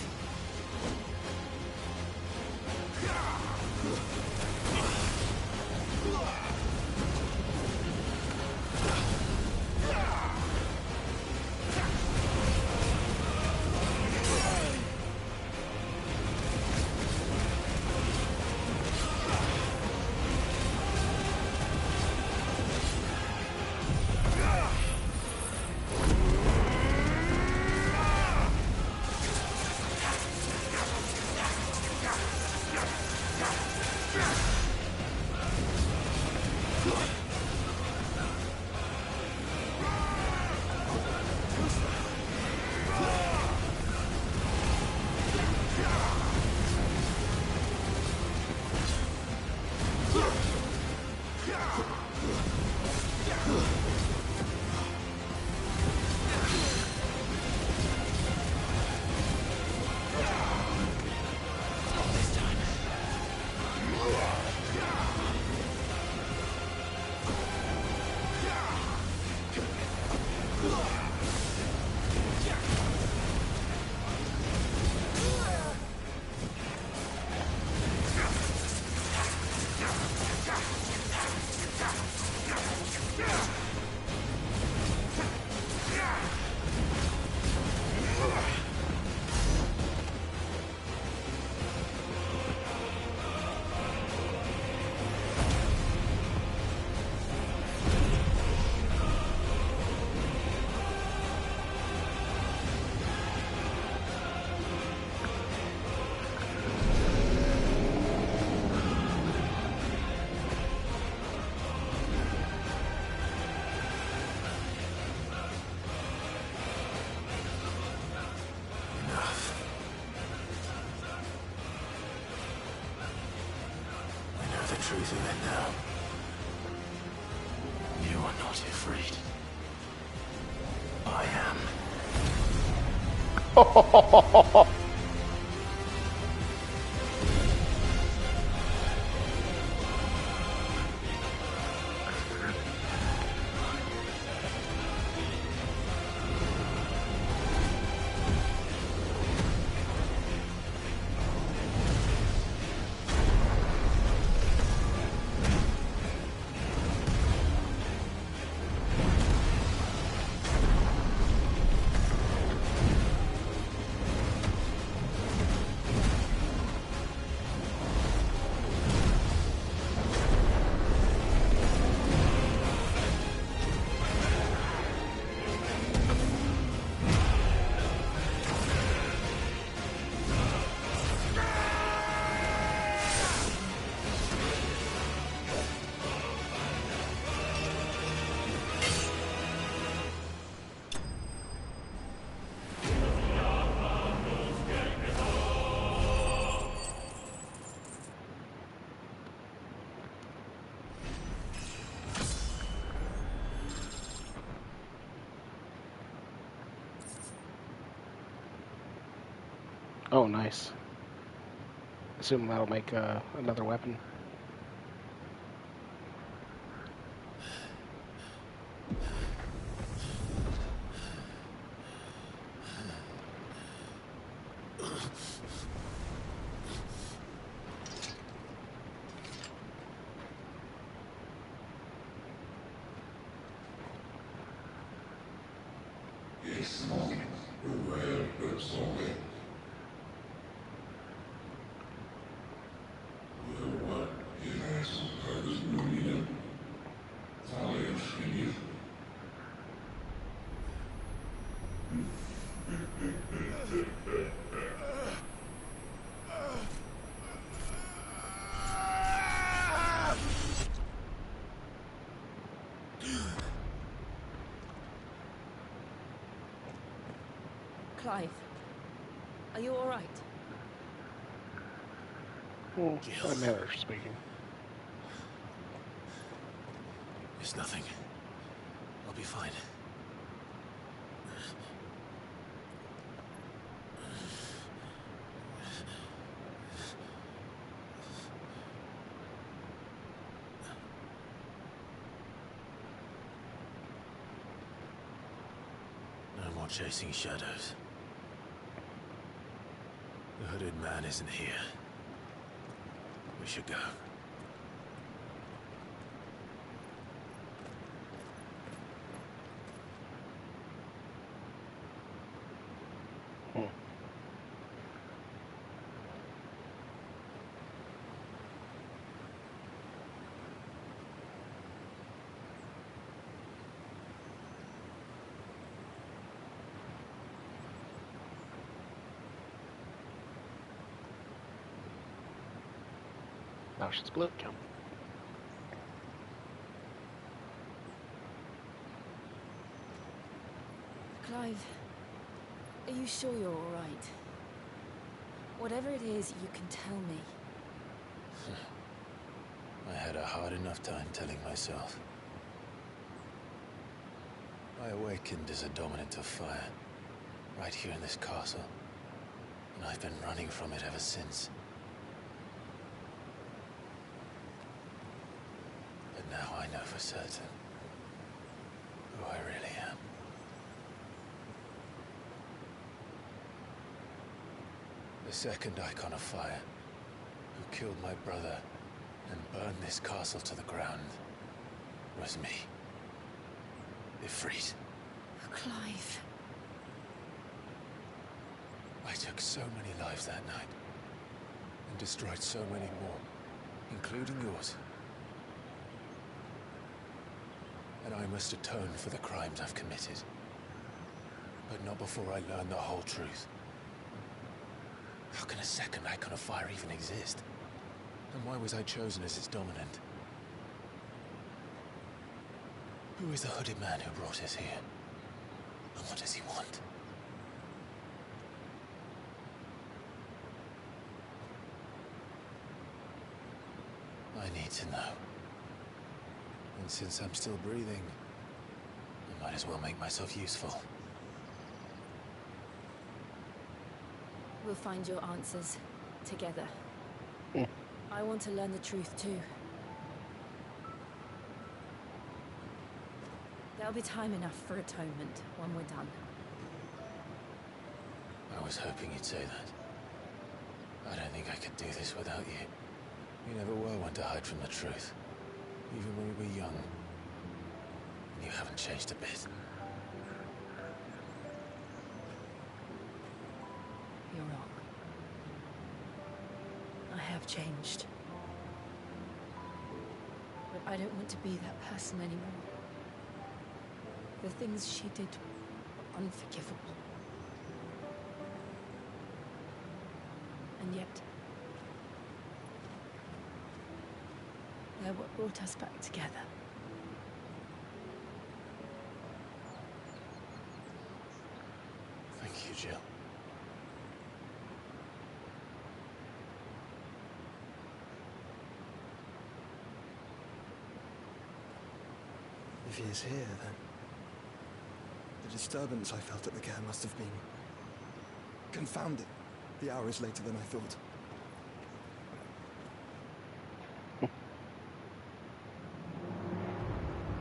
Truth of it now. You are not afraid. I am. Oh, nice. Assume that'll make another weapon. Clive, are you all right? Well, a manner of speaking. It's nothing. I'll be fine. No more chasing shadows. The hooded man isn't here. We should go. Now she's split jump. Clive, are you sure you're all right? Whatever it is, you can tell me. I had a hard enough time telling myself. I awakened as a dominant of fire, right here in this castle, and I've been running from it ever since. But now I know for certain who I really am. The second icon of fire, who killed my brother and burned this castle to the ground, was me. Ifrit. Clive. I took so many lives that night, and destroyed so many more, including yours. And I must atone for the crimes I've committed. But not before I learn the whole truth. How can a second icon of fire even exist? And why was I chosen as its dominant? Who is the hooded man who brought us here? And what does he want? I need to know. And since I'm still breathing, I might as well make myself useful. We'll find your answers together. I want to learn the truth too. There'll be time enough for atonement when we're done. I was hoping you'd say that. I don't think I could do this without you. You never were one to hide from the truth. Even when we were young. You haven't changed a bit. You're wrong. I have changed. But I don't want to be that person anymore. The things she did were unforgivable. And yet, they're what brought us back together. Thank you, Jill. If he is here, then the disturbance I felt at the care must have been confounding. The hour is later than I thought.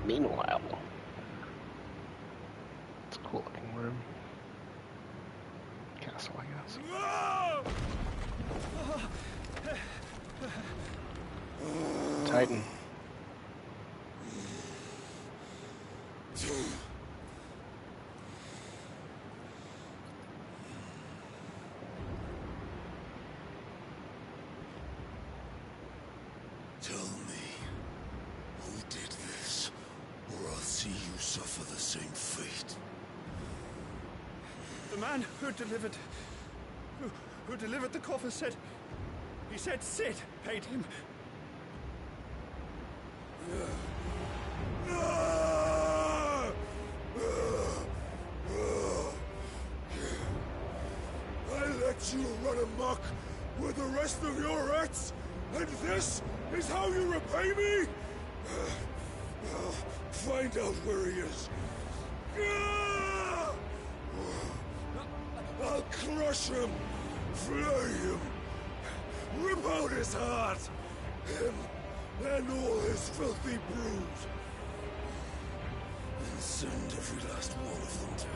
Meanwhile, it's a cool looking room. Castle, I guess. Titan. Tell me, who did this, or I'll see you suffer the same fate. The man who delivered the coffer said... He said Sid paid him. let you run amok with the rest of your rats, and this is how you repay me? Find out where he is. I'll crush him, flay him, rip out his heart, him and all his filthy brood, and send every last one of them to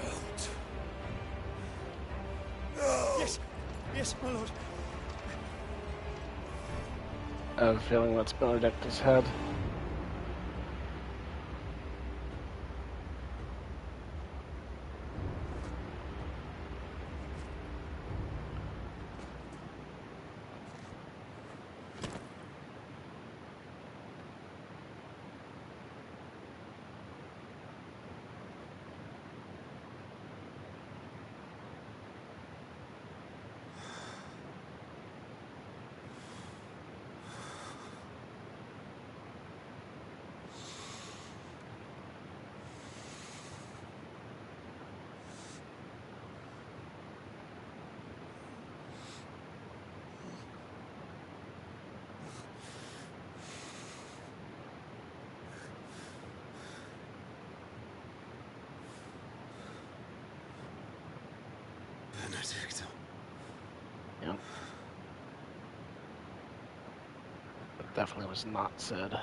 hell. Out. No! Yes, yes, my lord. I have a feeling that's Benedicta's head. Benedicta. Yep. It definitely was not said.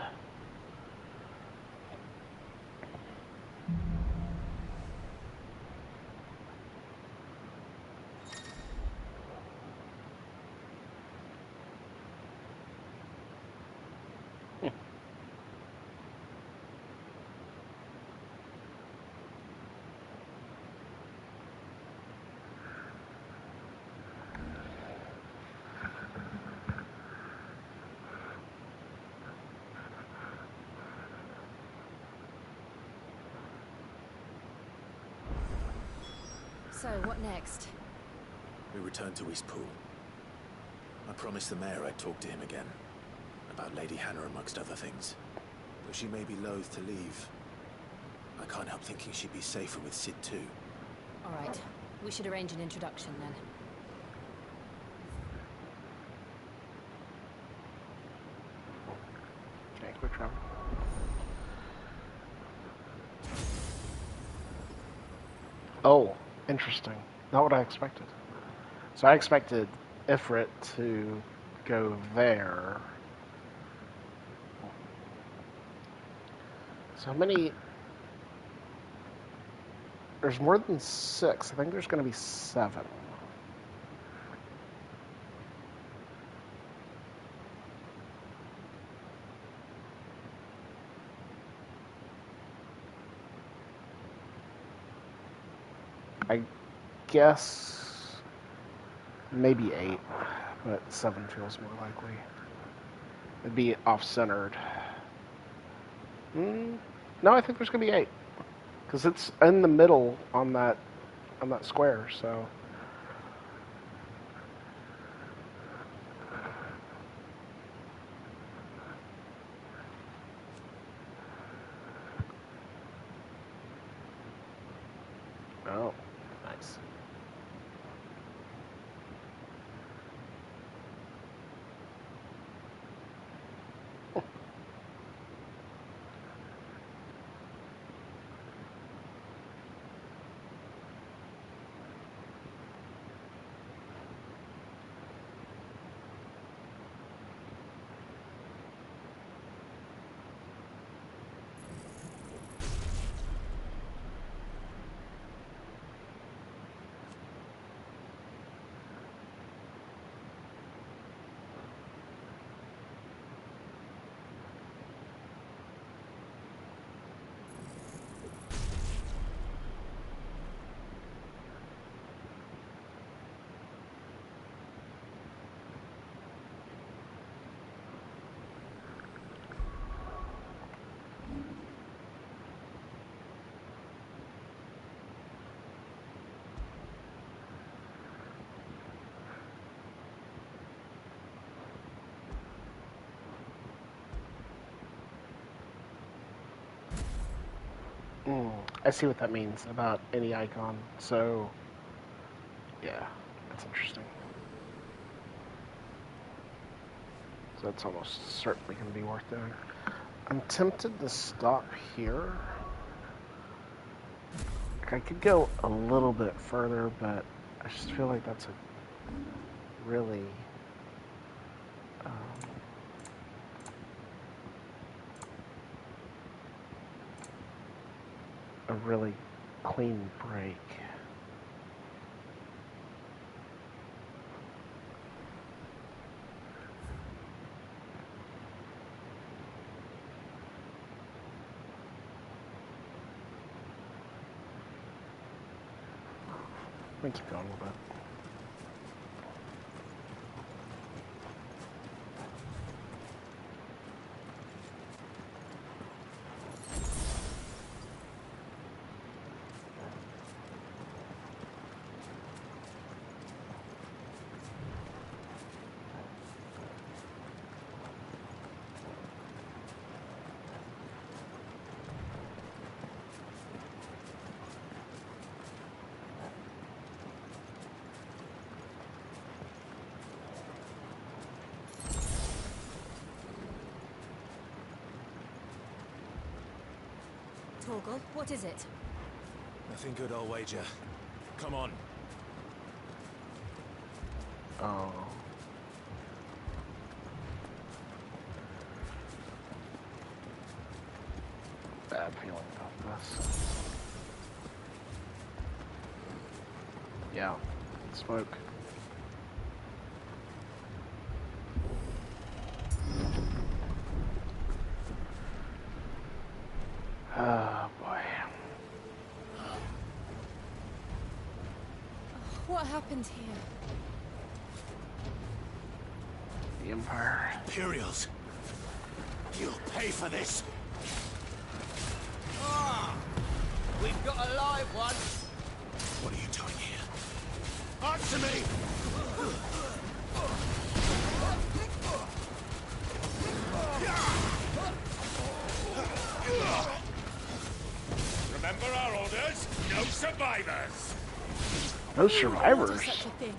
So, what next? We return to Eastpool. I promised the mayor I'd talk to him again. About Lady Hannah amongst other things. Though she may be loath to leave. I can't help thinking she'd be safer with Sid too. Alright, we should arrange an introduction then. Okay, quick travel. Oh, interesting. Not what I expected. So I expected Ifrit to go there. So how many... There's more than 6. I think there's going to be 7. I guess maybe 8, but 7 feels more likely. It'd be off-centered. No, I think there's going to be 8. Because it's in the middle on that square, so... Oh, nice. I see what that means about any icon. So Yeah, that's interesting. So that's almost certainly going to be worth doing. I'm tempted to stop here. I could go a little bit further, but I just feel like that's a really clean break. Let me keep going a little bit. Torgal, what is it? Nothing good, I'll wager. Come on. Oh. Bad feeling about this. Yeah. Smoke. Oh boy. What happened here? The Empire. Imperials. You'll pay for this. We've got a live one. What are you doing here? Answer me! Remember our orders? No survivors! No survivors? Such a thing.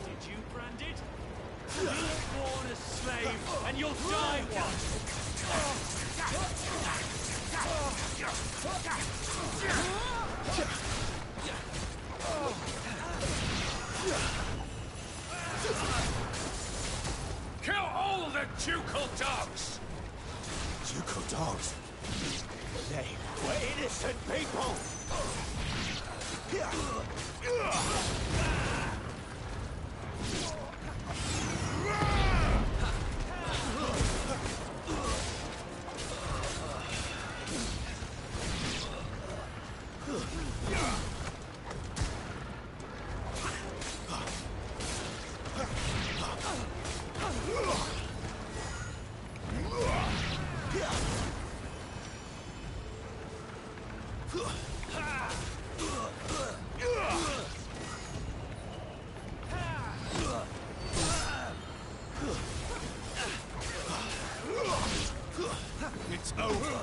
Did you, Branded? You were born a slave, and you'll die one! Kill all the ducal dogs! Ducal dogs? They were innocent people! It's over.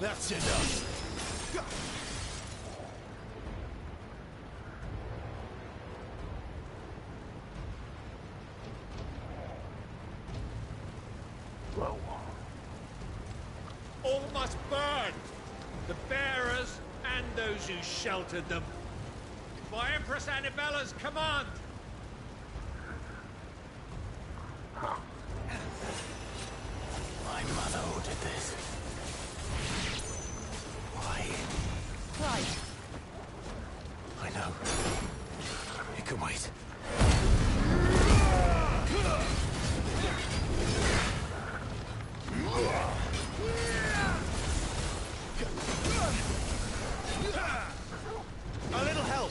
That's enough. Whoa. All must burn! The bearers and those who sheltered them. By Empress Annabella's command! My mother ordered this. Why? Right. I know. It can wait. A little help!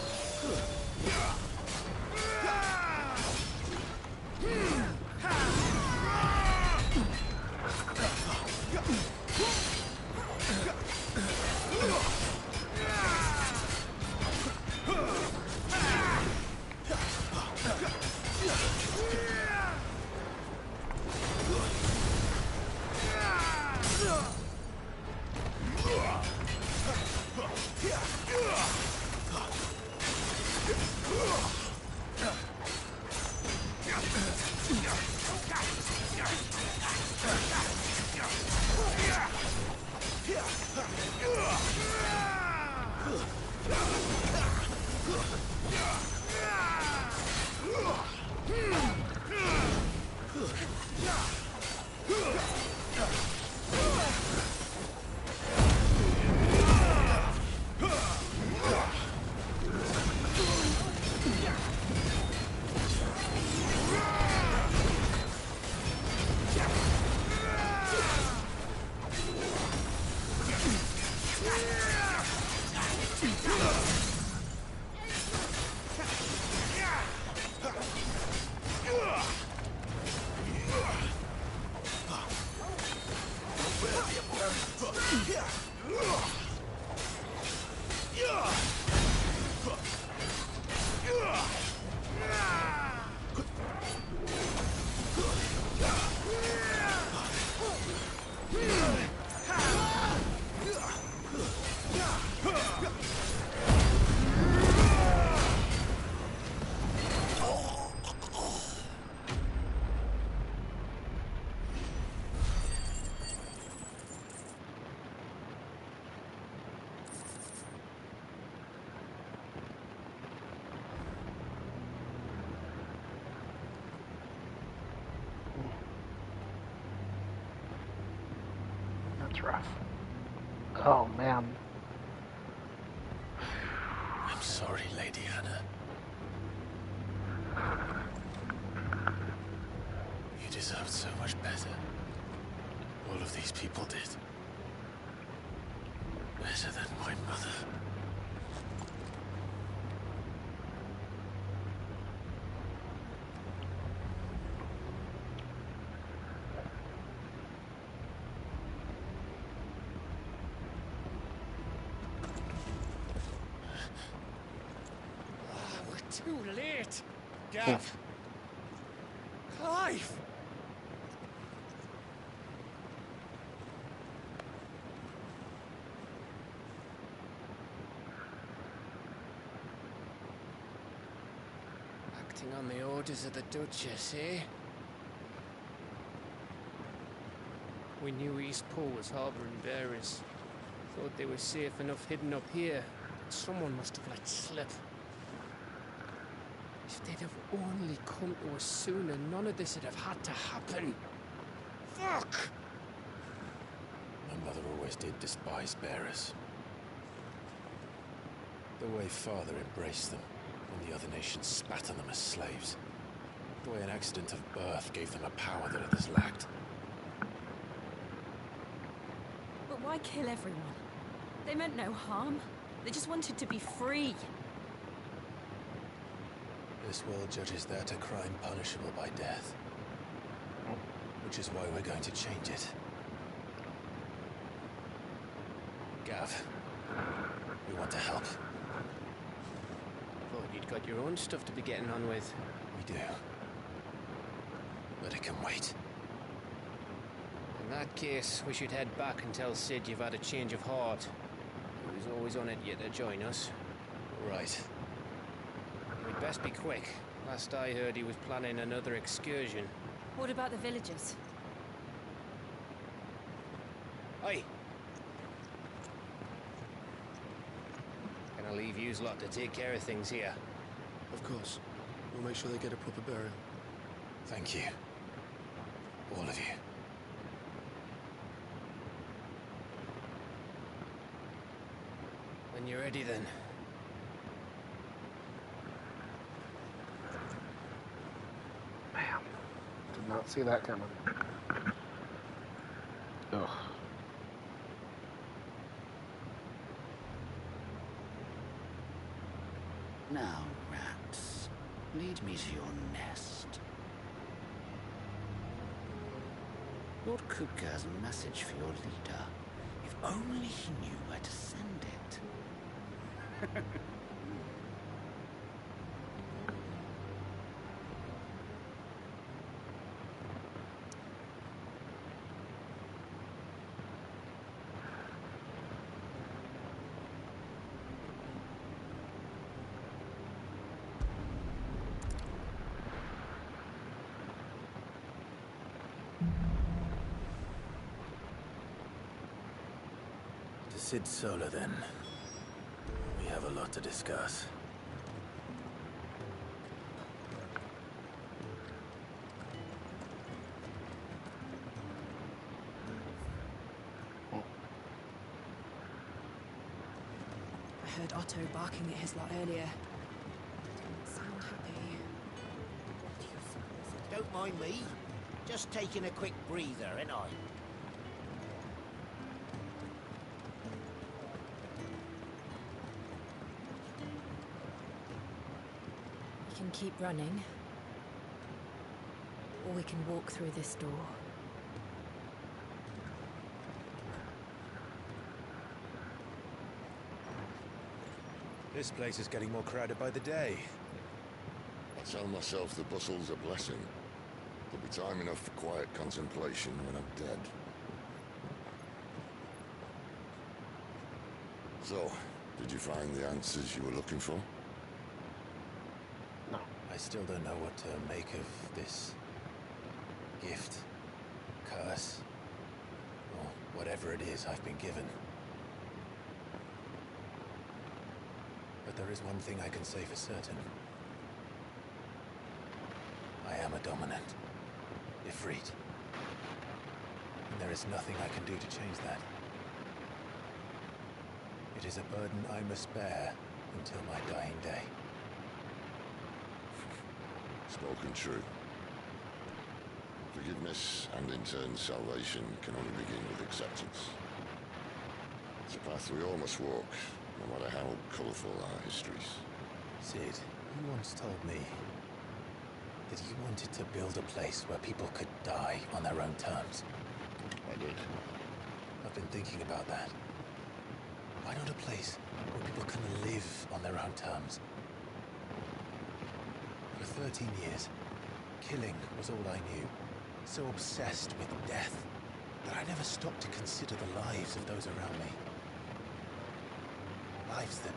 That's rough. Oh, man. I'm sorry, Lady Hannah. You deserved so much better. All of these people did. Better than my mother. Too late! Gav! Clive! Acting on the orders of the Duchess, eh? We knew East Pool was harboring bearers. Thought they were safe enough hidden up here, but someone must have let slip. If they'd have only come to us sooner, none of this would have had to happen. Fuck! My mother always did despise bearers. The way Father embraced them, when the other nations spat on them as slaves. The way an accident of birth gave them a power that others lacked. But why kill everyone? They meant no harm. They just wanted to be free. This world judges that a crime punishable by death. Which is why we're going to change it. Gav, we want to help. Thought you'd got your own stuff to be getting on with. We do. But it can wait. In that case, we should head back and tell Sid you've had a change of heart. He was always on it yet to join us. Right. We'd best be quick. Last I heard, he was planning another excursion. What about the villagers? Aye. Can I leave yous lot to take care of things here? Of course. We'll make sure they get a proper burial. Thank you. All of you. When you're ready, then. Did not see that coming. Ugh. Now, rats, lead me to your nest. Lord Kupka has a message for your leader. If only he knew where to send it. To Sid Solar, then. We have a lot to discuss. I heard Otto barking at his lot earlier. Didn't sound happy. Don't mind me. Just taking a quick breather, ain't I? We can keep running. Or we can walk through this door. This place is getting more crowded by the day. I tell myself the bustle's a blessing. There'll be time enough for quiet contemplation when I'm dead. So, did you find the answers you were looking for? No. I still don't know what to make of this gift, curse, or whatever it is I've been given. But there is one thing I can say for certain. I am a dominant, Ifrit. And there is nothing I can do to change that. It is a burden I must bear until my dying day. Spoken true. Forgiveness and in turn salvation can only begin with acceptance. It's a path we all must walk, no matter how colourful our histories. Sid, you once told me that you wanted to build a place where people could die on their own terms. I did. I've been thinking about that. Why not a place where people can live on their own terms? For 13 years, killing was all I knew. So obsessed with death that I never stopped to consider the lives of those around me. Lives that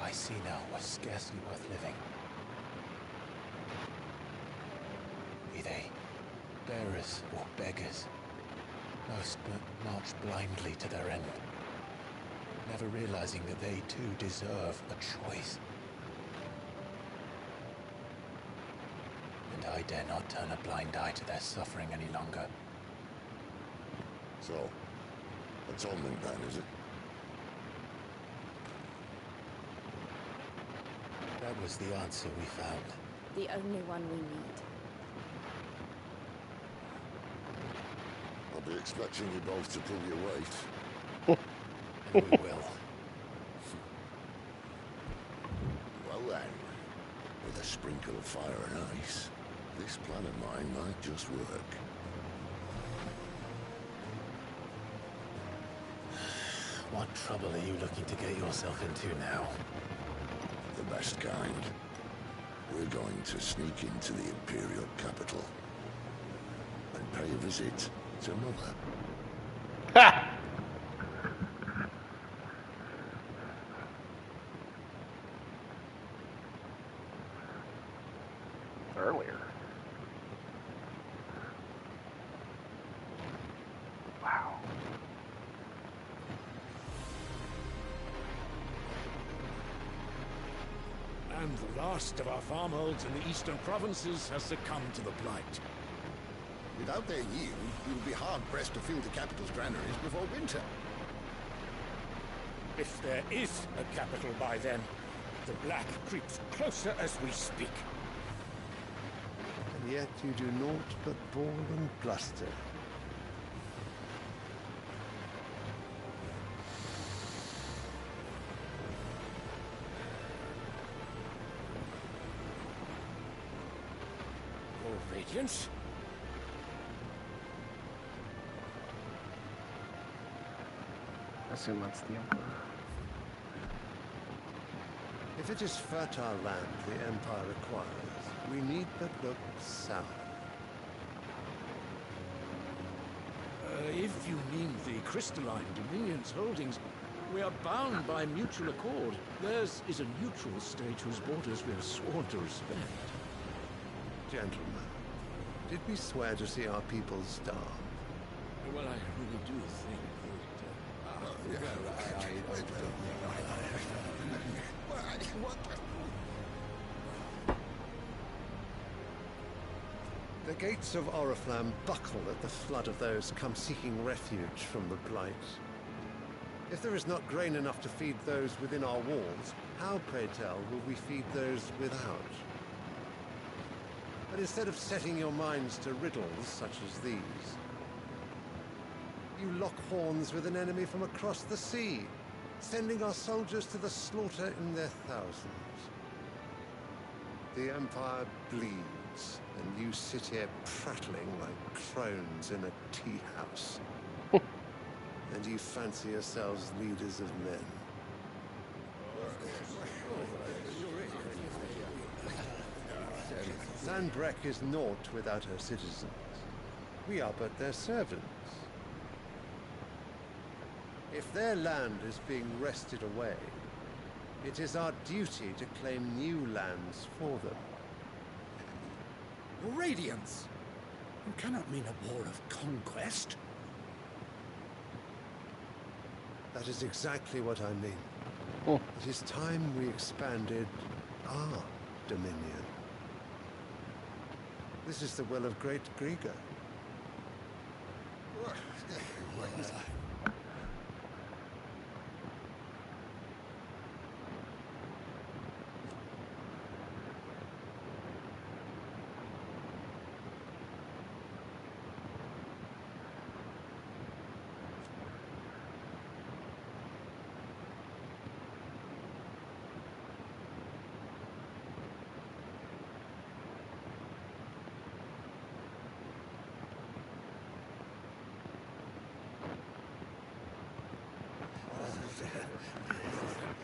I see now were scarcely worth living. Be they bearers or beggars, most march blindly to their end, never realizing that they too deserve a choice. and I dare not turn a blind eye to their suffering any longer. So, atonement then, is it? That was the answer we found. The only one we need. I'll be expecting you both to pull your weight. And we will. Well then, with a sprinkle of fire and ice, this plan of mine might just work. What trouble are you looking to get yourself into now? The best kind. We're going to sneak into the Imperial capital and pay a visit to Mother. Ha! Earlier. Wow. And the last of our farmholds in the eastern provinces has succumbed to the blight. Without their yield, we will be hard-pressed to fill the capital's granaries before winter. If there is a capital by then, the black creeps closer as we speak. And yet you do naught but bawl and bluster. Your Radiance? I assume that's the Emperor. If it is fertile land the Empire requires, we need but look south. If you mean the crystalline Dominion's holdings, we are bound by mutual accord. Theirs is a neutral state whose borders we are sworn to respect. Gentlemen, did we swear to see our people starve? Well, I really do think The gates of Oriflamme buckle at the flood of those come seeking refuge from the blight. If there is not grain enough to feed those within our walls, how, pray tell, will we feed those without? But instead of setting your minds to riddles such as these, you lock horns with an enemy from across the sea, sending our soldiers to the slaughter in their thousands. The Empire bleeds, and you sit here prattling like crones in a tea house. And you fancy yourselves leaders of men. Sanbreque is naught without her citizens. We are but their servants. If their land is being wrested away, it is our duty to claim new lands for them. Your Radiance! You cannot mean a war of conquest. That is exactly what I mean. It is time we expanded our dominion. This is the will of great Grieger.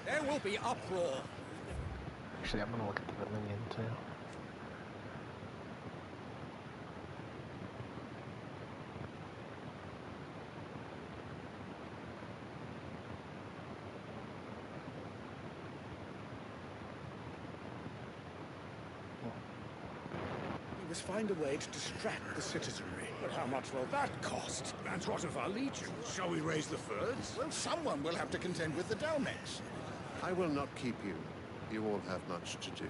there will be uproar. Actually, I'm gonna look at the Dominion too. We must find a way to distract the citizenry. But how much will that cost? And what of our legions? Shall we raise the furs? Well, someone will have to contend with the Dalmex. I will not keep you. You all have much to do.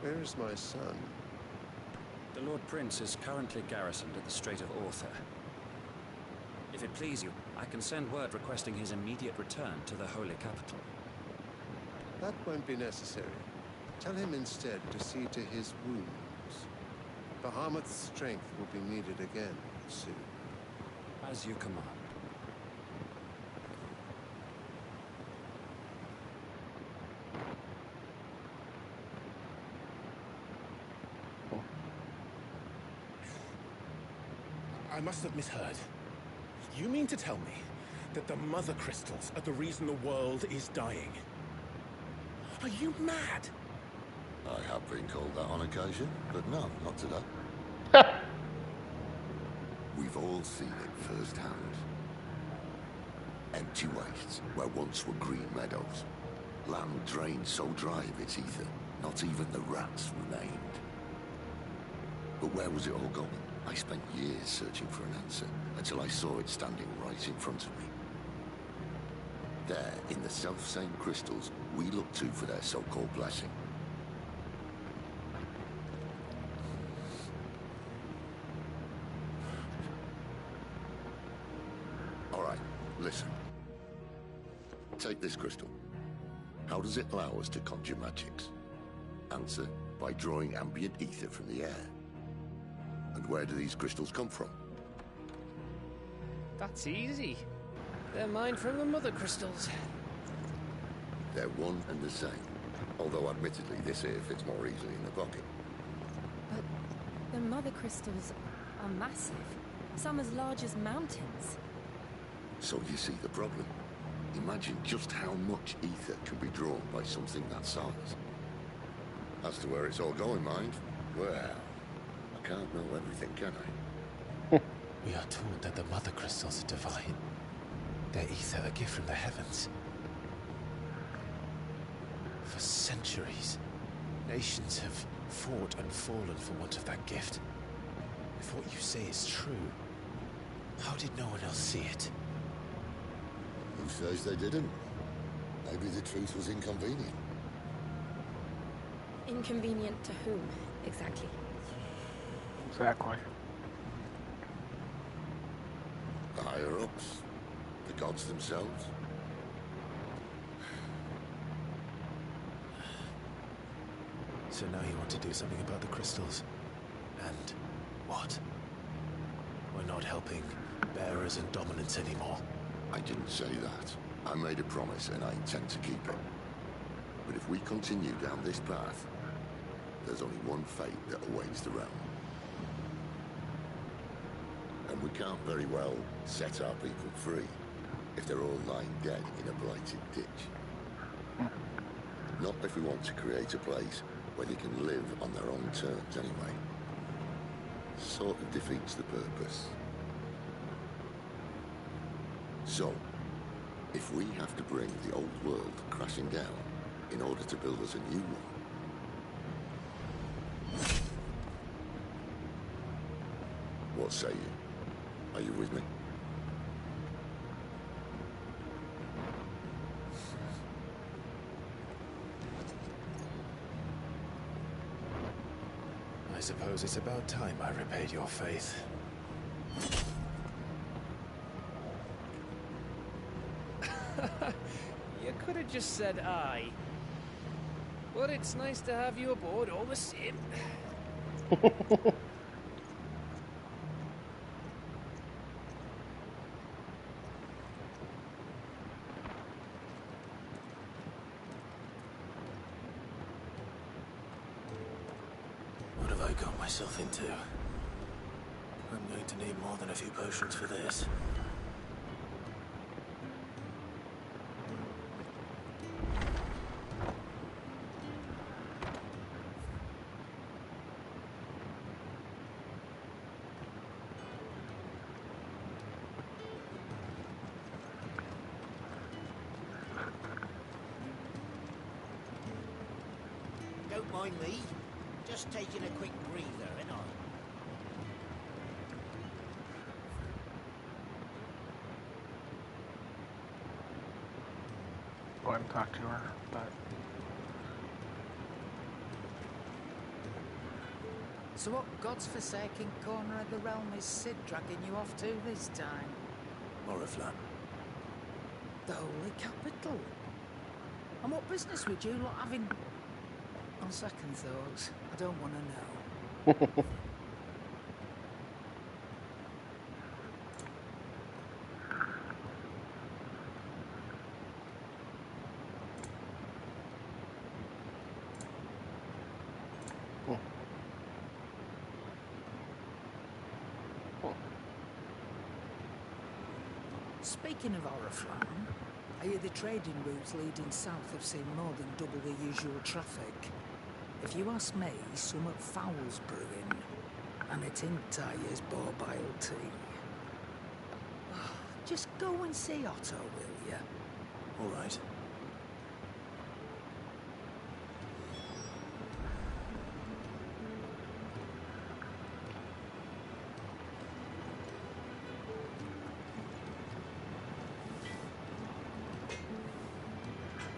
Where is my son? The Lord Prince is currently garrisoned at the Strait of Arthur. If it please you, I can send word requesting his immediate return to the Holy Capital. That won't be necessary. Tell him instead to see to his wounds. Bahamut's strength will be needed again soon. As you command. I must have misheard. You mean to tell me that the Mother Crystals are the reason the world is dying? Are you mad? I have been called that on occasion, but no, not today. We've all seen it firsthand. Empty wastes where once were green meadows. Land drained so dry of its ether, not even the rats remained. But where was it all going? I spent years searching for an answer, until I saw it standing right in front of me. There, in the self-same crystals we look to for their so-called blessing. All right, listen. Take this crystal. How does it allow us to conjure magics? Answer, by drawing ambient ether from the air. And where do these crystals come from? That's easy. They're mined from the Mother Crystals. They're one and the same. Although admittedly this here fits more easily in the pocket. But the Mother Crystals are massive. Some as large as mountains. So you see the problem. Imagine just how much ether can be drawn by something that size. As to where it's all going, mind? Well, I can't know everything, can I? We are told that the Mother Crystals are divine. Their ether a gift from the heavens. For centuries, nations have fought and fallen for want of that gift. If what you say is true, how did no one else see it? Who says they didn't? Maybe the truth was inconvenient. Inconvenient to whom, exactly? Exactly. The higher-ups? The gods themselves? So now you want to do something about the crystals? And what? We're not helping bearers and dominants anymore. I didn't say that. I made a promise and I intend to keep it. But if we continue down this path, there's only one fate that awaits the realm. And we can't very well set our people free if they're all lying dead in a blighted ditch. Not if we want to create a place where they can live on their own terms anyway. Sort of defeats the purpose. So, if we have to bring the old world crashing down in order to build us a new one, what say you? Are you with me? I suppose it's about time I repaid your faith. You could have just said aye. But it's nice to have you aboard all the same. What have I got myself into? I'm going to need more than a few potions for this. Don't mind me. Just taking a quick breather, ain't I? Go ahead and talk to her, but So what god's forsaken corner of the realm is Sid dragging you off to this time? Oriflamme. The Holy Capital. And what business would you lot having? On second thoughts, I don't want to know. Speaking of Oriflamme, I hear the trading routes leading south have seen more than double the usual traffic. If you ask me, somewhat foul's brewing, and it's in Tyre's borbile tea. Just go and see Otto, will you? All right.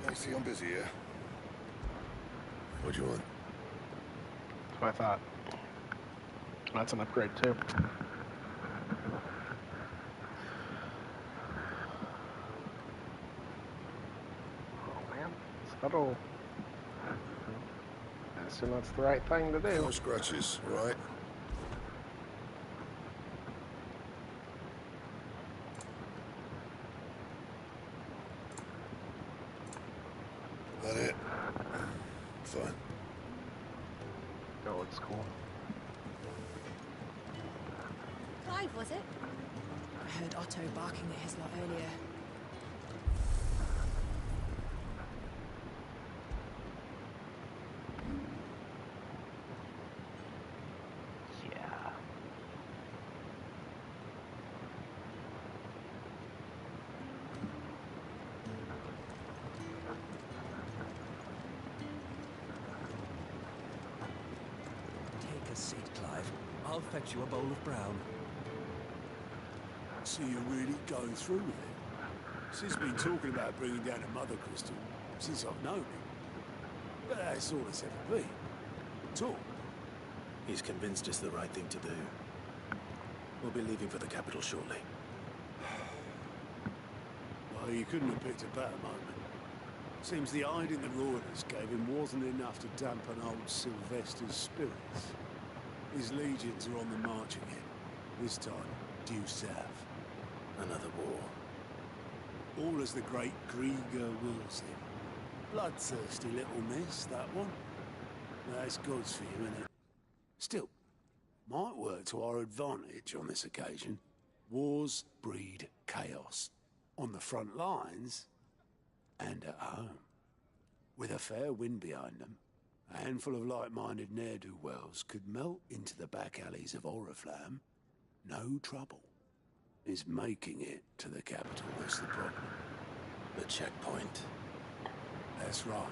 I see I'm busy here. What do you want? That's what I thought. That's an upgrade too. Oh man, subtle. I assume that's the right thing to do. No scratches, right? That it? Fine. Oh, it's cool. Clive, was it? I heard Otto barking at his lot earlier. Yeah. Take a seat, Clive. I'll fetch you a bowl of brown. So you're really going through with it? Sid's been talking about bringing down a mother crystal since I've known him. But that's all it's ever been. Talk. He's convinced it's the right thing to do. We'll be leaving for the capital shortly. Well, you couldn't have picked a better moment. Seems the hiding the Royalists gave him wasn't enough to dampen old Sylvester's spirits. His legions are on the march again. This time, due south. Another war. All as the great Grieger wills him. Bloodthirsty little miss, that one. That's God's for you, innit? Still, might work to our advantage on this occasion. Wars breed chaos. On the front lines, and at home. With a fair wind behind them, a handful of like-minded ne'er-do-wells could melt into the back alleys of Oriflamme. No trouble. Is making it to the capital that's the problem. The checkpoint. That's right.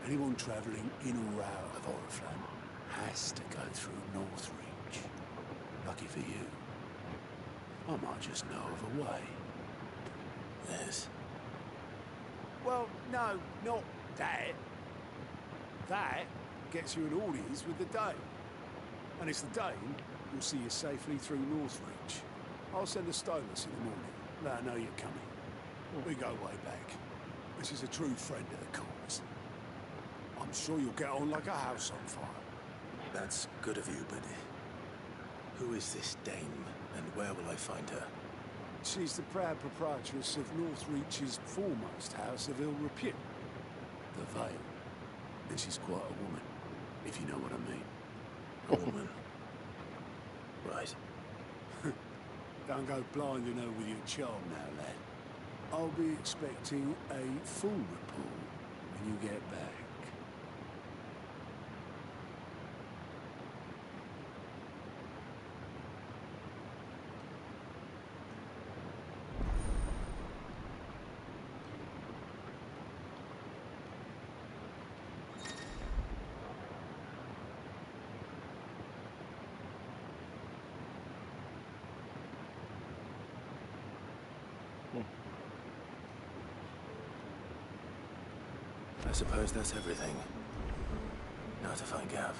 Anyone travelling in or out of Oriflamme has to go through Northreach. Lucky for you, I might just know of a way. Yes. Well, no, not that. That gets you an audience with the Dane. And it's the Dane who'll see you safely through Northreach. I'll send a Stolas in the morning. Let her know you're coming. We go way back. She's a true friend of the cause. I'm sure you'll get on like a house on fire. That's good of you, but who is this dame, and where will I find her? She's the proud proprietress of Northreach's foremost house of ill repute, the Vale. And she's quite a woman, if you know what I mean. A woman. Right. Don't go blinding her with your charm now, lad. I'll be expecting a full report when you get back. I suppose that's everything. Now to find Gav.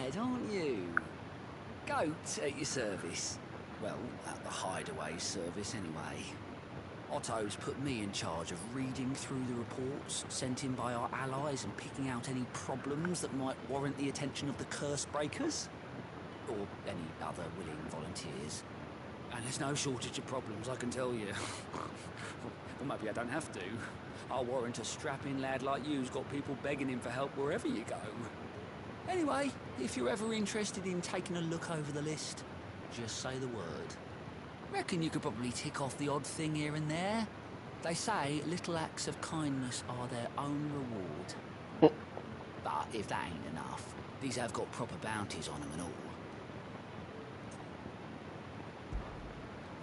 lad, aren't you? Goat at your service. Well, at the hideaway service anyway. Otto's put me in charge of reading through the reports sent in by our allies and picking out any problems that might warrant the attention of the curse breakers. Or any other willing volunteers. And there's no shortage of problems, I can tell you. Well, maybe I don't have to. I'll warrant a strapping lad like you's got people begging him for help wherever you go. Anyway, if you're ever interested in taking a look over the list, just say the word. Reckon you could probably tick off the odd thing here and there. They say little acts of kindness are their own reward. But if that ain't enough, these have got proper bounties on them and all.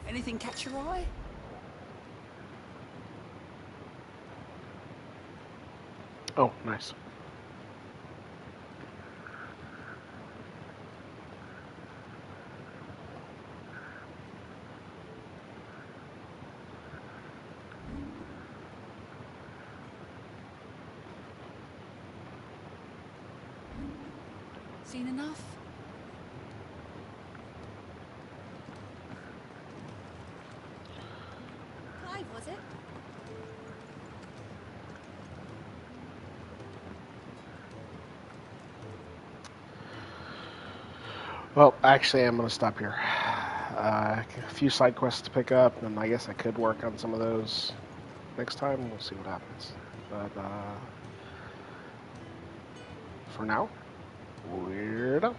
Anything catch your eye? Oh, nice. Seen enough? Clive, was it? Well, actually, I'm going to stop here. A few side quests to pick up, and I guess I could work on some of those next time. We'll see what happens. But for now, we're done.